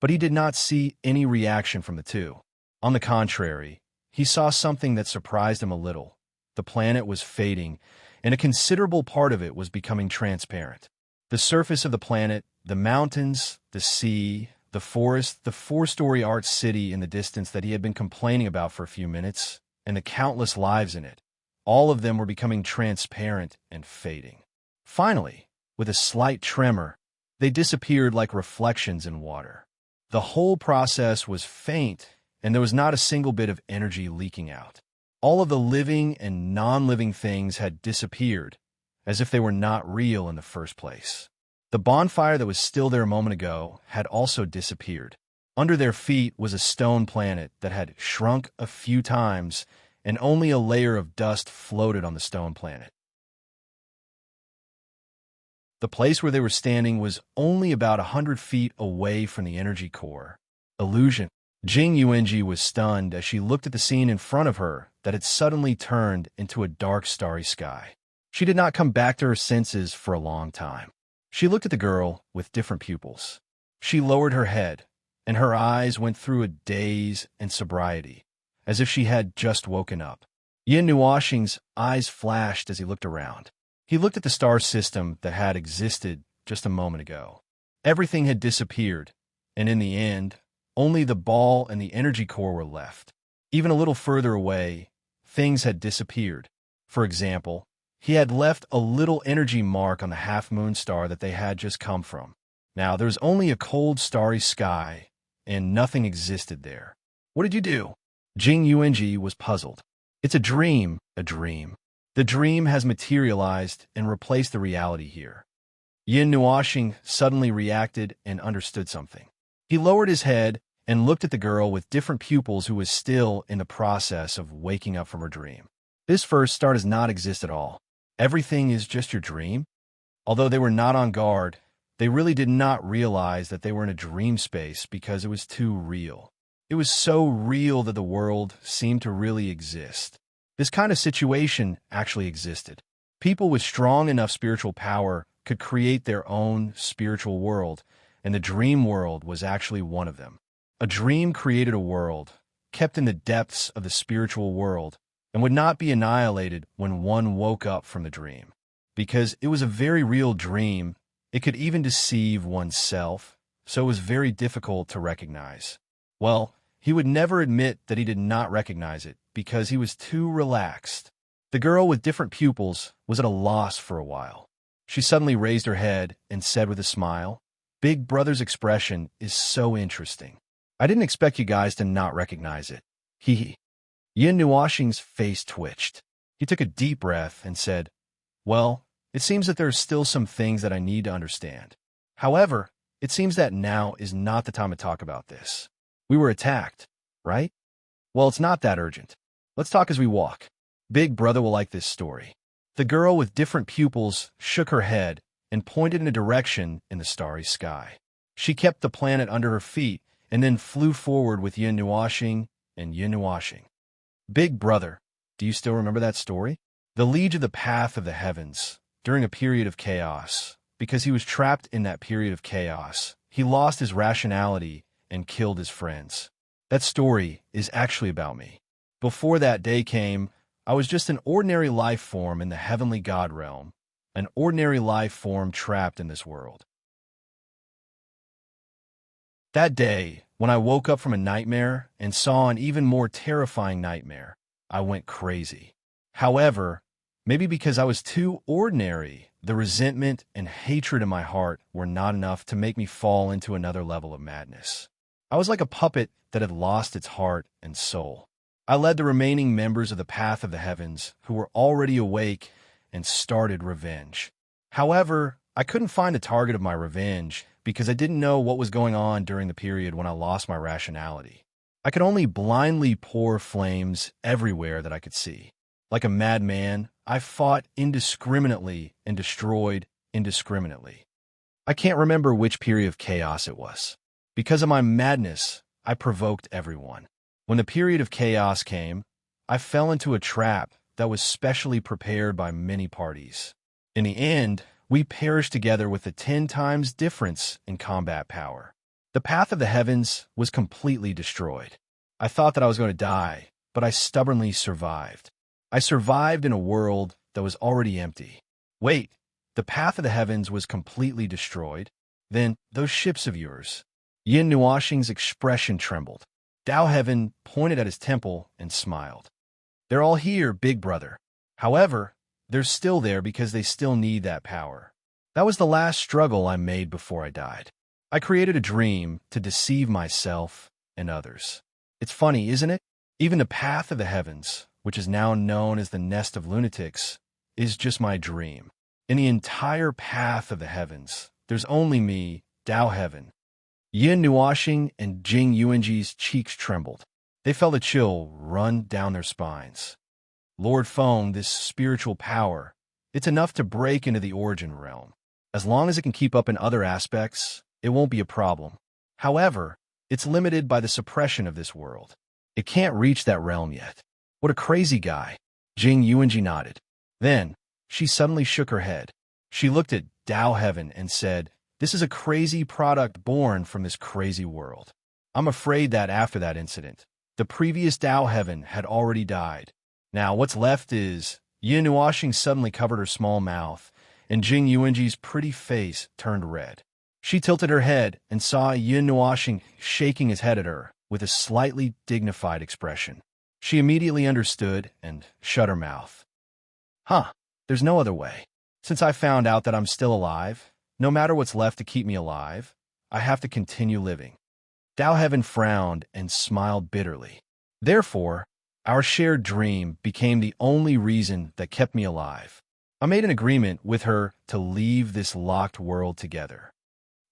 but he did not see any reaction from the two. On the contrary, he saw something that surprised him a little. The planet was fading, and a considerable part of it was becoming transparent. The surface of the planet, the mountains, the sea, the forest, the four-story art city in the distance that he had been complaining about for a few minutes, and the countless lives in it, all of them were becoming transparent and fading. Finally, with a slight tremor, they disappeared like reflections in water. The whole process was faint, and there was not a single bit of energy leaking out. All of the living and non-living things had disappeared, as if they were not real in the first place. The bonfire that was still there a moment ago had also disappeared. Under their feet was a stone planet that had shrunk a few times, and only a layer of dust floated on the stone planet. The place where they were standing was only about 100 feet away from the energy core. Illusion. Jing Yuanji was stunned as she looked at the scene in front of her that had suddenly turned into a dark, starry sky. She did not come back to her senses for a long time. She looked at the girl with different pupils. She lowered her head, and her eyes went through a daze and sobriety, as if she had just woken up. Yin Nuoxing's eyes flashed as he looked around. He looked at the star system that had existed just a moment ago. Everything had disappeared, and in the end, only the ball and the energy core were left. Even a little further away, things had disappeared. For example, he had left a little energy mark on the half-moon star that they had just come from. Now, there was only a cold, starry sky, and nothing existed there. What did you do? Jing Yuanji was puzzled. It's a dream, a dream. The dream has materialized and replaced the reality here. Yin Nuoxing suddenly reacted and understood something. He lowered his head and looked at the girl with different pupils who was still in the process of waking up from her dream. This first star does not exist at all. Everything is just your dream? Although they were not on guard, they really did not realize that they were in a dream space because it was too real. It was so real that the world seemed to really exist. This kind of situation actually existed. People with strong enough spiritual power could create their own spiritual world, and the dream world was actually one of them. A dream created a world, kept in the depths of the spiritual world, and would not be annihilated when one woke up from the dream. Because it was a very real dream, it could even deceive oneself, so it was very difficult to recognize. Well, he would never admit that he did not recognize it, because he was too relaxed. The girl with different pupils was at a loss for a while. She suddenly raised her head and said with a smile, "Big Brother's expression is so interesting. I didn't expect you guys to not recognize it. Hee hee." Yin Nuoxing's face twitched. He took a deep breath and said, "Well, it seems that there are still some things that I need to understand. However, it seems that now is not the time to talk about this. We were attacked, right? Well, it's not that urgent. Let's talk as we walk. Big Brother will like this story." The girl with different pupils shook her head and pointed in a direction in the starry sky. She kept the planet under her feet and then flew forward with Yin Nuoxing and Yin Nuoxing. "Big Brother, do you still remember that story? The liege of the path of the heavens, during a period of chaos, because he was trapped in that period of chaos, he lost his rationality and killed his friends. That story is actually about me. Before that day came, I was just an ordinary life form in the heavenly God realm, an ordinary life form trapped in this world. That day, when I woke up from a nightmare and saw an even more terrifying nightmare, I went crazy. However, maybe because I was too ordinary, the resentment and hatred in my heart were not enough to make me fall into another level of madness. I was like a puppet that had lost its heart and soul. I led the remaining members of the Path of the Heavens, who were already awake, and started revenge. However, I couldn't find the target of my revenge because I didn't know what was going on during the period when I lost my rationality. I could only blindly pour flames everywhere that I could see. Like a madman, I fought indiscriminately and destroyed indiscriminately. I can't remember which period of chaos it was. Because of my madness, I provoked everyone. When the period of chaos came, I fell into a trap that was specially prepared by many parties. In the end, we perished together with a 10 times difference in combat power. The path of the heavens was completely destroyed. I thought that I was going to die, but I stubbornly survived. I survived in a world that was already empty. Wait, the path of the heavens was completely destroyed? Then those ships of yours. Yin Nuoxing's expression trembled. Dao Heaven pointed at his temple and smiled. They're all here, big brother. However, they're still there because they still need that power. That was the last struggle I made before I died. I created a dream to deceive myself and others. It's funny, isn't it? Even the path of the heavens, which is now known as the nest of lunatics, is just my dream. In the entire path of the heavens, there's only me, Dao Heaven. Yin Nuoxing and Jing Yuanji's cheeks trembled. They felt a chill run down their spines. Lord Feng, this spiritual power, it's enough to break into the origin realm. As long as it can keep up in other aspects, it won't be a problem. However, it's limited by the suppression of this world. It can't reach that realm yet. What a crazy guy. Jing Yuanji nodded. Then, she suddenly shook her head. She looked at Dao Heaven and said, "This is a crazy product born from this crazy world. I'm afraid that after that incident, the previous Dao Heaven had already died. Now what's left is..." Yin Nuoxing suddenly covered her small mouth, and Jing Yuanji's pretty face turned red. She tilted her head and saw Yin Nuoxing shaking his head at her with a slightly dignified expression. She immediately understood and shut her mouth. There's no other way. Since I found out that I'm still alive, no matter what's left to keep me alive, I have to continue living. Dao Heaven frowned and smiled bitterly. Therefore, our shared dream became the only reason that kept me alive. I made an agreement with her to leave this locked world together.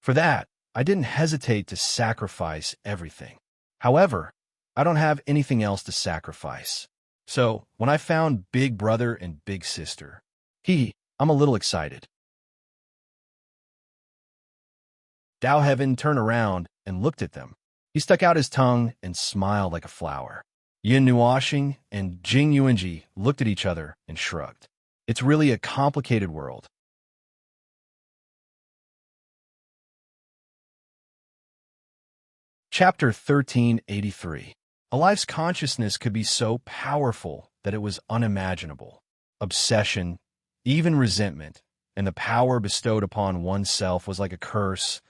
For that, I didn't hesitate to sacrifice everything. However, I don't have anything else to sacrifice. So, when I found Big Brother and Big Sister, I'm a little excited. Dao Heaven turned around and looked at them. He stuck out his tongue and smiled like a flower. Yin Nuoxing and Jing Yuanji looked at each other and shrugged. It's really a complicated world. Chapter 1383. A life's consciousness could be so powerful that it was unimaginable. Obsession, even resentment, and the power bestowed upon oneself was like a curse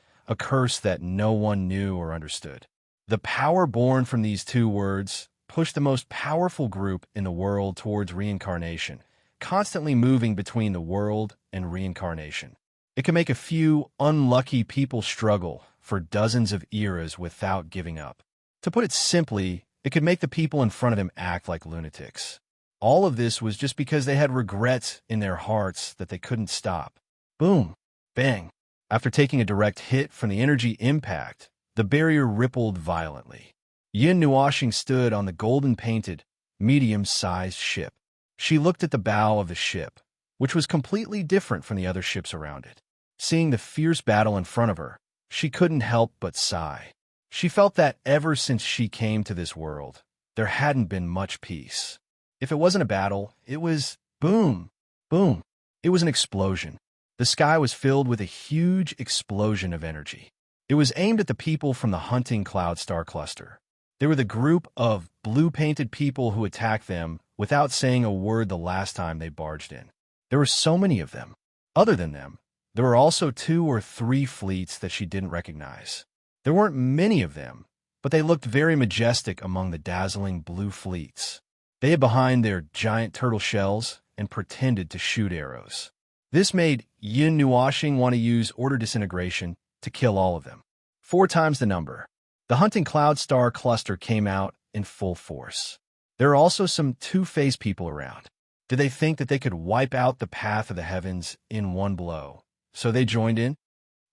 that no one knew or understood. The power born from these two words pushed the most powerful group in the world towards reincarnation, constantly moving between the world and reincarnation. It can make a few unlucky people struggle for dozens of eras without giving up. To put it simply, it could make the people in front of them act like lunatics. All of this was just because they had regrets in their hearts that they couldn't stop. Boom! Bang! After taking a direct hit from the energy impact, the barrier rippled violently. Yin Nuoxing stood on the golden-painted, medium-sized ship. She looked at the bow of the ship, which was completely different from the other ships around it. Seeing the fierce battle in front of her, she couldn't help but sigh. She felt that ever since she came to this world, there hadn't been much peace. If it wasn't a battle, it was boom, boom. It was an explosion. The sky was filled with a huge explosion of energy. It was aimed at the people from the hunting cloud star cluster. They were the group of blue-painted people who attacked them without saying a word the last time they barged in. There were so many of them. Other than them, there were also 2 or 3 fleets that she didn't recognize. There weren't many of them, but they looked very majestic among the dazzling blue fleets. They hid behind their giant turtle shells and pretended to shoot arrows. This made Yin Nuoxing want to use order disintegration to kill all of them. 4 times the number. The hunting cloud star cluster came out in full force. There are also some two-faced people around. Did they think that they could wipe out the path of the heavens in one blow? So they joined in?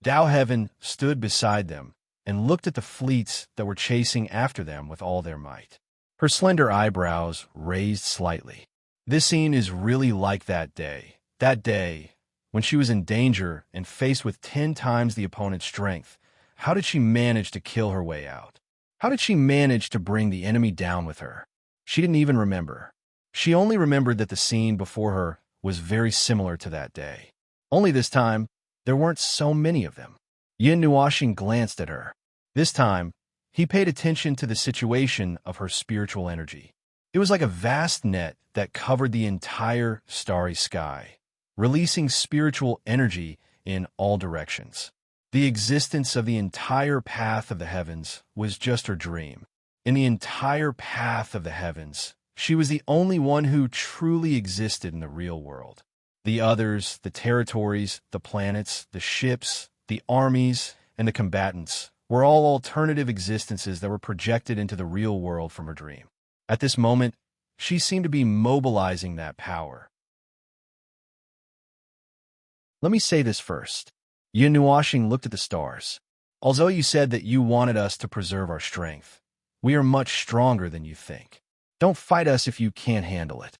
Dao Heaven stood beside them and looked at the fleets that were chasing after them with all their might. Her slender eyebrows raised slightly. This scene is really like that day, when she was in danger and faced with 10 times the opponent's strength. How did she manage to kill her way out? How did she manage to bring the enemy down with her? She didn't even remember. She only remembered that the scene before her was very similar to that day. Only this time, there weren't so many of them. Yin Nuoxing glanced at her. This time, he paid attention to the situation of her spiritual energy. It was like a vast net that covered the entire starry sky, releasing spiritual energy in all directions. The existence of the entire path of the heavens was just her dream. In the entire path of the heavens, she was the only one who truly existed in the real world. The others, the territories, the planets, the ships, the armies, and the combatants were all alternative existences that were projected into the real world from her dream. At this moment, she seemed to be mobilizing that power. Let me say this first. Yin Nuashing looked at the stars. Although you said that you wanted us to preserve our strength, we are much stronger than you think. Don't fight us if you can't handle it.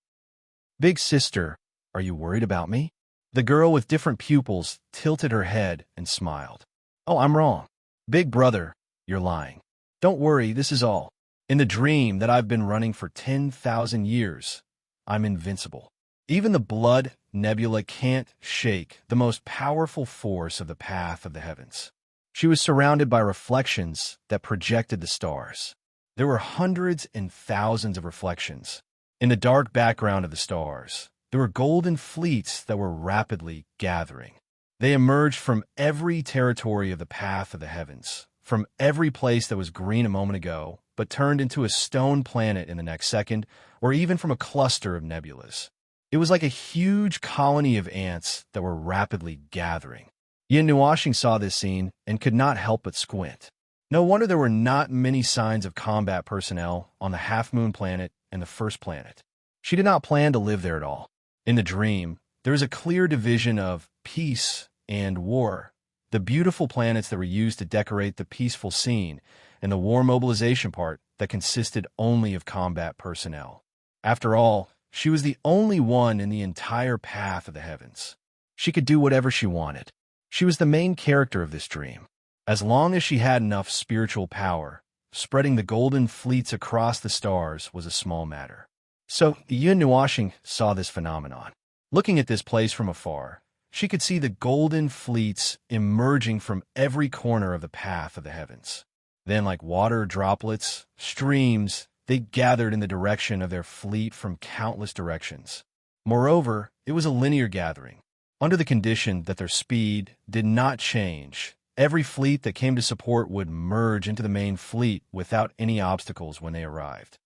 Big sister, are you worried about me? The girl with different pupils tilted her head and smiled. Oh, I'm wrong. Big brother, you're lying. Don't worry, this is all. In the dream that I've been running for 10,000 years, I'm invincible. Even the blood nebula can't shake the most powerful force of the path of the heavens. She was surrounded by reflections that projected the stars. There were hundreds and thousands of reflections. In the dark background of the stars, there were golden fleets that were rapidly gathering. They emerged from every territory of the path of the heavens, from every place that was green a moment ago, but turned into a stone planet in the next second, or even from a cluster of nebulas. It was like a huge colony of ants that were rapidly gathering. Yin Nuashing saw this scene and could not help but squint. No wonder there were not many signs of combat personnel on the half-moon planet and the first planet. She did not plan to live there at all. In the dream, there is a clear division of peace and war, the beautiful planets that were used to decorate the peaceful scene, and the war mobilization part that consisted only of combat personnel. After all, she was the only one in the entire path of the heavens. She could do whatever she wanted. She was the main character of this dream. As long as she had enough spiritual power, spreading the golden fleets across the stars was a small matter. So Yin Nuashing saw this phenomenon. Looking at this place from afar, she could see the golden fleets emerging from every corner of the path of the heavens. Then, like water droplets, streams, they gathered in the direction of their fleet from countless directions. Moreover, it was a linear gathering. Under the condition that their speed did not change, every fleet that came to support would merge into the main fleet without any obstacles when they arrived.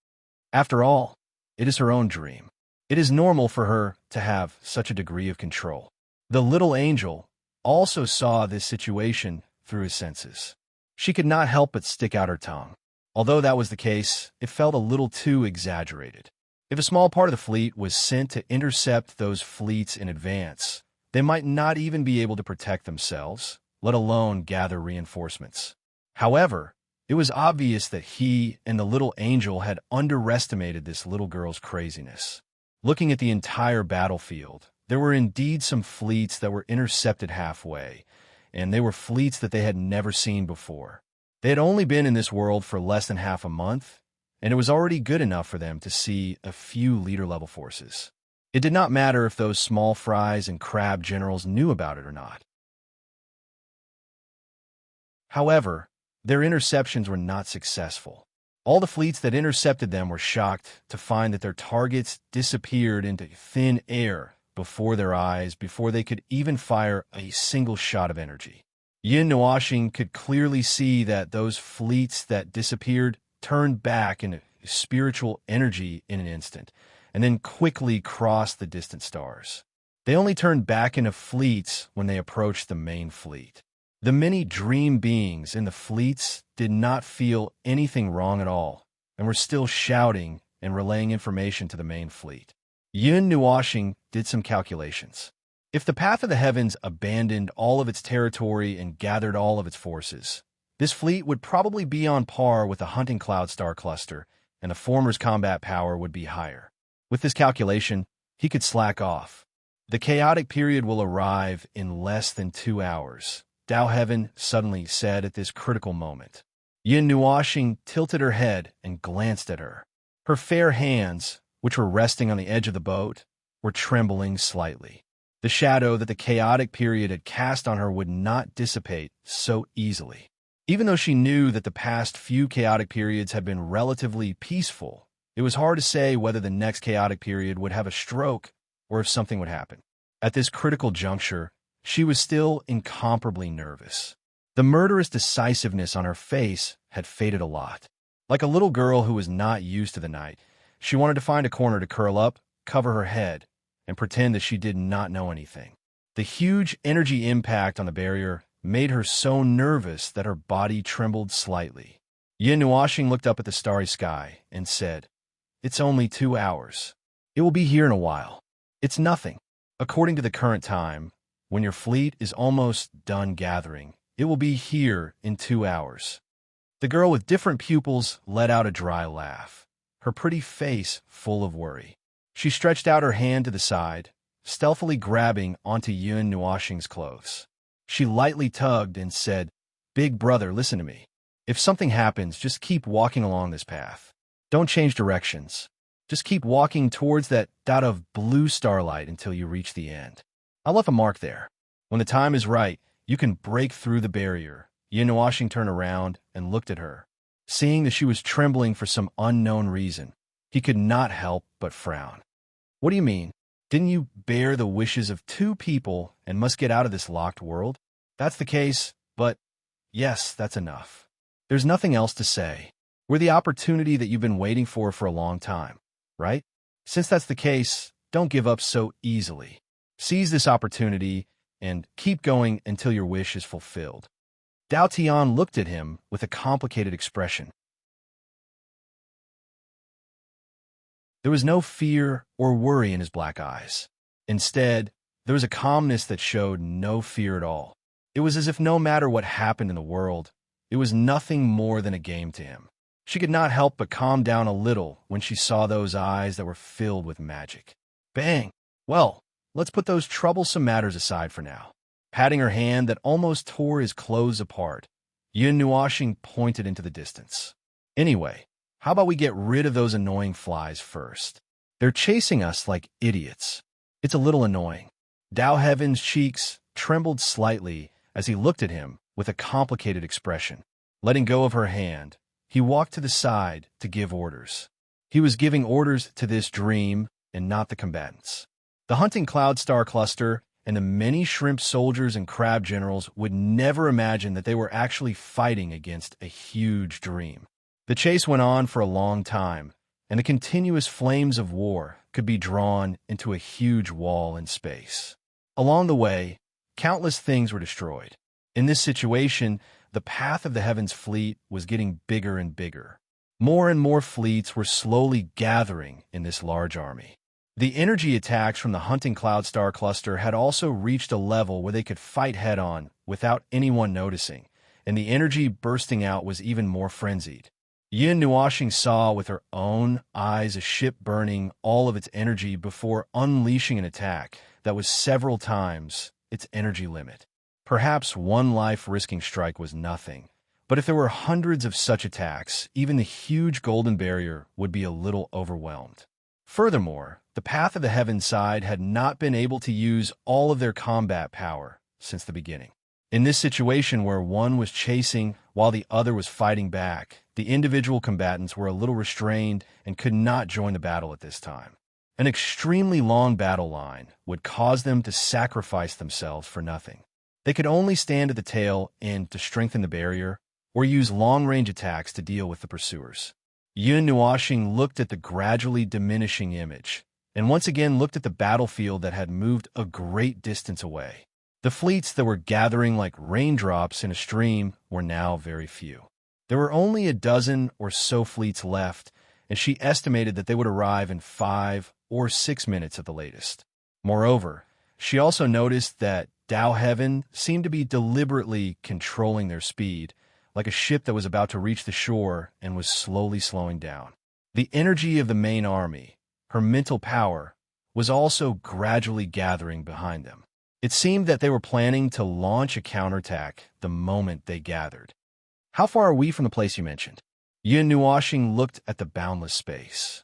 After all, it is her own dream. It is normal for her to have such a degree of control. The little angel also saw this situation through his senses. She could not help but stick out her tongue. Although that was the case, it felt a little too exaggerated. If a small part of the fleet was sent to intercept those fleets in advance, they might not even be able to protect themselves, let alone gather reinforcements. However, it was obvious that he and the little angel had underestimated this little girl's craziness. Looking at the entire battlefield, there were indeed some fleets that were intercepted halfway, and they were fleets that they had never seen before. They had only been in this world for less than half a month, and it was already good enough for them to see a few leader-level forces. It did not matter if those small fries and crab generals knew about it or not. However, their interceptions were not successful. All the fleets that intercepted them were shocked to find that their targets disappeared into thin air before their eyes before they could even fire a single shot of energy. Yin Nuashing could clearly see that those fleets that disappeared turned back into spiritual energy in an instant, and then quickly crossed the distant stars. They only turned back into fleets when they approached the main fleet. The many dream beings in the fleets did not feel anything wrong at all, and were still shouting and relaying information to the main fleet. Yin Nuashing did some calculations. If the path of the heavens abandoned all of its territory and gathered all of its forces, this fleet would probably be on par with the hunting cloud star cluster, and the former's combat power would be higher. With this calculation, he could slack off. The chaotic period will arrive in less than 2 hours, Dao Heaven suddenly said at this critical moment. Yin Nuashing tilted her head and glanced at her. Her fair hands, which were resting on the edge of the boat, were trembling slightly. The shadow that the chaotic period had cast on her would not dissipate so easily. Even though she knew that the past few chaotic periods had been relatively peaceful, it was hard to say whether the next chaotic period would have a stroke or if something would happen. At this critical juncture, she was still incomparably nervous. The murderous decisiveness on her face had faded a lot. Like a little girl who was not used to the night, she wanted to find a corner to curl up, cover her head, and pretend that she did not know anything. The huge energy impact on the barrier made her so nervous that her body trembled slightly. Yin Nuashing looked up at the starry sky and said, "It's only 2 hours. It will be here in a while. It's nothing. According to the current time, when your fleet is almost done gathering, it will be here in 2 hours." The girl with different pupils let out a dry laugh, her pretty face full of worry. She stretched out her hand to the side, stealthily grabbing onto Yun Nuashing's clothes. She lightly tugged and said, "Big brother, listen to me. If something happens, just keep walking along this path. Don't change directions. Just keep walking towards that dot of blue starlight until you reach the end. I left a mark there. When the time is right, you can break through the barrier." Yin Nuashing turned around and looked at her. Seeing that she was trembling for some unknown reason, he could not help but frown. "What do you mean? Didn't you bear the wishes of 2 people and must get out of this locked world? That's the case, but yes, that's enough. There's nothing else to say. We're the opportunity that you've been waiting for a long time, right? Since that's the case, don't give up so easily. Seize this opportunity and keep going until your wish is fulfilled." Dao Tian looked at him with a complicated expression. There was no fear or worry in his black eyes. Instead, there was a calmness that showed no fear at all. It was as if no matter what happened in the world, it was nothing more than a game to him. She could not help but calm down a little when she saw those eyes that were filled with magic. Bang! Well, let's put those troublesome matters aside for now. Patting her hand that almost tore his clothes apart, Yin Nuashing pointed into the distance. "Anyway, how about we get rid of those annoying flies first? They're chasing us like idiots. It's a little annoying." Dao Heaven's cheeks trembled slightly as he looked at him with a complicated expression. Letting go of her hand, he walked to the side to give orders. He was giving orders to this dream and not the combatants. The hunting cloud star cluster and the many shrimp soldiers and crab generals would never imagine that they were actually fighting against a huge dream. The chase went on for a long time, and the continuous flames of war could be drawn into a huge wall in space. Along the way, countless things were destroyed. In this situation, the path of the Heavens fleet was getting bigger and bigger. More and more fleets were slowly gathering in this large army. The energy attacks from the hunting cloud star cluster had also reached a level where they could fight head-on without anyone noticing, and the energy bursting out was even more frenzied. Yin Nuashing saw with her own eyes a ship burning all of its energy before unleashing an attack that was several times its energy limit. Perhaps one life-risking strike was nothing, but if there were hundreds of such attacks, even the huge golden barrier would be a little overwhelmed. Furthermore, the Path of the Heaven side had not been able to use all of their combat power since the beginning. In this situation where one was chasing while the other was fighting back, the individual combatants were a little restrained and could not join the battle at this time. An extremely long battle line would cause them to sacrifice themselves for nothing. They could only stand at the tail end to strengthen the barrier or use long-range attacks to deal with the pursuers. Yun Nuashing looked at the gradually diminishing image, and once again looked at the battlefield that had moved a great distance away. The fleets that were gathering like raindrops in a stream were now very few. There were only a dozen or so fleets left, and she estimated that they would arrive in 5 or 6 minutes at the latest. Moreover, she also noticed that Dao Heaven seemed to be deliberately controlling their speed, like a ship that was about to reach the shore and was slowly slowing down. The energy of the main army, her mental power, was also gradually gathering behind them. It seemed that they were planning to launch a counterattack the moment they gathered. "How far are we from the place you mentioned?" Yin Nuashing looked at the boundless space.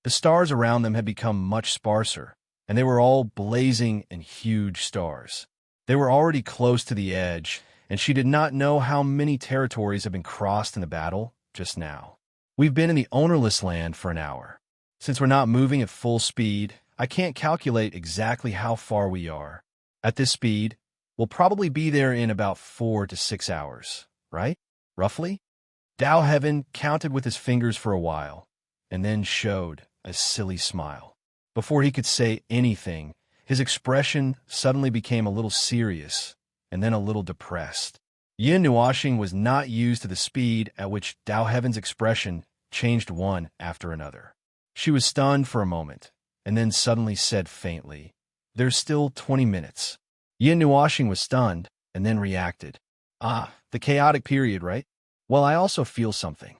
The stars around them had become much sparser, and they were all blazing in huge stars. They were already close to the edge, and she did not know how many territories had been crossed in the battle just now. We've been in the ownerless land for an hour. Since we're not moving at full speed, I can't calculate exactly how far we are. At this speed, we'll probably be there in about 4 to 6 hours, right? Roughly? Dao Heaven counted with his fingers for a while, and then showed a silly smile. Before he could say anything, his expression suddenly became a little serious, and then a little depressed. Yin Nuashing was not used to the speed at which Dao Heaven's expression changed one after another. She was stunned for a moment, and then suddenly said faintly, "There's still 20 minutes." Yin Nuashing was stunned, and then reacted. "Ah, the chaotic period, right? Well, I also feel something."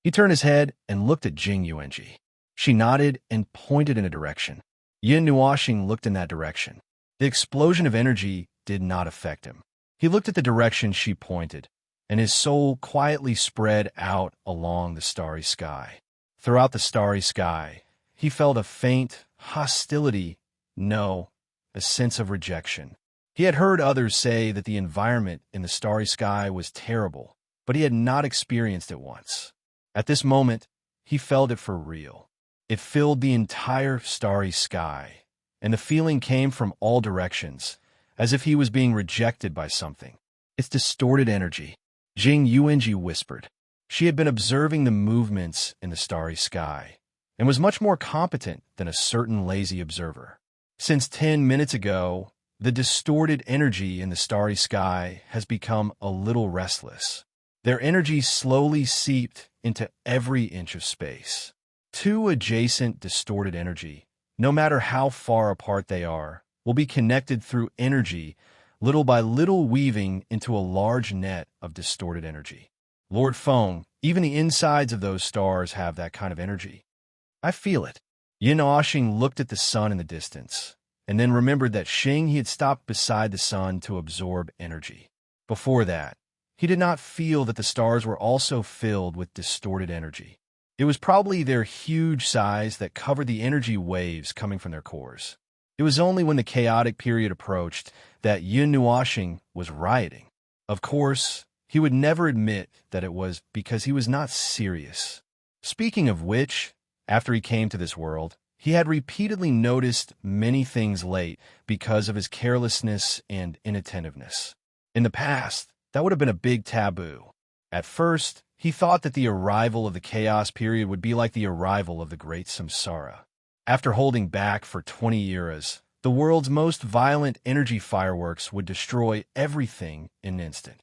He turned his head and looked at Jing Yuanji. She nodded and pointed in a direction. Yin Nuashing looked in that direction. The explosion of energy did not affect him. He looked at the direction she pointed, and his soul quietly spread out along the starry sky. Throughout the starry sky, he felt a faint hostility, no, a sense of rejection. He had heard others say that the environment in the starry sky was terrible, but he had not experienced it once. At this moment, he felt it for real. It filled the entire starry sky, and the feeling came from all directions, as if he was being rejected by something. "It's distorted energy," Jing Yuanji whispered. She had been observing the movements in the starry sky, and was much more competent than a certain lazy observer. Since 10 minutes ago, the distorted energy in the starry sky has become a little restless. Their energy slowly seeped into every inch of space. Two adjacent distorted energy, no matter how far apart they are, will be connected through energy, little by little weaving into a large net of distorted energy. Lord Feng, even the insides of those stars have that kind of energy. I feel it. Yin Oshing looked at the sun in the distance, and then remembered that he had stopped beside the sun to absorb energy. Before that, he did not feel that the stars were also filled with distorted energy. It was probably their huge size that covered the energy waves coming from their cores. It was only when the chaotic period approached that Yin Nuashing was rioting. Of course, he would never admit that it was because he was not serious. Speaking of which, after he came to this world, he had repeatedly noticed many things late because of his carelessness and inattentiveness. In the past, that would have been a big taboo. At first, he thought that the arrival of the chaos period would be like the arrival of the great samsara. After holding back for 20 eras, the world's most violent energy fireworks would destroy everything in an instant.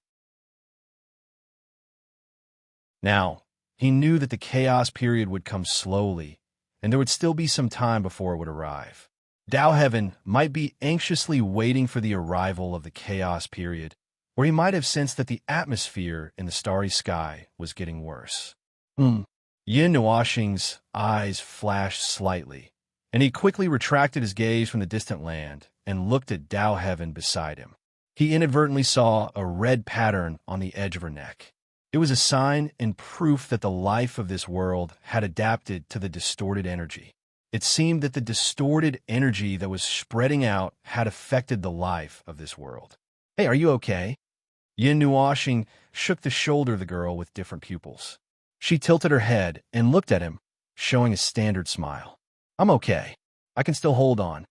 Now, he knew that the chaos period would come slowly, and there would still be some time before it would arrive. Dao Heaven might be anxiously waiting for the arrival of the chaos period, or he might have sensed that the atmosphere in the starry sky was getting worse. Yin Nuashing's eyes flashed slightly, and he quickly retracted his gaze from the distant land and looked at Dao Heaven beside him. He inadvertently saw a red pattern on the edge of her neck. It was a sign and proof that the life of this world had adapted to the distorted energy. It seemed that the distorted energy that was spreading out had affected the life of this world. "Hey, are you okay?" Yin Nuashing shook the shoulder of the girl with different pupils. She tilted her head and looked at him, showing a standard smile. "I'm okay. I can still hold on."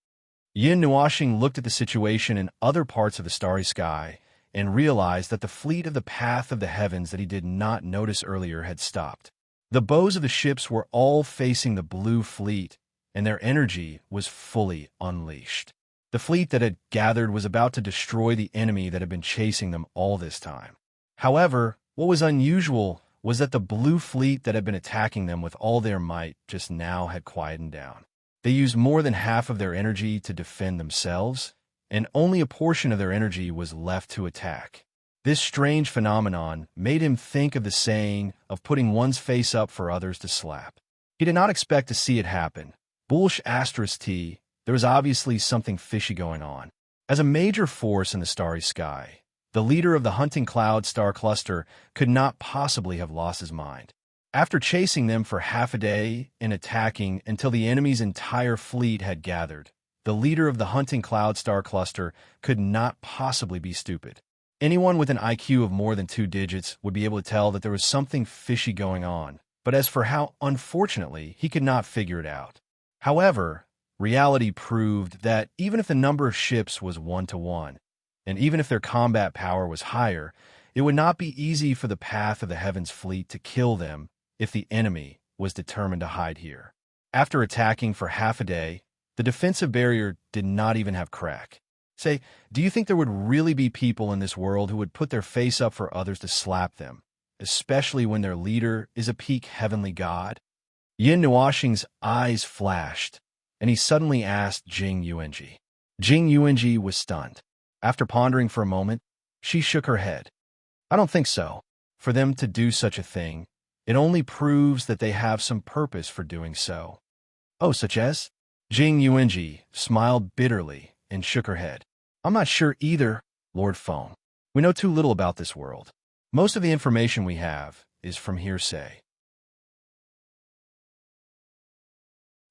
Yin Nuashing looked at the situation in other parts of the starry sky and realized that the fleet of the path of the heavens that he did not notice earlier had stopped. The bows of the ships were all facing the blue fleet, and their energy was fully unleashed. The fleet that had gathered was about to destroy the enemy that had been chasing them all this time. However, what was unusual was that the blue fleet that had been attacking them with all their might just now had quietened down. They used more than half of their energy to defend themselves, and only a portion of their energy was left to attack. This strange phenomenon made him think of the saying of putting one's face up for others to slap. He did not expect to see it happen. Bullish asterisk T, there was obviously something fishy going on. As a major force in the starry sky, the leader of the hunting cloud star cluster could not possibly have lost his mind. After chasing them for half a day and attacking until the enemy's entire fleet had gathered, The leader of the hunting cloud star cluster could not possibly be stupid. Anyone with an IQ of more than 2 digits would be able to tell that there was something fishy going on, but as for how, unfortunately, he could not figure it out. However, reality proved that even if the number of ships was 1-to-1, and even if their combat power was higher, it would not be easy for the path of the Heavens Fleet to kill them if the enemy was determined to hide here. After attacking for half a day, the defensive barrier did not even have crack. Say, do you think there would really be people in this world who would put their face up for others to slap them, especially when their leader is a peak heavenly god? Yin Nuoxing's eyes flashed, and he suddenly asked Jing Yuanji. Jing Yuanji was stunned. After pondering for a moment, she shook her head. I don't think so. For them to do such a thing, it only proves that they have some purpose for doing so. Oh, such as? Jing Yuanji smiled bitterly and shook her head. I'm not sure either, Lord Feng. We know too little about this world. Most of the information we have is from hearsay.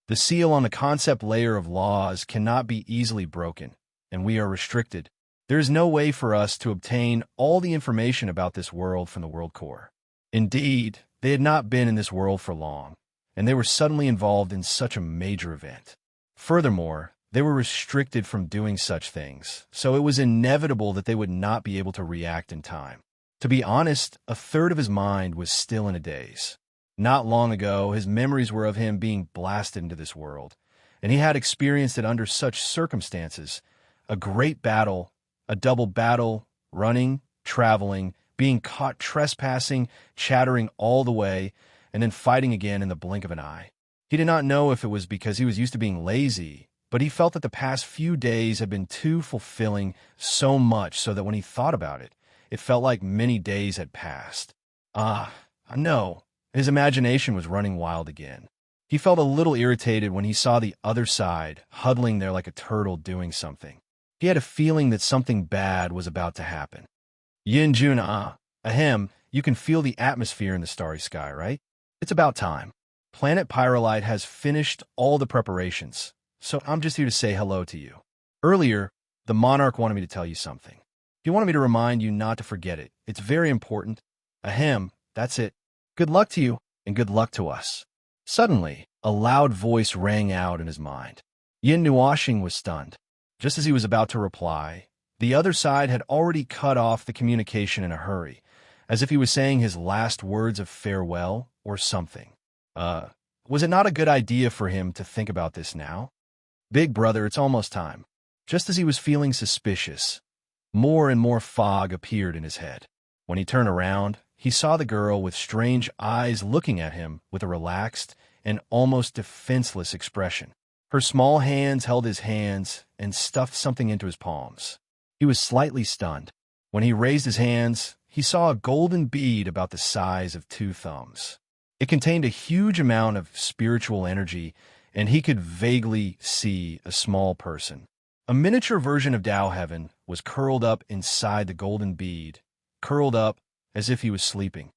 The seal on the concept layer of laws cannot be easily broken, and we are restricted. There is no way for us to obtain all the information about this world from the World Core. Indeed, they had not been in this world for long, and they were suddenly involved in such a major event. Furthermore, they were restricted from doing such things, so it was inevitable that they would not be able to react in time. To be honest, a third of his mind was still in a daze. Not long ago, his memories were of him being blasted into this world, and he had experienced it under such circumstances: a great battle, a double battle, running, traveling, being caught trespassing, chattering all the way, and then fighting again in the blink of an eye. He did not know if it was because he was used to being lazy, but he felt that the past few days had been too fulfilling, so much so that when he thought about it, it felt like many days had passed. No. His imagination was running wild again. He felt a little irritated when he saw the other side, huddling there like a turtle doing something. He had a feeling that something bad was about to happen. Yin Jun, ahem, you can feel the atmosphere in the starry sky, right? It's about time. Planet Pyrolite has finished all the preparations, so I'm just here to say hello to you. Earlier, the monarch wanted me to tell you something. He wanted me to remind you not to forget it. It's very important. Ahem, that's it. Good luck to you, and good luck to us. Suddenly, a loud voice rang out in his mind. Yin Nuoxing was stunned. Just as he was about to reply, the other side had already cut off the communication in a hurry, as if he was saying his last words of farewell or something. Was it not a good idea for him to think about this now? Big brother, it's almost time. Just as he was feeling suspicious, more and more fog appeared in his head. When he turned around, he saw the girl with strange eyes looking at him with a relaxed and almost defenseless expression. Her small hands held his hands and stuffed something into his palms. He was slightly stunned. When he raised his hands, he saw a golden bead about the size of 2 thumbs. It contained a huge amount of spiritual energy, and he could vaguely see a small person. A miniature version of Tao Heaven was curled up inside the golden bead, curled up as if he was sleeping.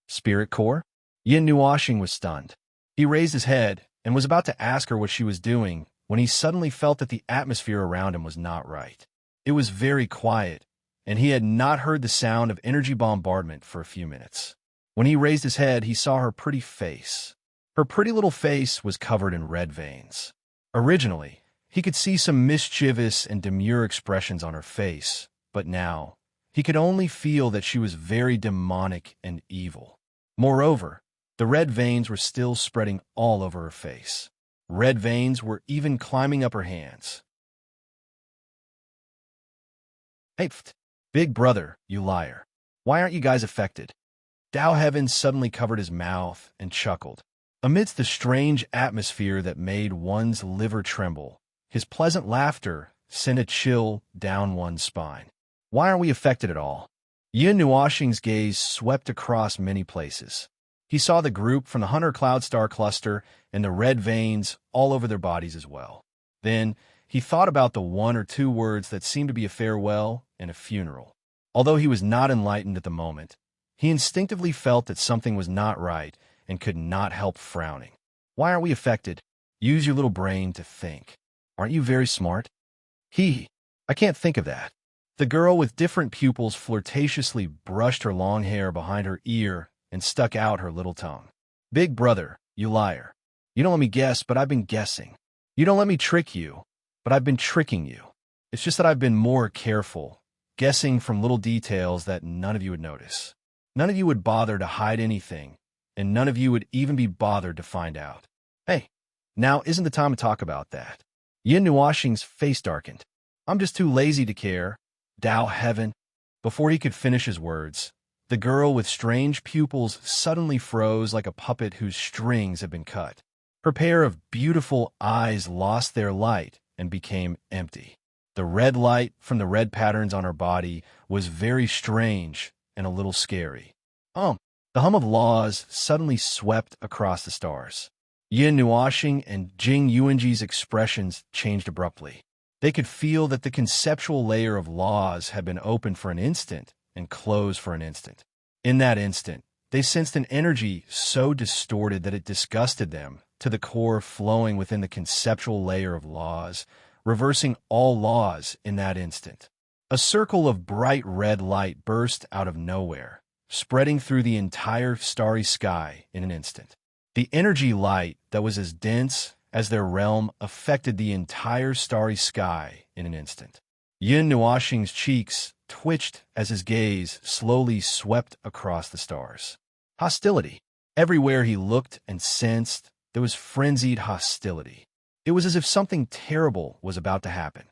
Spirit Core? Yin Nuoxing was stunned. He raised his head and was about to ask her what she was doing when he suddenly felt that the atmosphere around him was not right. It was very quiet, and he had not heard the sound of energy bombardment for a few minutes. When he raised his head, he saw her pretty face. Her pretty little face was covered in red veins. Originally, he could see some mischievous and demure expressions on her face, but now, he could only feel that she was very demonic and evil. Moreover, the red veins were still spreading all over her face. Red veins were even climbing up her hands. Hey, big brother, you liar. Why aren't you guys affected? Tao Heaven suddenly covered his mouth and chuckled. Amidst the strange atmosphere that made one's liver tremble, his pleasant laughter sent a chill down one's spine. Why aren't we affected at all? Yin Nuoxing's gaze swept across many places. He saw the group from the Hunter Cloud Star Cluster and the red veins all over their bodies as well. Then, he thought about the 1 or 2 words that seemed to be a farewell and a funeral. Although he was not enlightened at the moment, he instinctively felt that something was not right and could not help frowning. Why aren't we affected? Use your little brain to think. Aren't you very smart? I can't think of that. The girl with different pupils flirtatiously brushed her long hair behind her ear and stuck out her little tongue. Big brother, you liar. You don't let me guess, but I've been guessing. You don't let me trick you, but I've been tricking you. It's just that I've been more careful, guessing from little details that none of you would notice. None of you would bother to hide anything, and none of you would even be bothered to find out. Hey, now isn't the time to talk about that. Yin Nuoxing's face darkened. I'm just too lazy to care. Tao heaven. Before he could finish his words, the girl with strange pupils suddenly froze like a puppet whose strings had been cut. Her pair of beautiful eyes lost their light and became empty. The red light from the red patterns on her body was very strange and a little scary. The hum of laws suddenly swept across the stars. Yin Nuoxing and Jing Yuanji's expressions changed abruptly. They could feel that the conceptual layer of laws had been opened for an instant and closed for an instant. In that instant, they sensed an energy so distorted that it disgusted them to the core, flowing within the conceptual layer of laws, reversing all laws in that instant. A circle of bright red light burst out of nowhere, spreading through the entire starry sky in an instant. The energy light that was as dense as their realm affected the entire starry sky in an instant. Yin Nuoxing's cheeks twitched as his gaze slowly swept across the stars. Hostility. Everywhere he looked and sensed, there was frenzied hostility. It was as if something terrible was about to happen.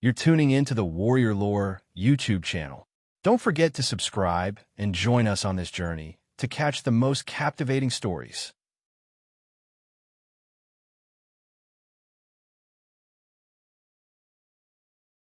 You're tuning into the Warrior Lore YouTube channel. Don't forget to subscribe and join us on this journey to catch the most captivating stories.